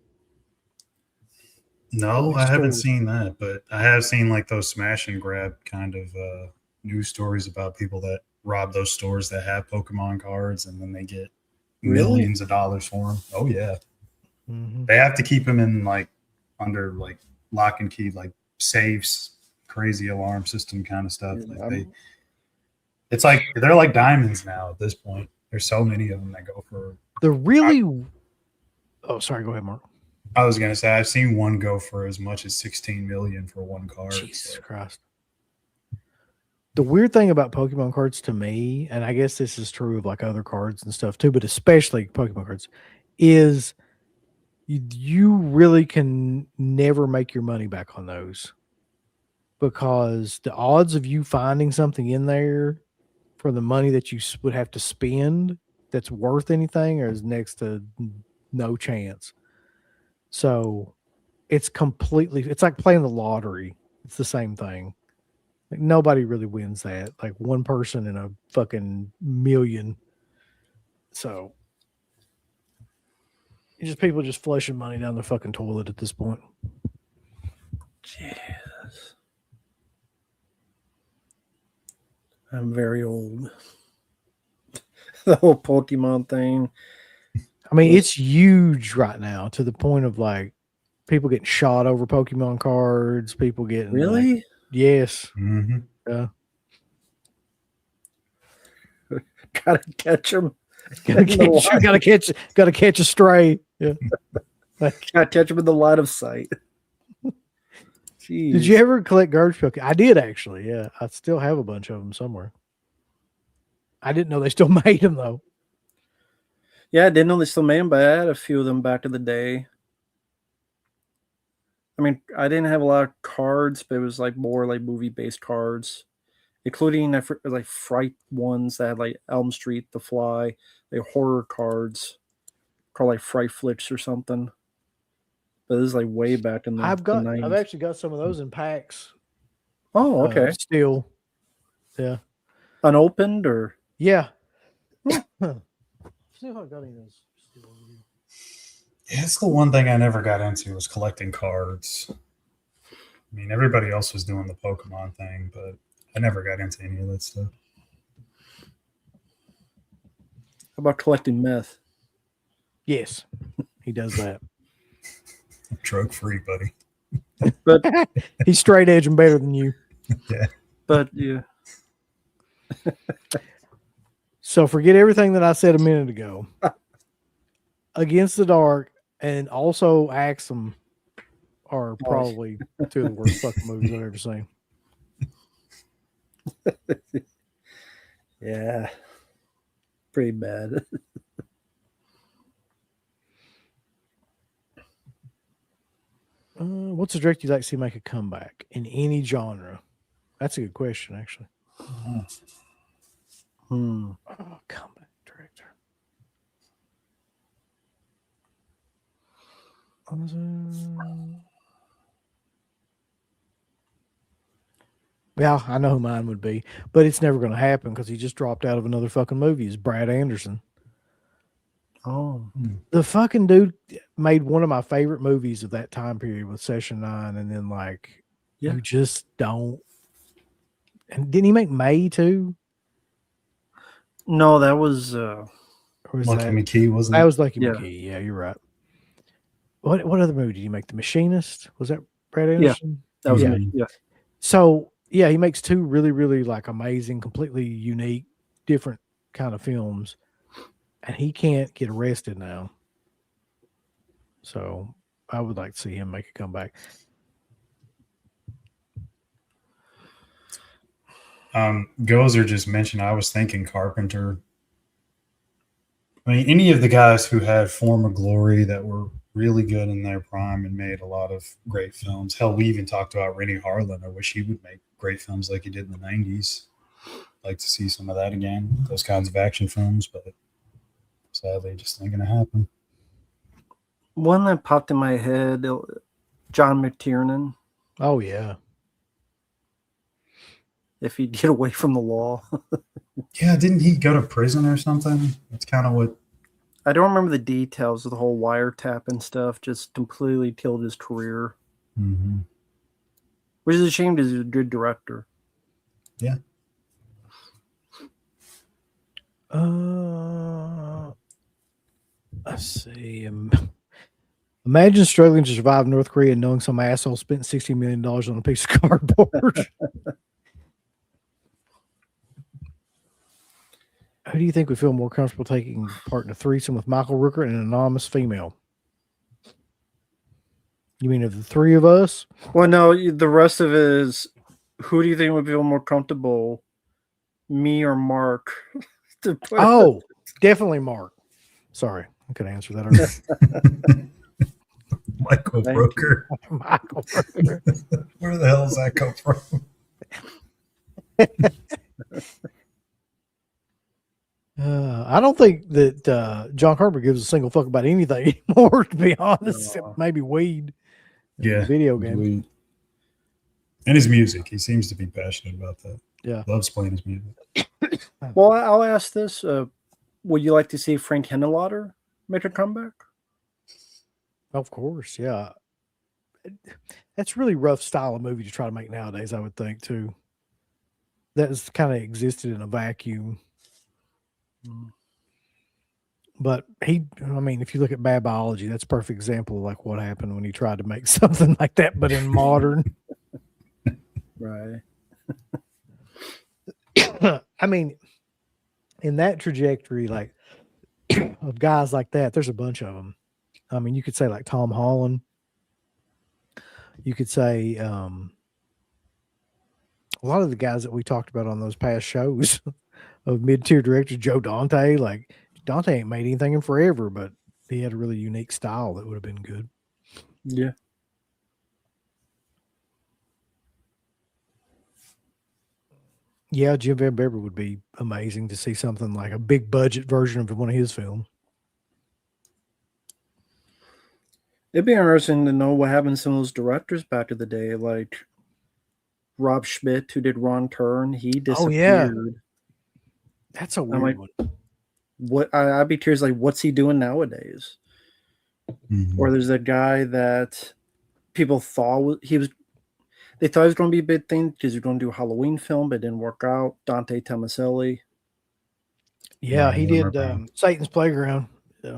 no, I haven't seen that, but I have seen like those smash and grab kind of news stories about people that rob those stores that have Pokemon cards and then they get millions of dollars for them. Oh yeah. Mm-hmm. They have to keep them in like under like lock and key, like safes, crazy alarm system kind of stuff. Like it's like they're like diamonds now at this point. There's so many of them that go for Oh, sorry, go ahead, Mark. I was gonna say I've seen one go for as much as 16 million for one card. Jesus Christ. The weird thing about Pokemon cards to me, and I guess this is true of like other cards and stuff too, but especially Pokemon cards, is you really can never make your money back on those, because the odds of you finding something in there for the money that you would have to spend that's worth anything is next to no chance. So it's like playing the lottery. It's the same thing. Like nobody really wins that. Like one person in a fucking million. So it's just people just flushing money down the fucking toilet at this point. Jesus. I'm very old. The whole Pokemon thing. I mean, it's huge right now to the point of like people getting shot over Pokemon cards, people getting really? Like, yes. Mm-hmm. Yeah. Gotta catch them. Gotta catch a stray. Yeah. Gotta catch them in the line of sight. Jeez. Did you ever collect garbage Pokemon? I did actually. Yeah, I still have a bunch of them somewhere. I didn't know they still made them though. Yeah, I didn't know they still made them, but I had a few of them back in the day. I mean, I didn't have a lot of cards, but it was like more like movie-based cards, including like Fright ones that had like Elm Street, The Fly, like horror cards called like Fright Flicks or something. But this is like way back in the I've 90s. actually got some of those in packs. Oh, okay. Still. Yeah. Unopened or? Yeah. See if I got any of those still over here. Yeah, it's the one thing I never got into was collecting cards. I mean, everybody else was doing the Pokemon thing, but I never got into any of that stuff. How about collecting meth? Yes, he does that. Drug free, buddy. But he's straight edge and better than you. Yeah. But yeah. So forget everything that I said a minute ago. Against the Dark and also Axum are probably two of the worst fucking movies I've ever seen. Yeah. Pretty bad. What's a director you'd like to see make a comeback in any genre? That's a good question, actually. Oh, comeback director. Yeah, I know who mine would be, but it's never going to happen because he just dropped out of another fucking movie. Is Brad Anderson. Oh, The fucking dude made one of my favorite movies of that time period with Session 9, and then like you just don't. And didn't he make May too? no, that was Or was Lucky that? McKee, wasn't That it? was Lucky Yeah. McKee. Yeah, you're right. What other movie did he make? The Machinist? Was that Brad Yeah. Anderson? that was Yeah. me. Yeah. So yeah, he makes two really, really like amazing, completely unique, different kind of films, and he can't get arrested now. So I would like to see him make a comeback. Gozer just mentioned, I was thinking Carpenter. I mean, any of the guys who had former glory that were really good in their prime and made a lot of great films. Hell, we even talked about Rennie Harlan. I wish he would make great films like he did in the 90s. Like to see some of that again, those kinds of action films, but sadly, it just ain't going to happen. One that popped in my head, John McTiernan. Oh yeah. If he'd get away from the law. Yeah, didn't he go to prison or something? That's kind of what. I don't remember the details of the whole wiretap and stuff. Just completely killed his career. Mm-hmm. Which is a shame because he's a good director. Yeah. Let's see. Imagine struggling to survive North Korea and knowing some asshole spent $60 million on a piece of cardboard. Who do you think would feel more comfortable taking part in a threesome with Michael Rooker and an anonymous female? You mean of the three of us? Well, no, the rest of it is, who do you think would feel more comfortable, me or Mark? Oh, definitely Mark. Sorry, I could answer that earlier. Michael Thank Brooker. Michael Rooker. Where the hell does that come from? I don't think that John Carpenter gives a single fuck about anything anymore, to be honest, except maybe weed. Yeah. Video game. Weed. And his music. He seems to be passionate about that. Yeah. Loves playing his music. Well, I'll ask this. Would you like to see Frank Henenlotter make a comeback? Of course, yeah. That's really rough style of movie to try to make nowadays, I would think, too. That's kind of existed in a vacuum. But if you look at Bad Biology, that's a perfect example of like what happened when he tried to make something like that, but in modern. Right. I mean, in that trajectory, like of guys like that, there's a bunch of them. I mean, you could say like Tom Holland. You could say a lot of the guys that we talked about on those past shows of mid-tier directors, Joe Dante. Like Dante ain't made anything in forever, but he had a really unique style that would have been good. Yeah. Yeah, Jim Van Bever would be amazing to see something like a big budget version of one of his films. It'd be interesting to know what happened to some of those directors back in the day, like Rob Schmidt, who did Wrong Turn. He disappeared. That's a weird one. I'd be curious, like, what's he doing nowadays? Mm-hmm. Or there's a guy that people thought they thought it was going to be a big thing because he was going to do a Halloween film, but it didn't work out. Dante Tomaselli. Yeah, he did Satan's Playground. Yeah.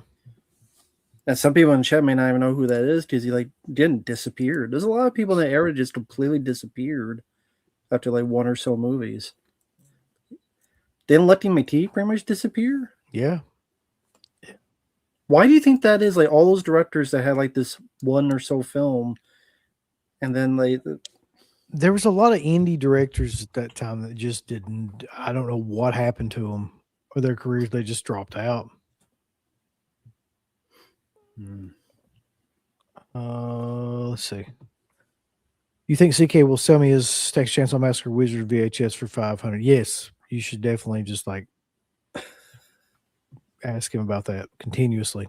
And some people in the chat may not even know who that is because he like didn't disappear. There's a lot of people in that era just completely disappeared after like one or so movies. Didn't Lucky McKee pretty much disappear? Yeah. Why do you think that is? Like all those directors that had like this one or so film, and then there was a lot of indie directors at that time that just didn't. I don't know what happened to them or their careers. They just dropped out. Let's see. You think CK will sell me his Texas Chainsaw Massacre Wizard VHS for $500? Yes, you should definitely just like ask him about that continuously.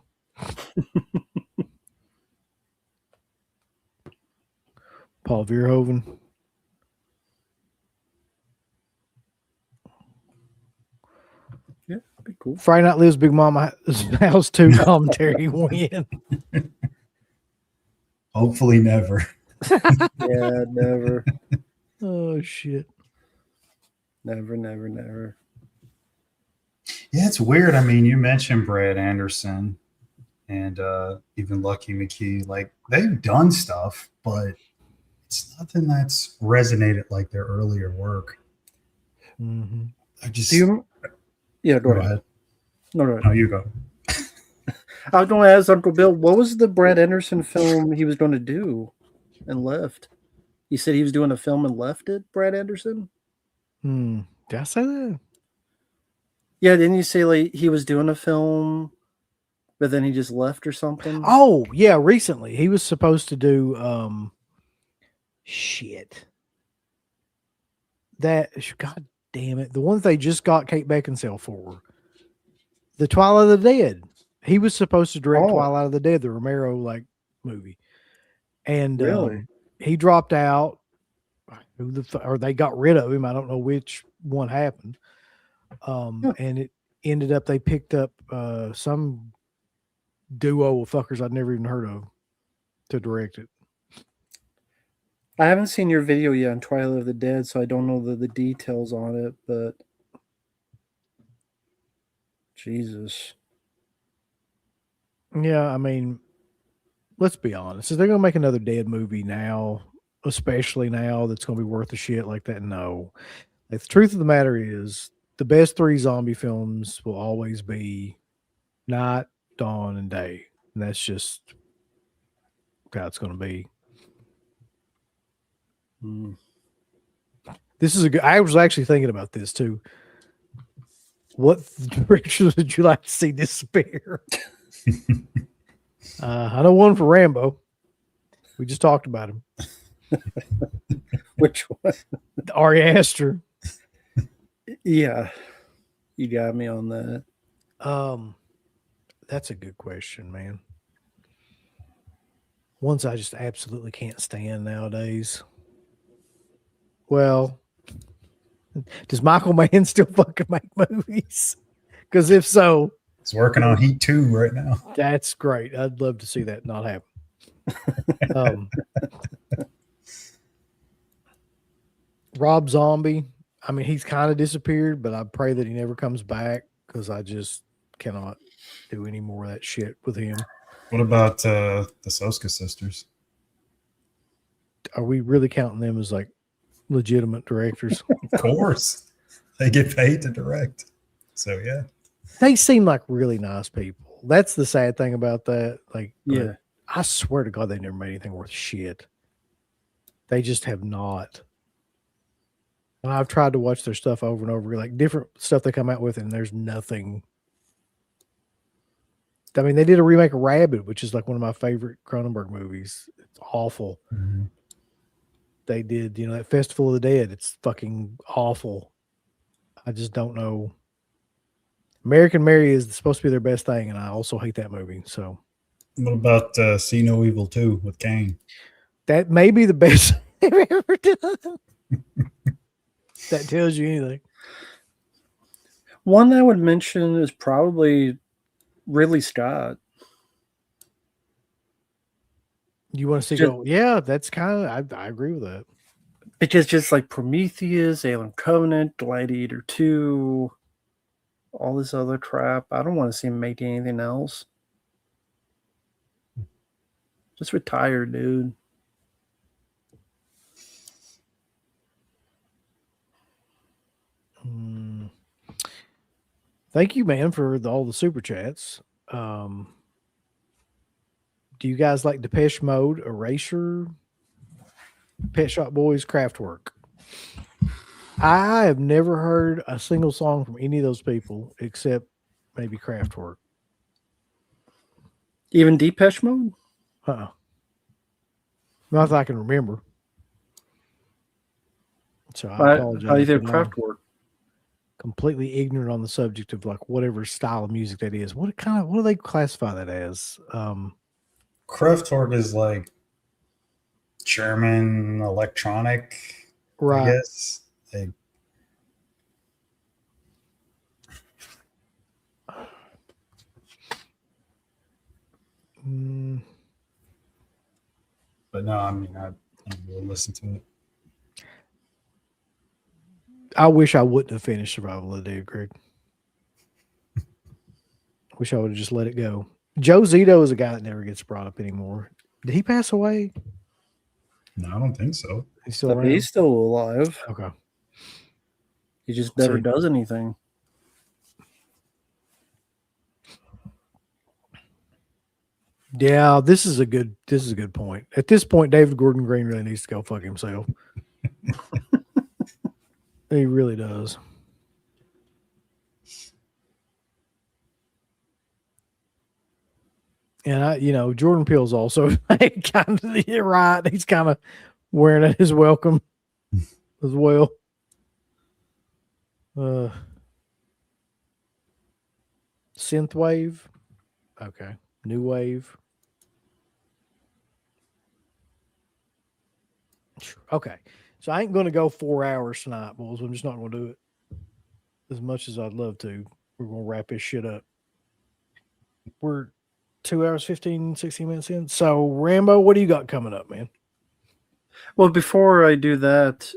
Paul Verhoeven. Yeah, that'd be cool. Friday Night Lives Big Mama House 2 commentary win. Hopefully never. Yeah, never. Oh shit. Never, never, never. Yeah, it's weird. I mean, you mentioned Brad Anderson and even Lucky McKee. Like, they've done stuff, but it's nothing that's resonated like their earlier work. Mm-hmm. I just. Yeah, go Go ahead. ahead. No, No, you go. I was going to ask Uncle Bill, what was the Brad Anderson film he was going to do and left? He said he was doing a film and left it, Brad Anderson? Did I say that? Yeah, didn't you say like he was doing a film, but then he just left or something? Oh, yeah, recently. He was supposed to do shit. That, god damn it. The one that they just got Kate Beckinsale for. The Twilight of the Dead. He was supposed to direct Twilight of the Dead, the Romero like movie. And Really? he dropped out. Or they got rid of him. I don't know which one happened. And it ended up they picked up some duo of fuckers I'd never even heard of to direct it. I haven't seen your video yet on Twilight of the Dead, so I don't know the details on it, but Jesus. Yeah, I mean, let's be honest. If they're going to make another Dead movie now, especially now, that's going to be worth a shit like that, no. Like, the truth of the matter is, the best 3 zombie films will always be Night, Dawn, and Day. And that's just how it's going to be. This is a good. I was actually thinking about this too. What directions would you like to see disappear? I know one for Rambo. We just talked about him. Which one? Ari Aster. Yeah, you got me on that. That's a good question, man. Ones I just absolutely can't stand nowadays. Well, does Michael Mann still fucking make movies? Because if so, He's working on Heat 2 right now. that's great. I'd love to see that not happen. Rob Zombie. I mean, he's kind of disappeared, but I pray that he never comes back because I just cannot do any more of that shit with him. What about the Soska sisters? Are we really counting them as like legitimate directors? Of course. They get paid to direct. So, yeah. They seem like really nice people. That's the sad thing about that. Like, Yeah. I swear to God, they never made anything worth shit. They just have not. And I've tried to watch their stuff over and over, like different stuff they come out with, and there's nothing. I mean, they did a remake of Rabid, which is like one of my favorite Cronenberg movies. It's awful. Mm-hmm. They did, that Festival of the Dead. It's fucking awful. I just don't know. American Mary is supposed to be their best thing, and I also hate that movie. So, What about See No Evil 2 with Kane? that may be the best they've ever done. That tells you anything. One I would mention is probably Ridley Scott. You want to see Just- go? Yeah, that's kind of. I agree with that. Because just like Prometheus, Alien Covenant, Gladiator 2, all this other crap. I don't want to see him make anything else. Just retire, dude. Thank you, man, for all the super chats. Do you guys like Depeche Mode, Erasure, Pet Shop Boys, Kraftwerk? I have never heard a single song from any of those people except maybe Kraftwerk. Even Depeche Mode? Uh-uh. Not that I can remember. So I But apologize. how do you if think I'm Kraftwerk? completely ignorant on the subject of like whatever style of music that is. What do they classify that as? Kraftwerk is like German electronic, I Right. guess. Like, Mm, but no, I mean, I will listen to it. I wish I wouldn't have finished Survival of the Dead, Greg. Wish I would have just let it go. Joe Zito is a guy that never gets brought up anymore. Did he pass away? No, I don't think so. He's still around? He's still alive. Okay. He just Let's never see. does anything. Yeah, this is a good point. At this point, David Gordon Green really needs to go fuck himself. He really does. And Jordan Peele's also kind of right. He's kind of wearing it his welcome as well. Synthwave. Okay. New wave. Okay. So I ain't going to go 4 hours tonight, boys. I'm just not going to do it. As much as I'd love to. We're going to wrap this shit up. We're 2 hours, 15, 16 minutes in. So, Rambo, what do you got coming up, man? Well, before I do that,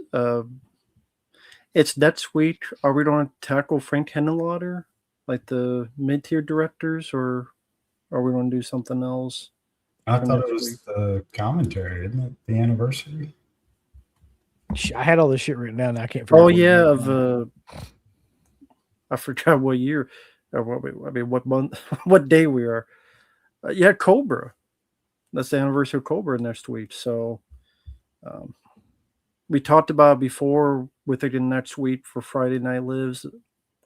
it's next week. Are we going to tackle Frank Henenlotter, like the mid-tier directors, or are we going to do something else? I for thought next it was week? the commentary, isn't it? The anniversary. I had all this shit written down. And I can't figure Oh out. yeah, I forgot what year, or what month, what day we are. Yeah, Cobra. That's the anniversary of Cobra next week. So, we talked about it before with it in next week for Friday Night Lives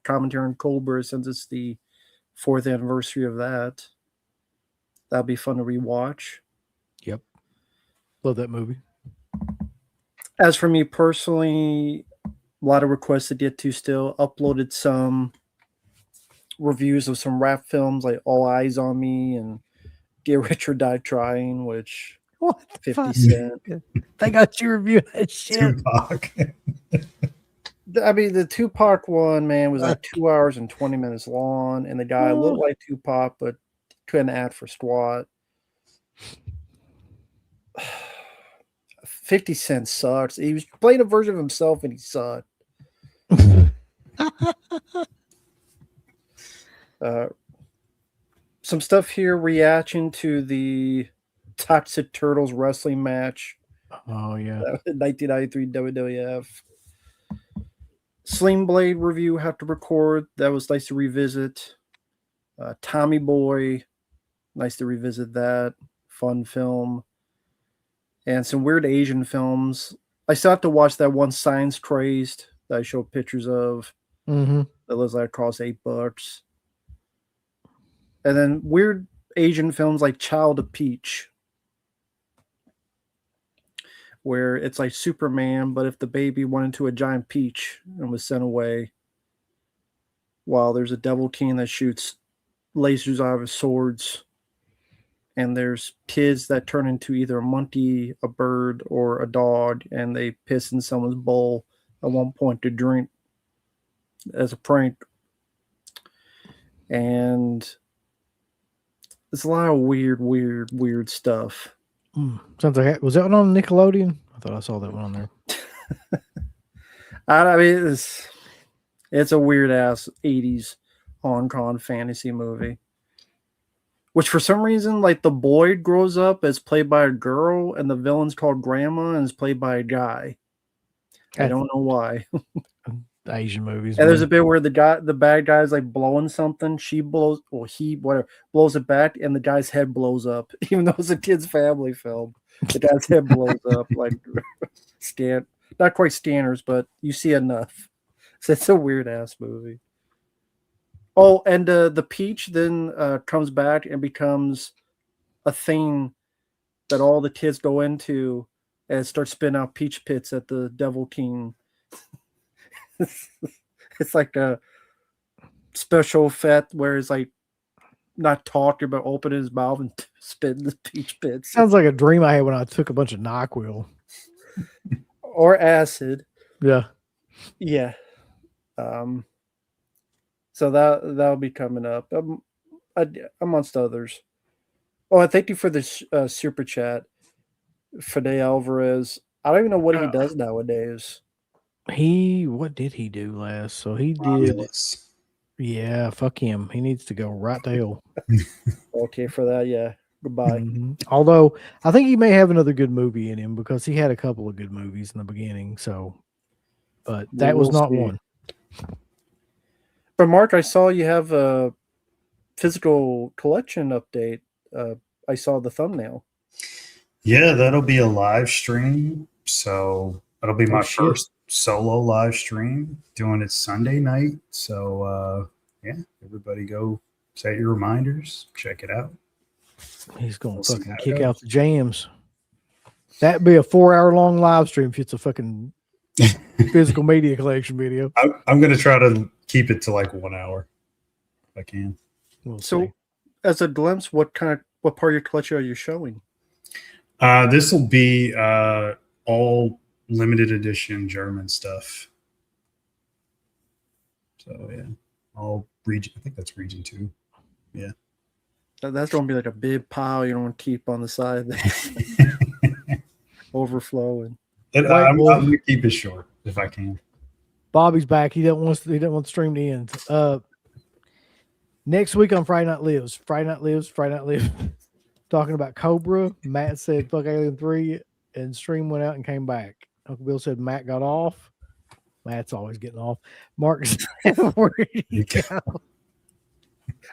commentary on Cobra, since it's the 4th anniversary of that. That'll be fun to rewatch. Yep. Love that movie. As for me personally, a lot of requests to get to still. Uploaded some reviews of some rap films like All Eyes on Me and Get Rich or Die Trying, which What? 50 Cent. They got you review that shit. Tupac. I mean, the Tupac one, man, was like 2 hours and 20 minutes long, and the guy looked like Tupac, but couldn't add for squat. 50 Cent sucks. He was playing a version of himself, and he sucked. Some stuff here, reaction to the Toxic Turtles wrestling match. Oh, yeah. 1993 WWF. Sling Blade review have to record. That was nice to revisit. Tommy Boy, nice to revisit that. Fun film. And some weird Asian films. I still have to watch that one Science Crazed that I showed pictures of. Mm-hmm. That looks like it cost $8. And then weird Asian films like Child of Peach, where it's like Superman, but if the baby went into a giant peach and was sent away, while there's a devil king that shoots lasers out of his swords, and there's kids that turn into either a monkey, a bird, or a dog, and they piss in someone's bowl at one point to drink as a prank. And it's a lot of weird stuff. Sounds like was that one on Nickelodeon? I thought I saw that one on there. I mean, it's a weird ass 80s Hong Kong fantasy movie. Which for some reason, like the boy grows up as played by a girl, and the villain's called Grandma and is played by a guy. I don't know why. Asian movies. And there's a bit where the bad guy's like blowing something. He blows it back, and the guy's head blows up. Even though it's a kid's family film, the guy's head blows up like not quite scanners, but you see enough. So it's a weird ass movie. Oh, and the peach then comes back and becomes a thing that all the kids go into and start spitting out peach pits at the Devil King. It's like a special effect where it's like not talking but opening his mouth and spitting the peach pits. Sounds like a dream I had when I took a bunch of NyQuil. Or acid. Yeah. Yeah. So that'll be coming up, amongst others. Oh, and thank you for the super chat, Fede Alvarez. I don't even know what he does nowadays. What did he do last? So he did. Romulus. Yeah, fuck him. He needs to go right to hell. Okay, for that, yeah. Goodbye. Mhm. Although I think he may have another good movie in him because he had a couple of good movies in the beginning. So, but that was We'll not see. one. But Mark, I saw you have a physical collection update. I saw the thumbnail. Yeah, that'll be a live stream. So that'll be my shit. first solo live stream, doing it Sunday night. So yeah, everybody go set your reminders, check it out. He's gonna We'll see fucking how it kick goes. out the jams. That'd be a 4-hour long live stream if it's a fucking physical media collection video. I'm going to try to keep it to like 1 hour if I can. We'll So, see. as a glimpse, what part of your collection are you showing? This will be all limited edition German stuff. So yeah, all region. I think that's region 2. Yeah. That's going to be like a big pile you don't want to keep on the side. Overflowing. I'm going to keep it short if I can. Bobby's back. He doesn't want the stream to end. Next week on Friday Night Lives. Talking about Cobra. Matt said fuck Alien 3 and stream went out and came back. Uncle Bill said Matt got off. Matt's always getting off. Mark said, where did he go?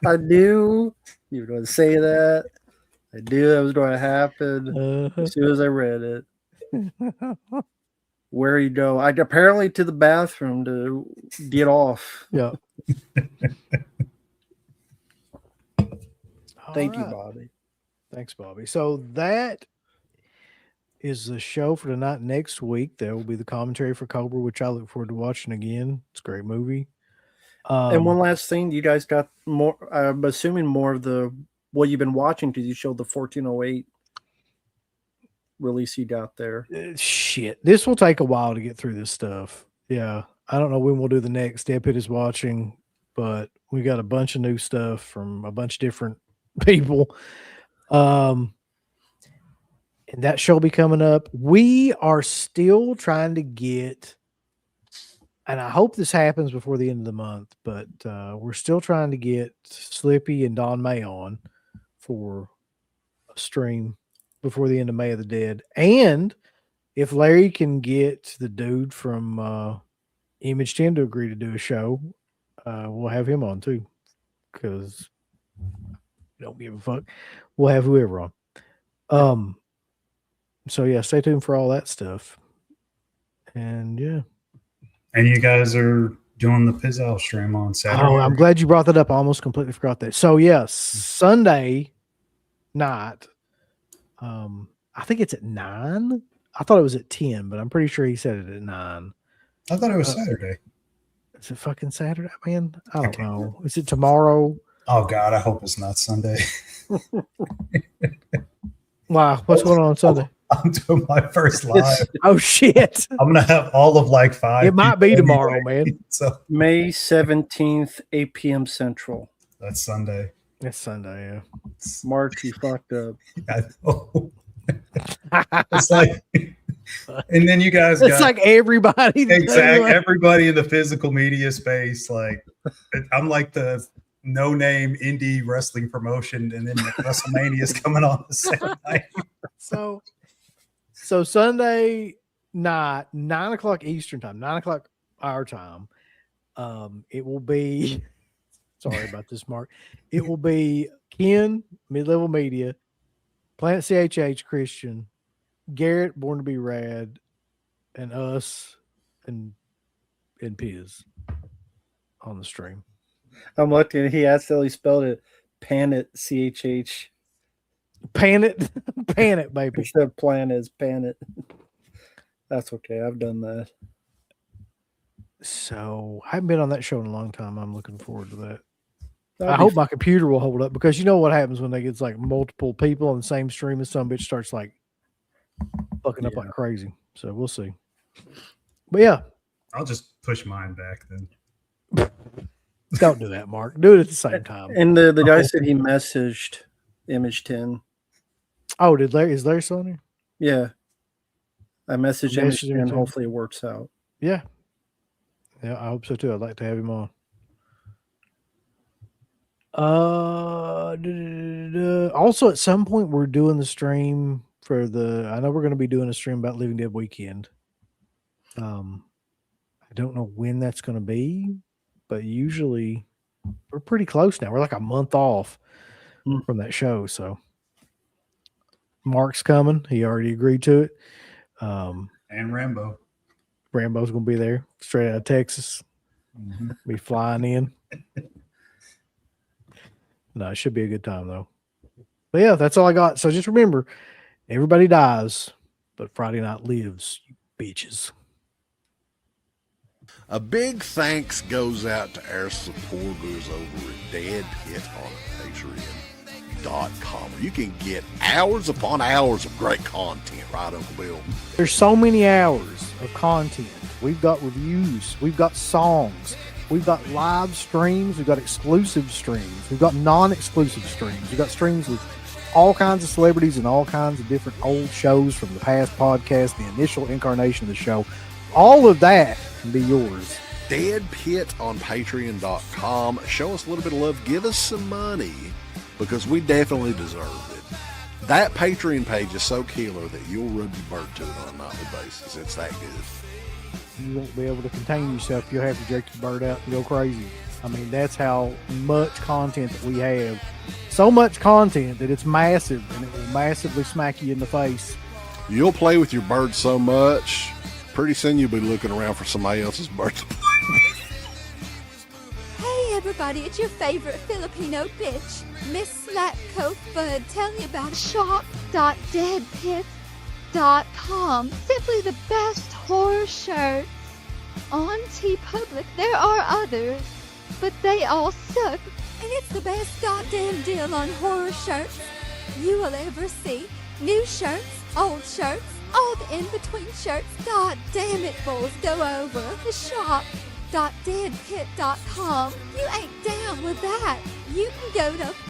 I knew you were going to say that. I knew that was going to happen as soon as I read it. Where you go? Apparently to the bathroom to get off. Yeah. Thank you, All right. Bobby. Thanks, Bobby. So that is the show for tonight. Next week, there will be the commentary for Cobra, which I look forward to watching again. It's a great movie. And one last thing, you guys got more, I'm assuming more of what you've been watching because you showed the 1408 release you got there. Shit. This will take a while to get through this stuff. Yeah. I don't know when we'll do the next. DEADPIT is watching, but we got a bunch of new stuff from a bunch of different people. And that show will be coming up. We are still trying to get, and I hope this happens before the end of the month, but we're still trying to get Slippy and Don May on for a stream before the end of May of the Dead. And if Larry can get the dude from Image 10 to agree to do a show, we'll have him on too, because we don't give a fuck. We'll have whoever on. So yeah, stay tuned for all that stuff. And yeah. And you guys are doing the Pizzle stream on Saturday. Oh, I'm glad you brought that up. I almost completely forgot that. So yes, Sunday night. I think it's at 9. I thought it was at 10, but I'm pretty sure he said it at 9. I thought it was Saturday. Is it fucking Saturday, man? I don't know. Is it tomorrow? Oh God, I hope it's not Sunday. Wow, what's going on Sunday? I'm doing my first live. Oh shit! I'm gonna have all of like 5. It might be people tomorrow, anyway. man. So May 17th, 8 p.m. Central. that's Sunday. It's Sunday, Mark, you fucked up. I know. It's like, and then you guys It's got like everybody. exactly everybody in the physical media space. Like, I'm like the no-name indie wrestling promotion, and then WrestleMania is coming on the same night. So Sunday night, 9:00 Eastern time, 9:00 our time. It will be. Sorry about this, Mark. It will be Ken, Mid-Level Media, Planet CHH, Christian, Garrett, Born to Be Rad, and us, and Piz on the stream. I'm looking. He accidentally spelled it Planet CHH. Pan it. Pan it, baby. Instead of plan is pan it. That's okay. I've done that. So I haven't been on that show in a long time. I'm looking forward to that. That'd I be hope my computer will hold up, because you know what happens when they get like multiple people on the same stream, and some bitch starts like fucking up like crazy. So we'll see. But yeah, I'll just push mine back then. don't do that, Mark. Do it at the same time. And the guy said he messaged Image 10. Oh, is there Sony? Yeah. I messaged Image 10. Image 10. Hopefully it works out. Yeah. Yeah, I hope so too. I'd like to have him on. Also, at some point, we're doing the stream for I know we're going to be doing a stream about Living Dead Weekend. I don't know when that's going to be, but usually we're pretty close now. We're like a month off from that show. So Mark's coming. He already agreed to it. And Rambo. Rambo's going to be there straight out of Texas. Be flying in. No, it should be a good time though. But yeah, that's all I got. So just remember, everybody dies, but Friday night lives, you bitches. A big thanks goes out to our supporters over at DEADPIT on Patreon.com. You can get hours upon hours of great content, right, Uncle Bill? There's so many hours of content. We've got reviews. We've got songs. We've got live streams. We've got exclusive streams. We've got non-exclusive streams. We've got streams with all kinds of celebrities and all kinds of different old shows from the past podcast, the initial incarnation of the show. All of that can be yours. DEADPIT on Patreon.com. Show us a little bit of love. Give us some money, because we definitely deserve it. That Patreon page is so killer that you'll rub your bird to it on a nightly basis. It's that good. You won't be able to contain yourself. You'll have to jerk your bird out and go crazy. I mean, that's how much content that we have. So much content that it's massive, and it will massively smack you in the face. You'll play with your bird so much, pretty soon you'll be looking around for somebody else's bird to play with. Hey everybody, it's your favorite Filipino bitch, Miss Slatko Fudd, telling you about shop.deadpit.com. Simply the best horror shirts on TeePublic. There are others, but they all suck. And it's the best goddamn deal on horror shirts you will ever see. New shirts, old shirts, all the in-between shirts. God damn it, fools, go over to shop.deadpit.com. You ain't down with that. You can go to